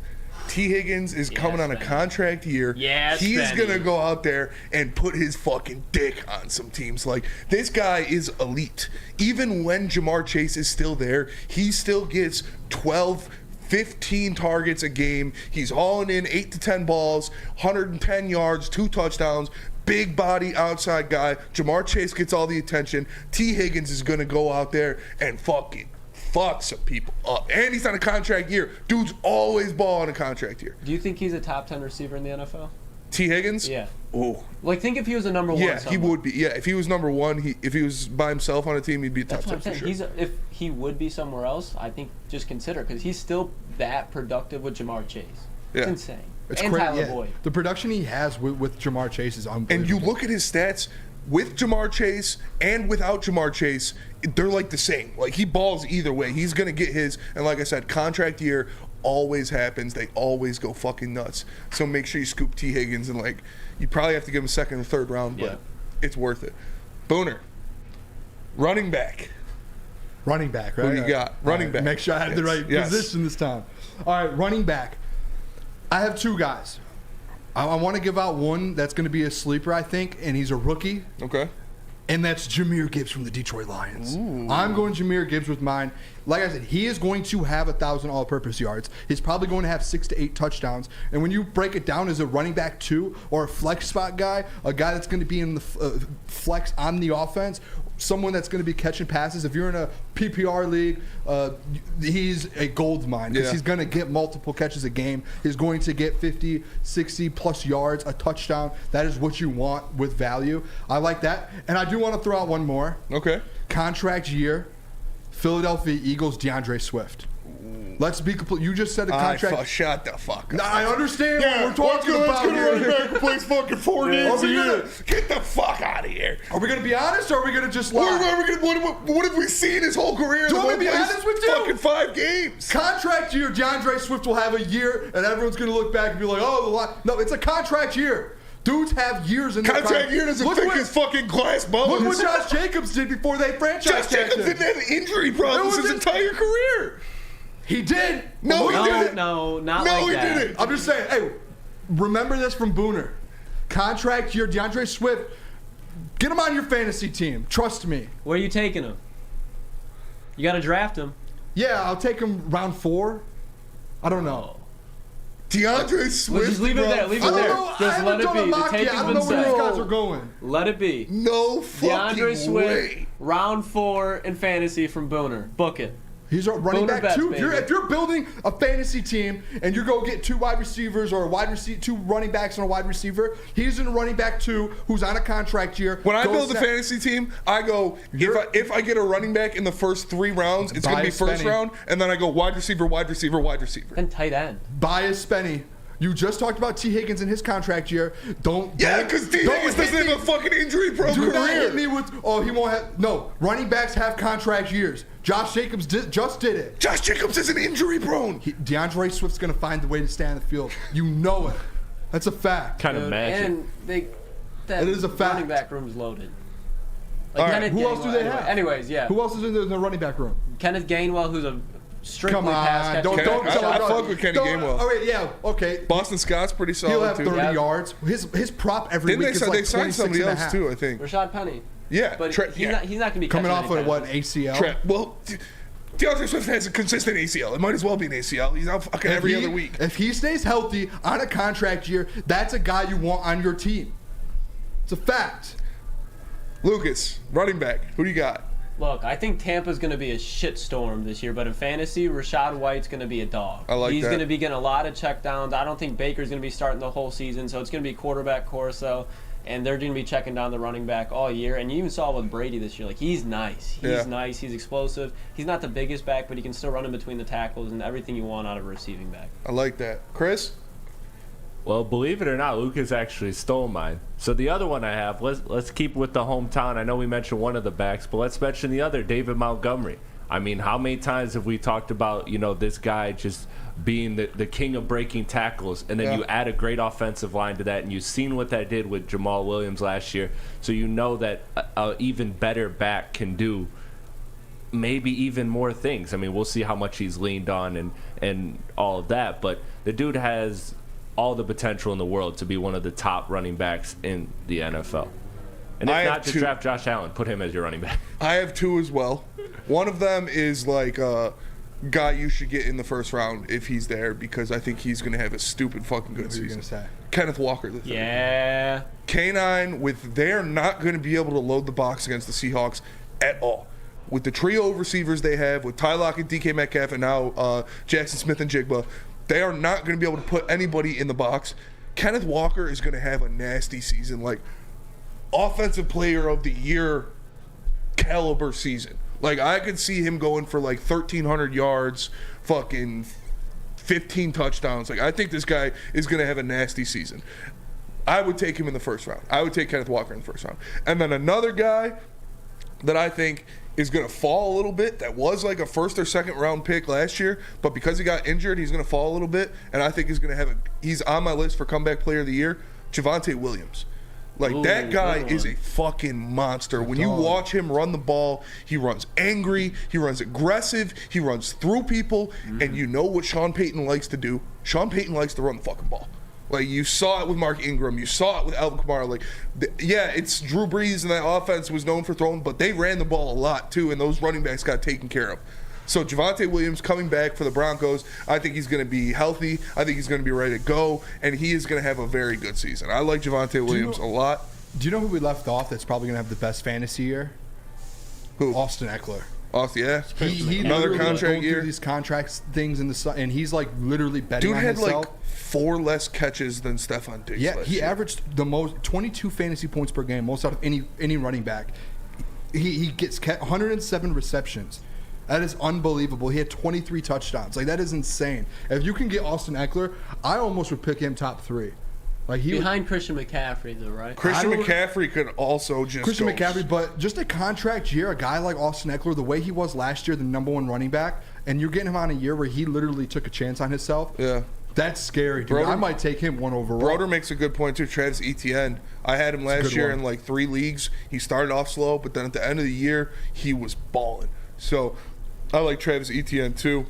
Speaker 5: T. Higgins is coming on a contract year. He is going to go out there and put his fucking dick on some teams. Like, this guy is elite. Even when Jamar Chase is still there, he still gets 12, 15 targets a game. He's hauling in 8 to 10 balls, 110 yards, 2 touchdowns. Big body outside guy. Jamar Chase gets all the attention. T. Higgins is going to go out there and fucking fuck some people up. And he's on a contract year. Dude's always ball on a contract year.
Speaker 9: Do you think he's a top 10 receiver in the NFL?
Speaker 5: T. Higgins?
Speaker 9: Yeah.
Speaker 5: Oh.
Speaker 9: Like, think if he was a number 1
Speaker 5: Yeah,
Speaker 9: somewhere.
Speaker 5: he would be. Yeah, if he was number 1, if he was by himself on a team, he'd be a top 10 for sure.
Speaker 9: If he would be somewhere else, I think just consider, because he's still that productive with Jamar Chase.
Speaker 5: Yeah.
Speaker 9: It's insane.
Speaker 7: It's
Speaker 9: and
Speaker 7: crazy.
Speaker 9: Tyler
Speaker 7: Yeah.
Speaker 9: Boyd.
Speaker 7: The production he has with Jamar Chase is unbelievable.
Speaker 5: And you look at his stats with Jamar Chase and without Jamar Chase, they're like the same. Like, he balls either way. He's going to get his. And like I said, contract year always happens. They always go fucking nuts. So make sure you scoop T. Higgins, and, like, you probably have to give him 2nd or 3rd round, but it's worth it. Booner, running back.
Speaker 7: Running back, right?
Speaker 5: Who you got? Running back.
Speaker 7: Make sure I have the right position this time. All right, running back. I have 2 guys. I want to give out one that's going to be a sleeper, I think, and he's a rookie.
Speaker 5: Okay.
Speaker 7: And that's Jahmyr Gibbs from the Detroit Lions.
Speaker 5: Ooh.
Speaker 7: I'm going Jahmyr Gibbs with mine. Like I said, he is going to have 1,000 all-purpose yards. He's probably going to have 6 to 8 touchdowns. And when you break it down as a running back 2 or a flex spot guy, a guy that's going to be in the flex on the offense, someone that's going to be catching passes. If you're in a PPR league, he's a gold mine because he's going to get multiple catches a game. He's going to get 50, 60 plus yards, a touchdown. That is what you want with value. I like that. And I do want to throw out one more.
Speaker 5: Okay.
Speaker 7: Contract year, Philadelphia Eagles, DeAndre Swift. Let's be complete. You just said a contract.
Speaker 5: Shut the fuck up.
Speaker 7: Nah, I understand what we're talking about here.
Speaker 5: Let's go running back who plays fucking 4 games a year. Get the fuck out of here.
Speaker 7: Are we going to be honest, or are we going to just lie?
Speaker 5: What have we seen his whole career?
Speaker 7: Do you want me to be honest with you?
Speaker 5: Fucking 5 games.
Speaker 7: Contract year, DeAndre Swift will have a year, and everyone's going to look back and be like, oh, the lie. No, it's a contract year. Dudes have years in their
Speaker 5: contract year doesn't think his fucking glass bubble.
Speaker 7: Look what Josh Jacobs did before they franchised
Speaker 5: Josh Jacobs didn't have injury problems his entire career.
Speaker 7: He did.
Speaker 5: No, he didn't.
Speaker 9: No, not
Speaker 5: no,
Speaker 9: like
Speaker 5: he
Speaker 9: that.
Speaker 5: didn't.
Speaker 7: I'm just saying, hey, remember this from Booner. Contract year, DeAndre Swift, get him on your fantasy team. Trust me.
Speaker 9: Where are you taking him? You got to draft him.
Speaker 7: Yeah, I'll take him round 4. I don't know.
Speaker 5: DeAndre Swift.
Speaker 9: Well, just leave it there. Leave it there. Just let it be. The take has
Speaker 7: I don't
Speaker 9: been
Speaker 7: know where these
Speaker 9: set.
Speaker 7: guys are going.
Speaker 9: Let it be.
Speaker 5: No fucking
Speaker 9: DeAndre Swift,
Speaker 5: way.
Speaker 9: round 4 in fantasy from Booner. Book it.
Speaker 7: He's a running
Speaker 9: Booner
Speaker 7: back
Speaker 9: bets,
Speaker 7: too.
Speaker 9: baby.
Speaker 7: If you're building a fantasy team and you go get 2 wide receivers or a 2 running backs and a wide receiver, he's in a running back 2 who's on a contract year.
Speaker 5: When I build a fantasy team, I go, if I get a running back in the first 3 rounds, it's going to be first round, and then I go wide receiver, wide receiver, wide receiver.
Speaker 9: And tight end.
Speaker 7: Buy a Spenny. You just talked about T. Higgins in his contract year.
Speaker 5: Yeah, because T. Higgins doesn't have a fucking injury-prone career.
Speaker 7: Do not hit me with, he won't have. No, running backs have contract years. Josh Jacobs just did it.
Speaker 5: Josh Jacobs isn't injury-prone.
Speaker 7: DeAndre Swift's going to find the way to stay on the field. You know it. That's a fact.
Speaker 11: Kind of magic.
Speaker 9: And that
Speaker 7: it is a fact.
Speaker 9: running back room's loaded.
Speaker 7: All right, who else do they have?
Speaker 9: Anyways, yeah.
Speaker 7: Who else is in the running back room?
Speaker 9: Kenneth Gainwell, who's a strictly
Speaker 7: Come
Speaker 9: pass
Speaker 7: on,
Speaker 9: catching.
Speaker 7: don't
Speaker 5: I
Speaker 7: tell him.
Speaker 5: fuck with Kenny Gainwell.
Speaker 7: Oh wait, yeah, okay.
Speaker 5: Boston Scott's pretty solid
Speaker 7: He'll have
Speaker 5: too.
Speaker 7: 30 yards. His prop every
Speaker 5: Didn't
Speaker 7: week is
Speaker 5: they
Speaker 7: like
Speaker 5: signed
Speaker 7: 26
Speaker 5: somebody
Speaker 7: and a
Speaker 5: else
Speaker 7: half.
Speaker 5: too? I think.
Speaker 9: Rashad Penny.
Speaker 5: Yeah,
Speaker 9: But he's not going to be
Speaker 7: coming
Speaker 9: catching
Speaker 7: off of
Speaker 9: anytime.
Speaker 7: what ACL.
Speaker 5: Well, DeAndre Swift has a consistent ACL. It might as well be an ACL. He's out fucking every other week.
Speaker 7: If he stays healthy on a contract year, that's a guy you want on your team. It's a fact.
Speaker 5: Lucas, running back. Who do you got?
Speaker 9: Look, I think Tampa's going to be a shitstorm this year, but in fantasy, Rashad White's going to be a dog.
Speaker 5: I like
Speaker 9: He's
Speaker 5: that.
Speaker 9: going to be getting a lot of checkdowns. I don't think Baker's going to be starting the whole season, so it's going to be quarterback Corso, and they're going to be checking down the running back all year. And you even saw with Brady this year, like, he's nice. He's nice. He's explosive. He's not the biggest back, but he can still run in between the tackles and everything you want out of a receiving back.
Speaker 5: I like that. Chris?
Speaker 11: Well, believe it or not, Lucas actually stole mine. So the other one I have, let's keep with the hometown. I know we mentioned one of the backs, but let's mention the other, David Montgomery. I mean, how many times have we talked about, this guy just being the king of breaking tackles, and then you add a great offensive line to that, and you've seen what that did with Jamal Williams last year, so you know that an even better back can do maybe even more things. I mean, we'll see how much he's leaned on and all of that, but the dude has all the potential in the world to be one of the top running backs in the NFL. And if not to draft Josh Allen, put him as your running back.
Speaker 5: I have two as well. One of them is like a guy you should get in the first round if he's there, because I think he's going to have a stupid fucking good season.
Speaker 7: What are you going to say?
Speaker 5: Kenneth Walker the third.
Speaker 9: Yeah.
Speaker 5: K9, they're not going to be able to load the box against the Seahawks at all. With the trio of receivers they have, with Ty Lockett, DK Metcalf, and now Jackson Smith and Jigba, they are not going to be able to put anybody in the box. Kenneth Walker is going to have a nasty season, like offensive player of the year caliber season. Like, I could see him going for like 1,300 yards, fucking 15 touchdowns. Like, I think this guy is going to have a nasty season. I would take him in the first round. I would take Kenneth Walker in the first round. And then another guy that I think is going to fall a little bit, that was like a first or second round pick last year, but because he got injured, he's going to fall a little bit, and I think he's going to have he's on my list for comeback player of the year, Javonte Williams. Like, that guy is a fucking monster. When you watch him run the ball, he runs angry, he runs aggressive, he runs through people, and you know what Sean Payton likes to do? Sean Payton likes to run the fucking ball. Like, you saw it with Mark Ingram. You saw it with Alvin Kamara. Like, it's Drew Brees, and that offense was known for throwing, but they ran the ball a lot, too, and those running backs got taken care of. So Javonte Williams coming back for the Broncos, I think he's going to be healthy. I think he's going to be ready to go, and he is going to have a very good season. I like Javonte Williams a lot.
Speaker 7: Do you know who we left off that's probably going to have the best fantasy year?
Speaker 5: Who?
Speaker 7: Austin Eckler.
Speaker 5: Austin, yeah.
Speaker 7: He
Speaker 5: another
Speaker 7: contract
Speaker 5: contract year.
Speaker 7: Through these contracts things in the sun, and he's like literally betting
Speaker 5: Dude
Speaker 7: on
Speaker 5: had
Speaker 7: himself.
Speaker 5: like 4 less catches than Stephon Diggs.
Speaker 7: Yeah,
Speaker 5: last
Speaker 7: he
Speaker 5: year.
Speaker 7: averaged the most 22 fantasy points per game, most out of any running back. He gets 107 receptions. That is unbelievable. He had 23 touchdowns. Like, that is insane. If you can get Austin Eckler, I almost would pick him top 3. Like, he
Speaker 9: behind Christian McCaffrey, though, right?
Speaker 5: Christian McCaffrey could also just
Speaker 7: Christian
Speaker 5: go.
Speaker 7: McCaffrey, but just a contract year, a guy like Austin Eckler, the way he was last year, the #1 running back, and you're getting him on a year where he literally took a chance on himself.
Speaker 5: Yeah.
Speaker 7: That's scary, dude. I might take him 1 overall.
Speaker 5: Broder makes a good point, too. Travis Etienne. I had him last year in like 3 leagues. He started off slow, but then at the end of the year, he was balling. So I like Travis Etienne, too.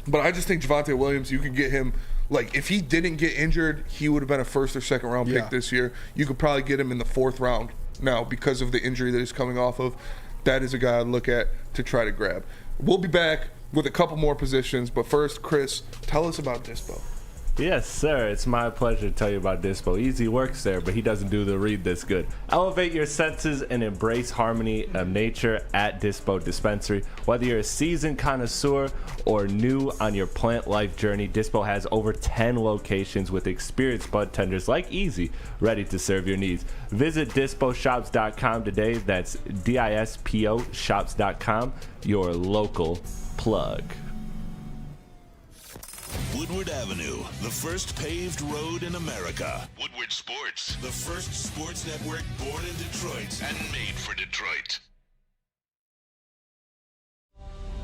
Speaker 5: But I just think Javonte Williams, you could get him. Like, if he didn't get injured, he would have been a first or second round pick this year. You could probably get him in the 4th round now because of the injury that he's coming off of. That is a guy I'd look at to try to grab. We'll be back with a couple more positions, but first, Chris, tell us about Dispo.
Speaker 11: Yes, sir. It's my pleasure to tell you about Dispo. Easy works there, but he doesn't do the read this good. Elevate your senses and embrace harmony of nature at Dispo Dispensary. Whether you're a seasoned connoisseur or new on your plant life journey, Dispo has over 10 locations with experienced bud tenders like Easy ready to serve your needs. Visit disposhops.com today. That's DISPO shops.com, your local plug.
Speaker 8: Woodward Avenue, the first paved road in America. Woodward Sports, the first sports network born in Detroit and made for Detroit.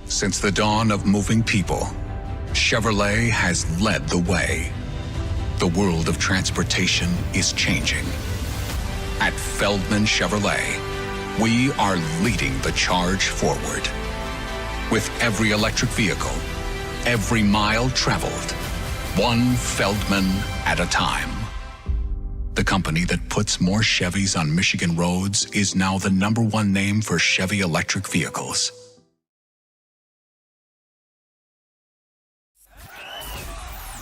Speaker 18: Since the dawn of moving people, Chevrolet has led the way. The world of transportation is changing. At Feldman Chevrolet, we are leading the charge forward. With every electric vehicle, every mile traveled, one Feldman at a time. The company that puts more Chevys on Michigan roads is now the #1 name for Chevy electric vehicles.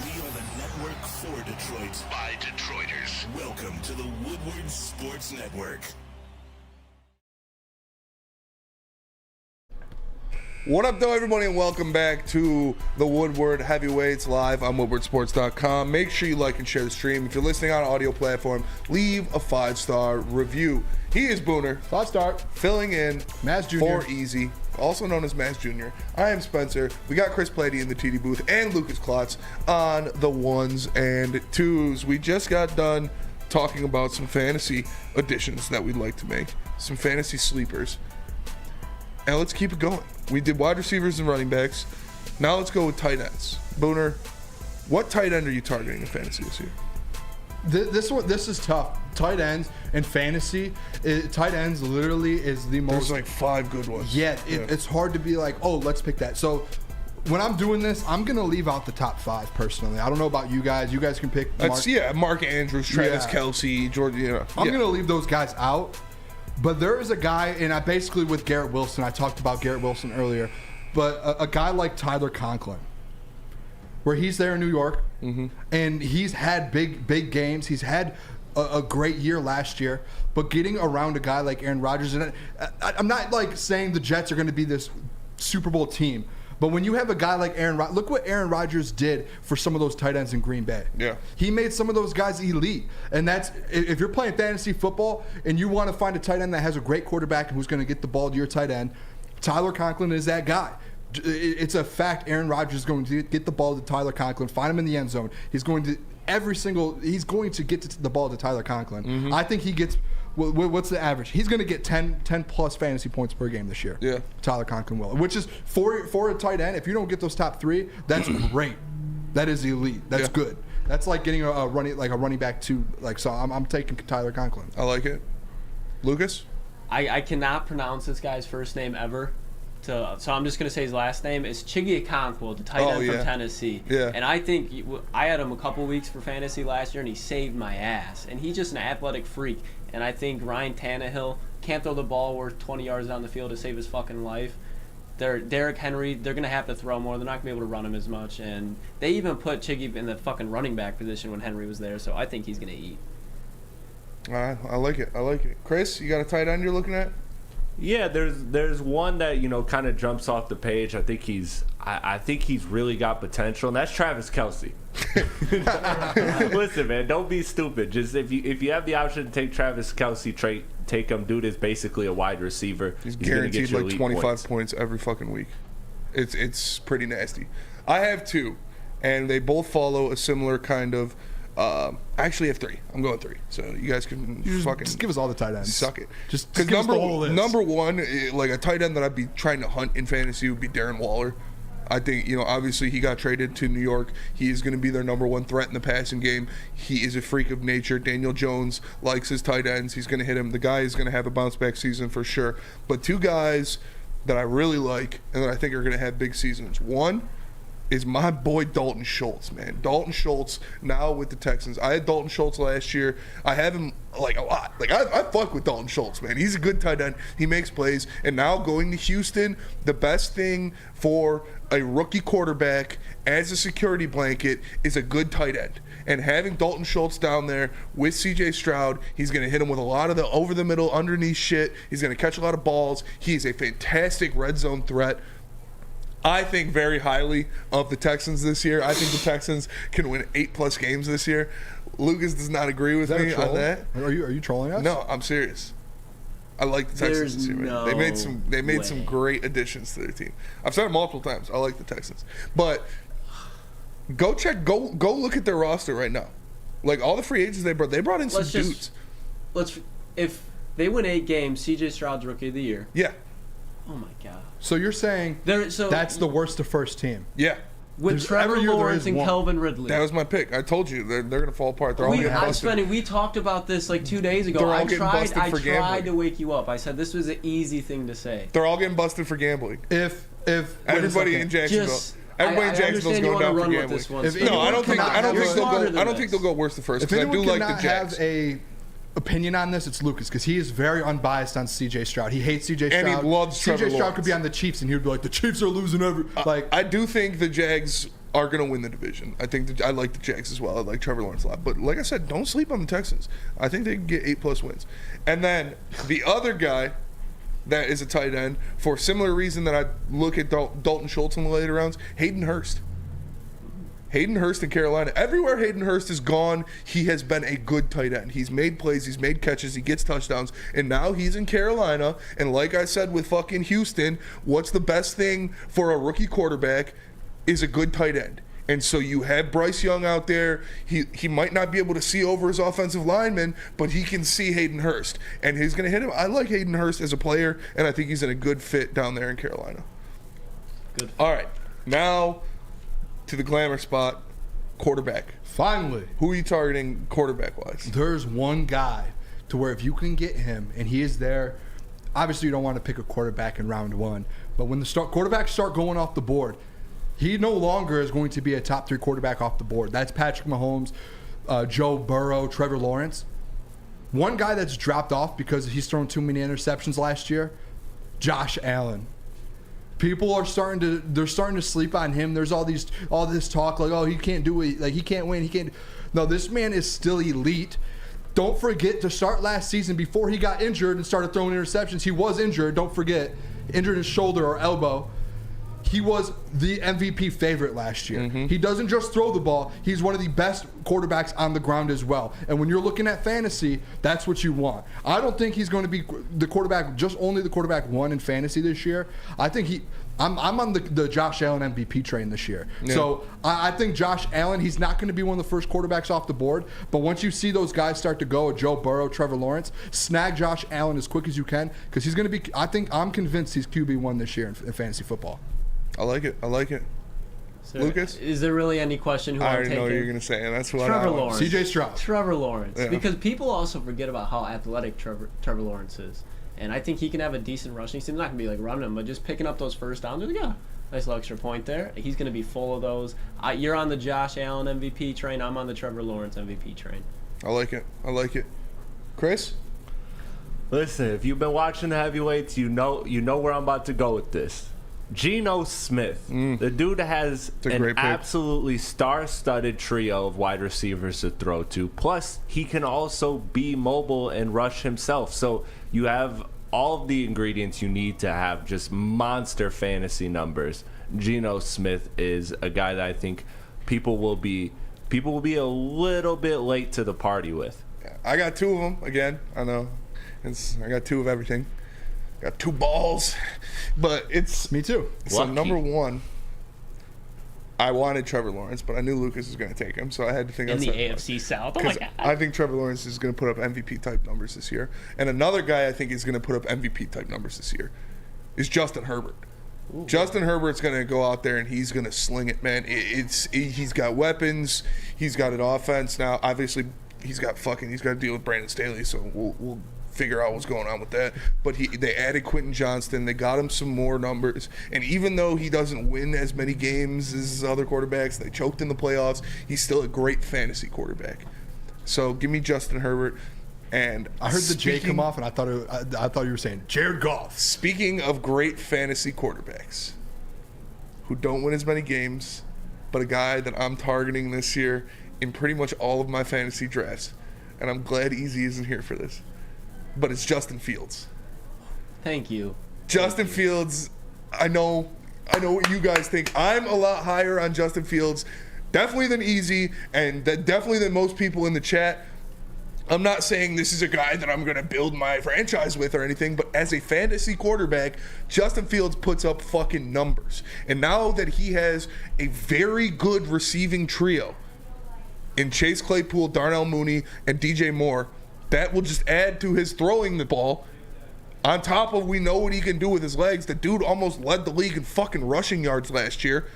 Speaker 8: We are the network for Detroit by Detroiters. Welcome to the Woodward Sports Network.
Speaker 5: What up, though, everybody, and welcome back to the Woodward Heavyweights live on woodwardsports.com. Make sure you like and share the stream. If you're listening on an audio platform, leave a 5-star review. He is Booner.
Speaker 7: 5-star.
Speaker 5: Filling in
Speaker 7: Maz Jr.
Speaker 5: for Easy, also known as Maz Jr. I am Spencer. We got Chris Plady in the TD booth and Lucas Klotz on the 1s and 2s. We just got done talking about some fantasy additions that we'd like to make, some fantasy sleepers. And let's keep it going. We did wide receivers and running backs. Now let's go with tight ends. Booner, what tight end are you targeting in fantasy this year?
Speaker 7: This is tough. Tight ends in fantasy, tight ends literally is the most.
Speaker 5: There's like 5 good ones.
Speaker 7: Yeah, it's hard to be like, oh, let's pick that. So when I'm doing this, I'm gonna leave out the top 5 personally. I don't know about you guys. You guys can pick.
Speaker 5: Mark Andrews, Travis Kelce, Jordan.
Speaker 7: I'm gonna leave those guys out. But there is a guy, and I basically with Garrett Wilson, I talked about Garrett Wilson earlier, but a guy like Tyler Conklin, where he's there in New York, and he's had big games. He's had a great year last year, but getting around a guy like Aaron Rodgers, and I'm not like saying the Jets are going to be this Super Bowl team, but when you have a guy like Aaron Rodgers, look what Aaron Rodgers did for some of those tight ends in Green Bay.
Speaker 5: Yeah.
Speaker 7: He made some of those guys elite. And that's, if you're playing fantasy football and you want to find a tight end that has a great quarterback and who's going to get the ball to your tight end, Tyler Conklin is that guy. It's a fact Aaron Rodgers is going to get the ball to Tyler Conklin, find him in the end zone. He's going to get to the ball to Tyler Conklin. I think he gets, what's the average? He's going to get 10 plus fantasy points per game this year.
Speaker 5: Yeah.
Speaker 7: Tyler Conklin will, which is for a tight end. If you don't get those top 3, that's great. That is elite. That's good. That's like getting a running back too. So I'm taking Tyler Conklin.
Speaker 5: I like it. Lucas?
Speaker 9: I cannot pronounce this guy's first name ever. So I'm just going to say his last name is Chiggy, the tight end from Tennessee.
Speaker 5: Yeah.
Speaker 9: And I think I had him a couple weeks for fantasy last year, and he saved my ass. And he's just an athletic freak. And I think Ryan Tannehill can't throw the ball worth 20 yards down the field to save his fucking life. Derrick Henry, they're going to have to throw more. They're not going to be able to run him as much. And they even put Chiggy in the fucking running back position when Henry was there. So I think he's going to eat.
Speaker 5: All right. I like it. Chris, you got a tight end you're looking at?
Speaker 11: Yeah, there's one that kind of jumps off the page. I think he's really got potential, and that's Travis Kelce. Listen, man, don't be stupid. Just if you have the option to take Travis Kelce, take him. Dude is basically a wide receiver.
Speaker 5: He's guaranteed like 25 points every fucking week. It's pretty nasty. I have 2, and they both follow a similar kind of. I actually have 3. I'm going 3. So you guys can
Speaker 7: just give us all the tight ends.
Speaker 5: Suck it.
Speaker 7: Just
Speaker 5: because
Speaker 7: give us the whole list.
Speaker 5: Number 1, like a tight end that I'd be trying to hunt in fantasy would be Darren Waller. I think, obviously he got traded to New York. He is going to be their number 1 threat in the passing game. He is a freak of nature. Daniel Jones likes his tight ends. He's going to hit him. The guy is going to have a bounce back season for sure. But 2 guys that I really like and that I think are going to have big seasons. One is my boy Dalton Schultz, man. Dalton Schultz now with the Texans. I had Dalton Schultz last year. I have him like a lot. Like I fuck with Dalton Schultz, man. He's a good tight end. He makes plays. And now going to Houston, the best thing for a rookie quarterback as a security blanket is a good tight end. And having Dalton Schultz down there with CJ Stroud, he's going to hit him with a lot of the over the middle, underneath shit. He's going to catch a lot of balls. He is a fantastic red zone threat. I think very highly of the Texans this year. I think the Texans can win 8+ games this year. Lucas does not agree with me on that.
Speaker 7: Are you trolling us?
Speaker 5: No, I'm serious. I like the Texans this year, man. They made some great additions to their team. I've said it multiple times. I like the Texans. But go look at their roster right now. Like all the free agents they brought in some dudes.
Speaker 9: If they win 8 games, CJ Stroud's rookie of the year.
Speaker 5: Yeah.
Speaker 9: Oh my God.
Speaker 7: So you're saying that's the worst of first team?
Speaker 5: Yeah.
Speaker 9: With Trevor Lawrence and Calvin Ridley.
Speaker 5: That was my pick. I told you they're going to fall apart. They're all getting busted.
Speaker 9: We talked about this like 2 days ago. I tried to wake you up. I said this was an easy thing to say.
Speaker 5: They're all getting busted for gambling.
Speaker 7: If if
Speaker 5: Everybody in Jacksonville. Everybody in Jacksonville's going down for gambling. No, I don't think they'll go worse the first.
Speaker 7: If
Speaker 5: Because I
Speaker 7: anyone
Speaker 5: do like
Speaker 7: cannot
Speaker 5: the Jags.
Speaker 7: have a opinion on this, it's Lucas, because he is very unbiased on C.J. Stroud. He hates C.J. Stroud.
Speaker 5: And he loves Trevor
Speaker 7: C.J. Stroud
Speaker 5: Lawrence.
Speaker 7: could be on the Chiefs, and he would be like, the Chiefs are losing
Speaker 5: I do think the Jags are going to win the division. I think I like the Jags as well. I like Trevor Lawrence a lot. But like I said, don't sleep on the Texans. I think they can get 8+ wins. And then the other guy that is a tight end, for a similar reason that I look at Dalton Schultz in the later rounds, Hayden Hurst. Hayden Hurst in Carolina. Everywhere Hayden Hurst has gone, he has been a good tight end. He's made plays, he's made catches, he gets touchdowns, and now he's in Carolina. And like I said with fucking Houston, what's the best thing for a rookie quarterback is a good tight end. And so you have Bryce Young out there. He might not be able to see over his offensive lineman, but he can see Hayden Hurst. And he's going to hit him. I like Hayden Hurst as a player, and I think he's in a good fit down there in Carolina.
Speaker 4: Good.
Speaker 5: All right. Now to the glamour spot, quarterback.
Speaker 7: Finally.
Speaker 5: Who are you targeting quarterback-wise?
Speaker 7: There's one guy to where if you can get him and he is there, obviously you don't want to pick a quarterback in round one, but when the quarterbacks start going off the board, he no longer is going to be a top 3 quarterback off the board. That's Patrick Mahomes, Joe Burrow, Trevor Lawrence. One guy that's dropped off because he's thrown too many interceptions last year, Josh Allen. People are starting to sleep on him. There's all this talk like, oh, he can't do it, like he can't win, he can't. No, this man is still elite. Don't forget to start last season before he got injured and started throwing interceptions. He was injured. Don't forget, injured his shoulder or elbow. He was the MVP favorite last year. He doesn't just throw the ball. He's one of the best quarterbacks on the ground as well. And when you're looking at fantasy, that's what you want. I don't think he's going to be the quarterback, just only the quarterback 1 in fantasy this year. I think I'm on the Josh Allen MVP train this year. Yeah. So I think Josh Allen, he's not going to be one of the first quarterbacks off the board. But once you see those guys start to go, Joe Burrow, Trevor Lawrence, snag Josh Allen as quick as you can, because he's going to be, I'm convinced he's QB1 this year in fantasy football.
Speaker 5: I like it.
Speaker 9: So
Speaker 5: Lucas?
Speaker 9: Is there really any question who
Speaker 5: I
Speaker 9: I'm
Speaker 5: already
Speaker 9: taking?
Speaker 5: know what you're going to say, and that's what
Speaker 9: Trevor Lawrence.
Speaker 7: C.J. Stroud.
Speaker 9: Trevor Lawrence.
Speaker 5: Yeah.
Speaker 9: Because people also forget about how athletic Trevor Lawrence is. And I think he can have a decent rushing season. Not going to be like running him, but just picking up those first downs. Yeah, nice little extra point there. He's going to be full of those. You're on the Josh Allen MVP train. I'm on the Trevor Lawrence MVP train.
Speaker 5: I like it. Chris?
Speaker 11: Listen, if you've been watching the heavyweights, you know where I'm about to go with this. Geno Smith. The dude has an absolutely star-studded trio of wide receivers to throw to. Plus, he can also be mobile and rush himself. So you have all of the ingredients you need to have just monster fantasy numbers. Geno Smith is a guy that I think people will be a little bit late to the party with.
Speaker 5: I got 2 of them again. I know. I got 2 of everything. Got 2 balls, but it's
Speaker 7: me too.
Speaker 5: So
Speaker 11: Lucky.
Speaker 5: number 1, I wanted Trevor Lawrence, but I knew Lucas was going to take him, so I had to think
Speaker 4: in the
Speaker 5: outside
Speaker 4: AFC South. Oh my God!
Speaker 5: I think Trevor Lawrence is going to put up MVP type numbers this year, and another guy I think is going to put up MVP type numbers this year is Justin Herbert. Ooh. Justin Herbert's going to go out there and he's going to sling it, man. He's got weapons, he's got an offense now. Obviously, he's got to deal with Brandon Staley, so we'll figure out what's going on with that. But they added Quentin Johnston. They got him some more numbers. And even though he doesn't win as many games as other quarterbacks, they choked in the playoffs, he's still a great fantasy quarterback. So give me Justin Herbert. And
Speaker 7: I heard the J come off, and I thought you were saying Jared Goff.
Speaker 5: Speaking of great fantasy quarterbacks who don't win as many games, but a guy that I'm targeting this year in pretty much all of my fantasy drafts, and I'm glad Easy isn't here for this, but it's Justin Fields.
Speaker 9: Thank you.
Speaker 5: Justin Fields, I know what you guys think. I'm a lot higher on Justin Fields, definitely than Easy, and definitely than most people in the chat. I'm not saying this is a guy that I'm going to build my franchise with or anything, but as a fantasy quarterback, Justin Fields puts up fucking numbers. And now that he has a very good receiving trio in Chase Claypool, Darnell Mooney, and DJ Moore, that will just add to his throwing the ball. On top of we know what he can do with his legs. The dude almost led the league in fucking rushing yards last year.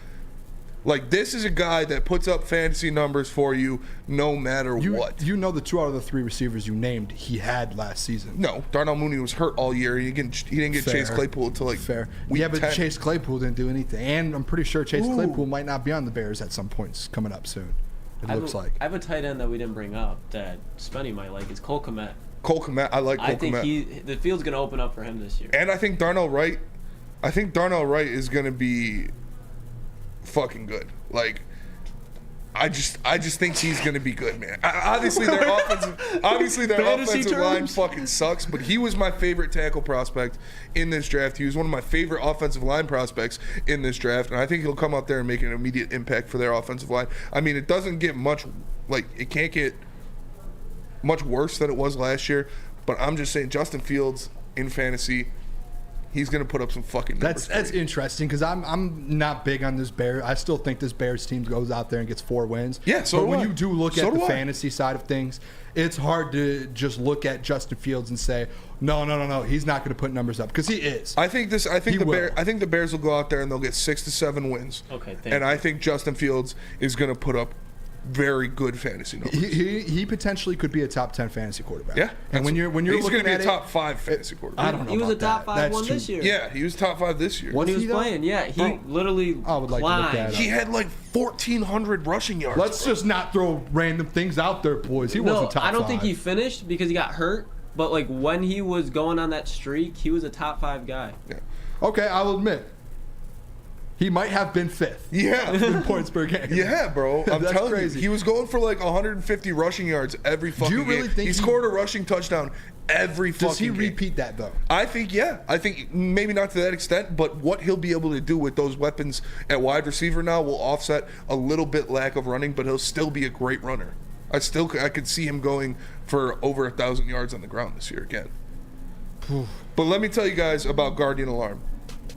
Speaker 5: Like, this is a guy that puts up fantasy numbers for you no matter what.
Speaker 7: You know the 2 out of the 3 receivers you named he had last season.
Speaker 5: No, Darnell Mooney was hurt all year. He didn't get
Speaker 7: Fair.
Speaker 5: Chase Claypool until like week
Speaker 7: Yeah, but
Speaker 5: 10.
Speaker 7: Chase Claypool didn't do anything. And I'm pretty sure Chase Claypool might not be on the Bears at some points coming up soon. It looks like.
Speaker 9: I have a tight end that we didn't bring up that Spenny might like. It's Cole Kmet.
Speaker 5: Cole Kmet, I like Cole
Speaker 9: I think
Speaker 5: Kmet.
Speaker 9: the field's going to open up for him this year.
Speaker 5: And I think Darnell Wright is going to be fucking good. Like, I just think he's going to be good, man. Obviously, their offensive line fucking sucks, but he was my favorite tackle prospect in this draft. He was one of my favorite offensive line prospects in this draft, and I think he'll come out there and make an immediate impact for their offensive line. I mean, it doesn't get much, like, it can't get much worse than it was last year, but I'm just saying Justin Fields in fantasy, he's going to put up some fucking numbers.
Speaker 7: That's interesting because I'm not big on this Bears. I still think this Bears team goes out there and gets 4 wins.
Speaker 5: Yeah, so
Speaker 7: but
Speaker 5: do
Speaker 7: when
Speaker 5: I.
Speaker 7: you do look
Speaker 5: So
Speaker 7: at
Speaker 5: do
Speaker 7: the
Speaker 5: I.
Speaker 7: fantasy side of things, it's hard to just look at Justin Fields and say, no, he's not going to put numbers up because he is.
Speaker 5: I think the Bears will go out there and they'll get 6 to 7 wins.
Speaker 9: Okay,
Speaker 5: and I think Justin Fields is going to put up very good fantasy numbers.
Speaker 7: He potentially could be a top 10 fantasy quarterback.
Speaker 5: Yeah,
Speaker 7: and when you're
Speaker 5: he's
Speaker 7: looking
Speaker 5: going to be
Speaker 7: at
Speaker 5: a top 5 fantasy quarterback.
Speaker 7: I don't know.
Speaker 9: He was
Speaker 7: about
Speaker 9: a top
Speaker 7: that.
Speaker 9: 5
Speaker 7: That's
Speaker 9: one
Speaker 7: too-
Speaker 9: this year.
Speaker 5: Yeah, he was top 5 this year.
Speaker 9: When he was
Speaker 7: though?
Speaker 9: playing, yeah, he literally
Speaker 7: I would like to look
Speaker 9: climbed.
Speaker 7: at it.
Speaker 5: He had like 1,400 rushing yards.
Speaker 7: Let's just not throw random things out there, boys. He wasn't top 5.
Speaker 9: I don't think he finished because he got hurt. But like when he was going on that streak, he was a top 5 guy.
Speaker 5: Yeah.
Speaker 7: Okay, I'll admit. He might have been 5th.
Speaker 5: Yeah.
Speaker 7: In points per game.
Speaker 5: Yeah, bro. I'm
Speaker 7: That's
Speaker 5: telling
Speaker 7: crazy.
Speaker 5: you. He was going for like 150 rushing yards every fucking
Speaker 7: you really
Speaker 5: game.
Speaker 7: think
Speaker 5: he scored a rushing touchdown every fucking
Speaker 7: Does he
Speaker 5: game.
Speaker 7: repeat that, though?
Speaker 5: I think, yeah. I think maybe not to that extent, but what he'll be able to do with those weapons at wide receiver now will offset a little bit lack of running, but he'll still be a great runner. I could see him going for over 1,000 yards on the ground this year again. But let me tell you guys about Guardian Alarm.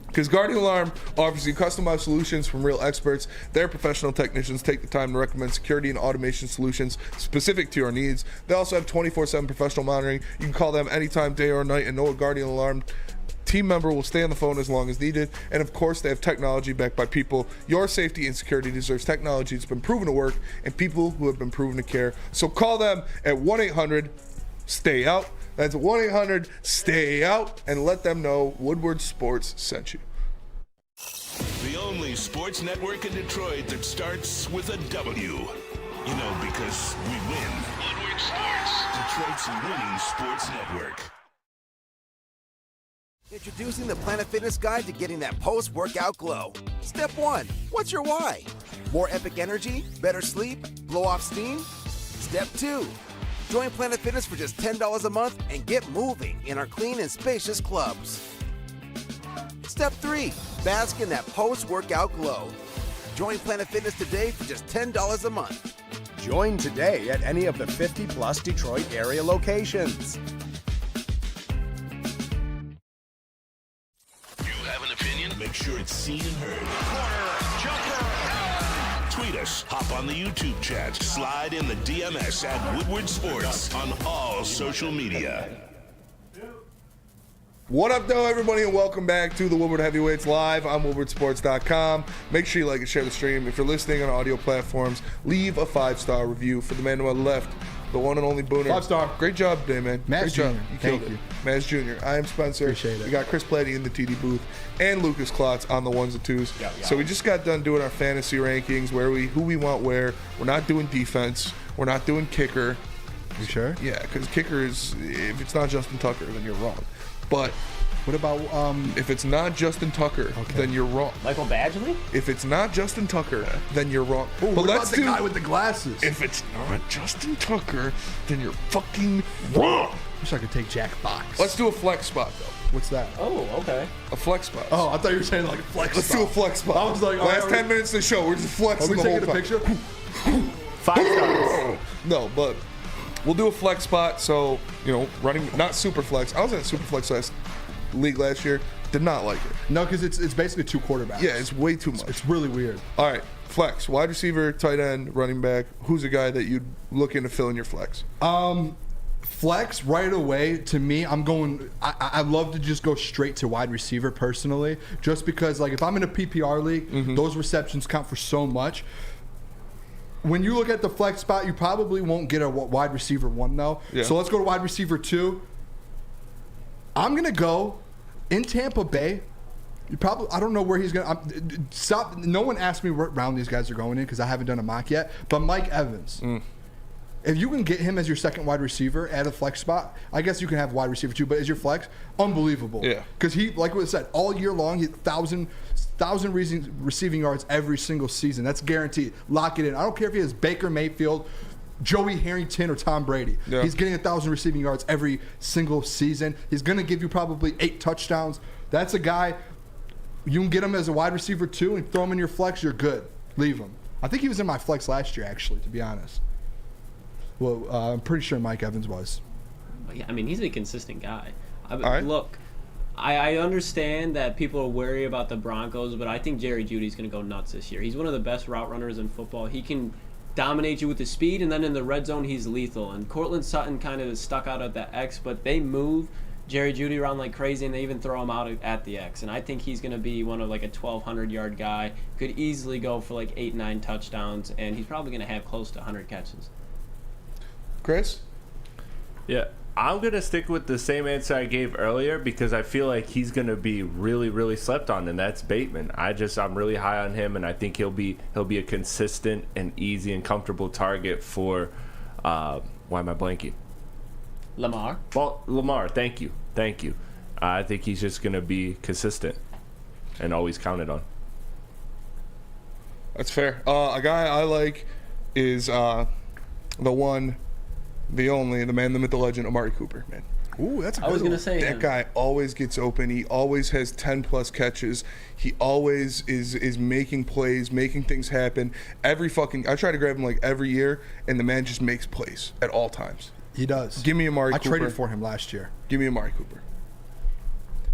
Speaker 5: Because Guardian Alarm offers you customized solutions from real experts. Their professional technicians take the time to recommend security and automation solutions specific to your needs. They also have 24/7 professional monitoring. You can call them anytime, day or night, and know a Guardian Alarm team member will stay on the phone as long as needed. And of course, they have technology backed by people. Your safety and security deserves technology that's been proven to work and people who have been proven to care. So call them at 1-800-STAY-OUT. That's 1-800-STAY-OUT, and let them know Woodward Sports sent you.
Speaker 8: The only sports network in Detroit that starts with a W. You know, because we win. Woodward Sports, Detroit's winning sports network.
Speaker 14: Introducing the Planet Fitness Guide to getting that post-workout glow. Step 1. What's your why? More epic energy? Better sleep? Blow off steam? Step 2. Join Planet Fitness for just $10 a month and get moving in our clean and spacious clubs. Step 3. Bask in that post-workout glow. Join Planet Fitness today for just $10 a month.
Speaker 15: Join today at any of the 50-plus Detroit area locations.
Speaker 8: You have an opinion? Make sure it's seen and heard. Corner, jumper, tweet us, hop on the YouTube chat, slide in the DMS at Woodward Sports on all social media.
Speaker 5: What up, though, everybody, and welcome back to the Woodward Heavyweights Live on WoodwardSports.com. Make sure you like and share the stream. If you're listening on audio platforms, leave a 5-star review for the man to my left, the one and only Booner.
Speaker 7: 5-star.
Speaker 5: Great job today, man.
Speaker 7: Maz
Speaker 5: Great job.
Speaker 7: Jr.
Speaker 5: You killed
Speaker 7: Thank
Speaker 5: it.
Speaker 7: you.
Speaker 5: Maz Jr. I am Spencer.
Speaker 7: Appreciate it.
Speaker 5: We got Chris Platty in the TD booth and Lucas Klotz on the ones and twos.
Speaker 7: Yeah.
Speaker 5: So we just got done doing our fantasy rankings, who we want where. We're not doing defense. We're not doing kicker.
Speaker 7: You sure?
Speaker 5: Yeah, because kicker is, if it's not Justin Tucker, then you're wrong. But
Speaker 7: what about
Speaker 5: if it's not Justin Tucker, then you're wrong.
Speaker 9: Michael Badgley?
Speaker 5: If it's not Justin Tucker, then you're wrong.
Speaker 7: Ooh,
Speaker 5: But
Speaker 7: what
Speaker 5: let's
Speaker 7: about the
Speaker 5: do
Speaker 7: guy with the glasses?
Speaker 5: If it's not Justin Tucker, then you're fucking wrong.
Speaker 7: Wish I could take Jack Fox.
Speaker 5: Let's do a flex spot though.
Speaker 7: What's that?
Speaker 9: Oh, okay.
Speaker 5: A flex spot.
Speaker 7: Oh, I thought you were saying like a flex
Speaker 5: Let's
Speaker 7: spot.
Speaker 5: do a flex spot.
Speaker 7: I was like,
Speaker 5: last 10 minutes of the show, we're just flexing
Speaker 7: Are we
Speaker 5: the whole
Speaker 7: taking a
Speaker 5: time.
Speaker 7: picture?
Speaker 11: 5 stars.
Speaker 5: No, but we'll do a flex spot. So, running, not super flex. I was at super flex league last year. Did not like it.
Speaker 7: No, because it's basically 2 quarterbacks.
Speaker 5: Yeah, it's way too much.
Speaker 7: It's really weird.
Speaker 5: All right, flex, wide receiver, tight end, running back. Who's a guy that you'd look in to fill in your flex?
Speaker 7: Flex right away, to me, I love to just go straight to wide receiver personally, just because, like, if I'm in a PPR league, those receptions count for so much. When you look at the flex spot, you probably won't get a wide receiver 1, though.
Speaker 5: Yeah.
Speaker 7: So let's go to wide receiver 2. I'm going to go in Tampa Bay. I don't know where he's going to stop. No one asked me what round these guys are going in because I haven't done a mock yet. But Mike Evans. If you can get him as your second wide receiver at a flex spot, I guess you can have wide receiver 2, but as your flex, unbelievable.
Speaker 5: Yeah.
Speaker 7: Because he, like what I said, all year long, he 1,000 receiving yards every single season. That's guaranteed. Lock it in. I don't care if he has Baker Mayfield, Joey Harrington, or Tom Brady.
Speaker 5: Yeah.
Speaker 7: He's getting 1,000 receiving yards every single season. He's going to give you probably 8 touchdowns. That's a guy, you can get him as a wide receiver 2 and throw him in your flex, you're good. Leave him. I think he was in my flex last year, actually, to be honest. Well, I'm pretty sure Mike Evans was.
Speaker 9: Yeah, I mean, he's a consistent guy.
Speaker 5: right.
Speaker 9: Look, I understand that people are worried about the Broncos, but I think Jerry Jeudy's going to go nuts this year. He's one of the best route runners in football. He can dominate you with his speed, and then in the red zone, he's lethal. And Cortland Sutton kind of is stuck out at the X, but they move Jerry Jeudy around like crazy, and they even throw him out at the X. And I think he's going to be one of like a 1,200-yard guy. Could easily go for like 8-9 touchdowns, and he's probably going to have close to 100 catches.
Speaker 5: Chris?
Speaker 11: Yeah, I'm going to stick with the same answer I gave earlier because I feel like he's going to be really, really slept on, and that's Bateman. I'm really high on him, and I think he'll be a consistent and easy and comfortable target for, why am I blanking?
Speaker 9: Lamar?
Speaker 11: Well, Lamar, thank you. I think he's just going to be consistent and always counted on.
Speaker 5: That's fair. A guy I like is the one, the only, the man, the myth, the legend, Amari Cooper, man.
Speaker 7: Ooh, that's a good
Speaker 9: I was going to
Speaker 7: one.
Speaker 9: say
Speaker 5: That
Speaker 9: him.
Speaker 5: guy always gets open. He always has 10-plus catches. He always is making plays, making things happen. I try to grab him like every year, and the man just makes plays at all times.
Speaker 7: He does.
Speaker 5: Give me Amari Cooper.
Speaker 7: I traded for him last year.
Speaker 5: Give me Amari Cooper.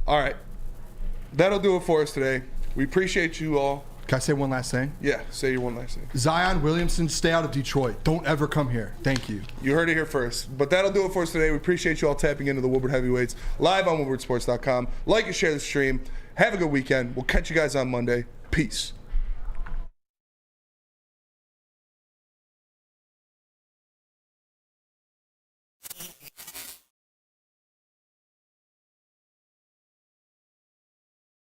Speaker 5: All right. That'll do it for us today. We appreciate you all.
Speaker 7: Can I say one last thing?
Speaker 5: Yeah, say your one last thing.
Speaker 7: Zion Williamson, stay out of Detroit. Don't ever come here. Thank you.
Speaker 5: You heard it here first. But that'll do it for us today. We appreciate you all tapping into the Woodward Heavyweights live on WoodwardSports.com. Like and share the stream. Have a good weekend. We'll catch you guys on Monday. Peace.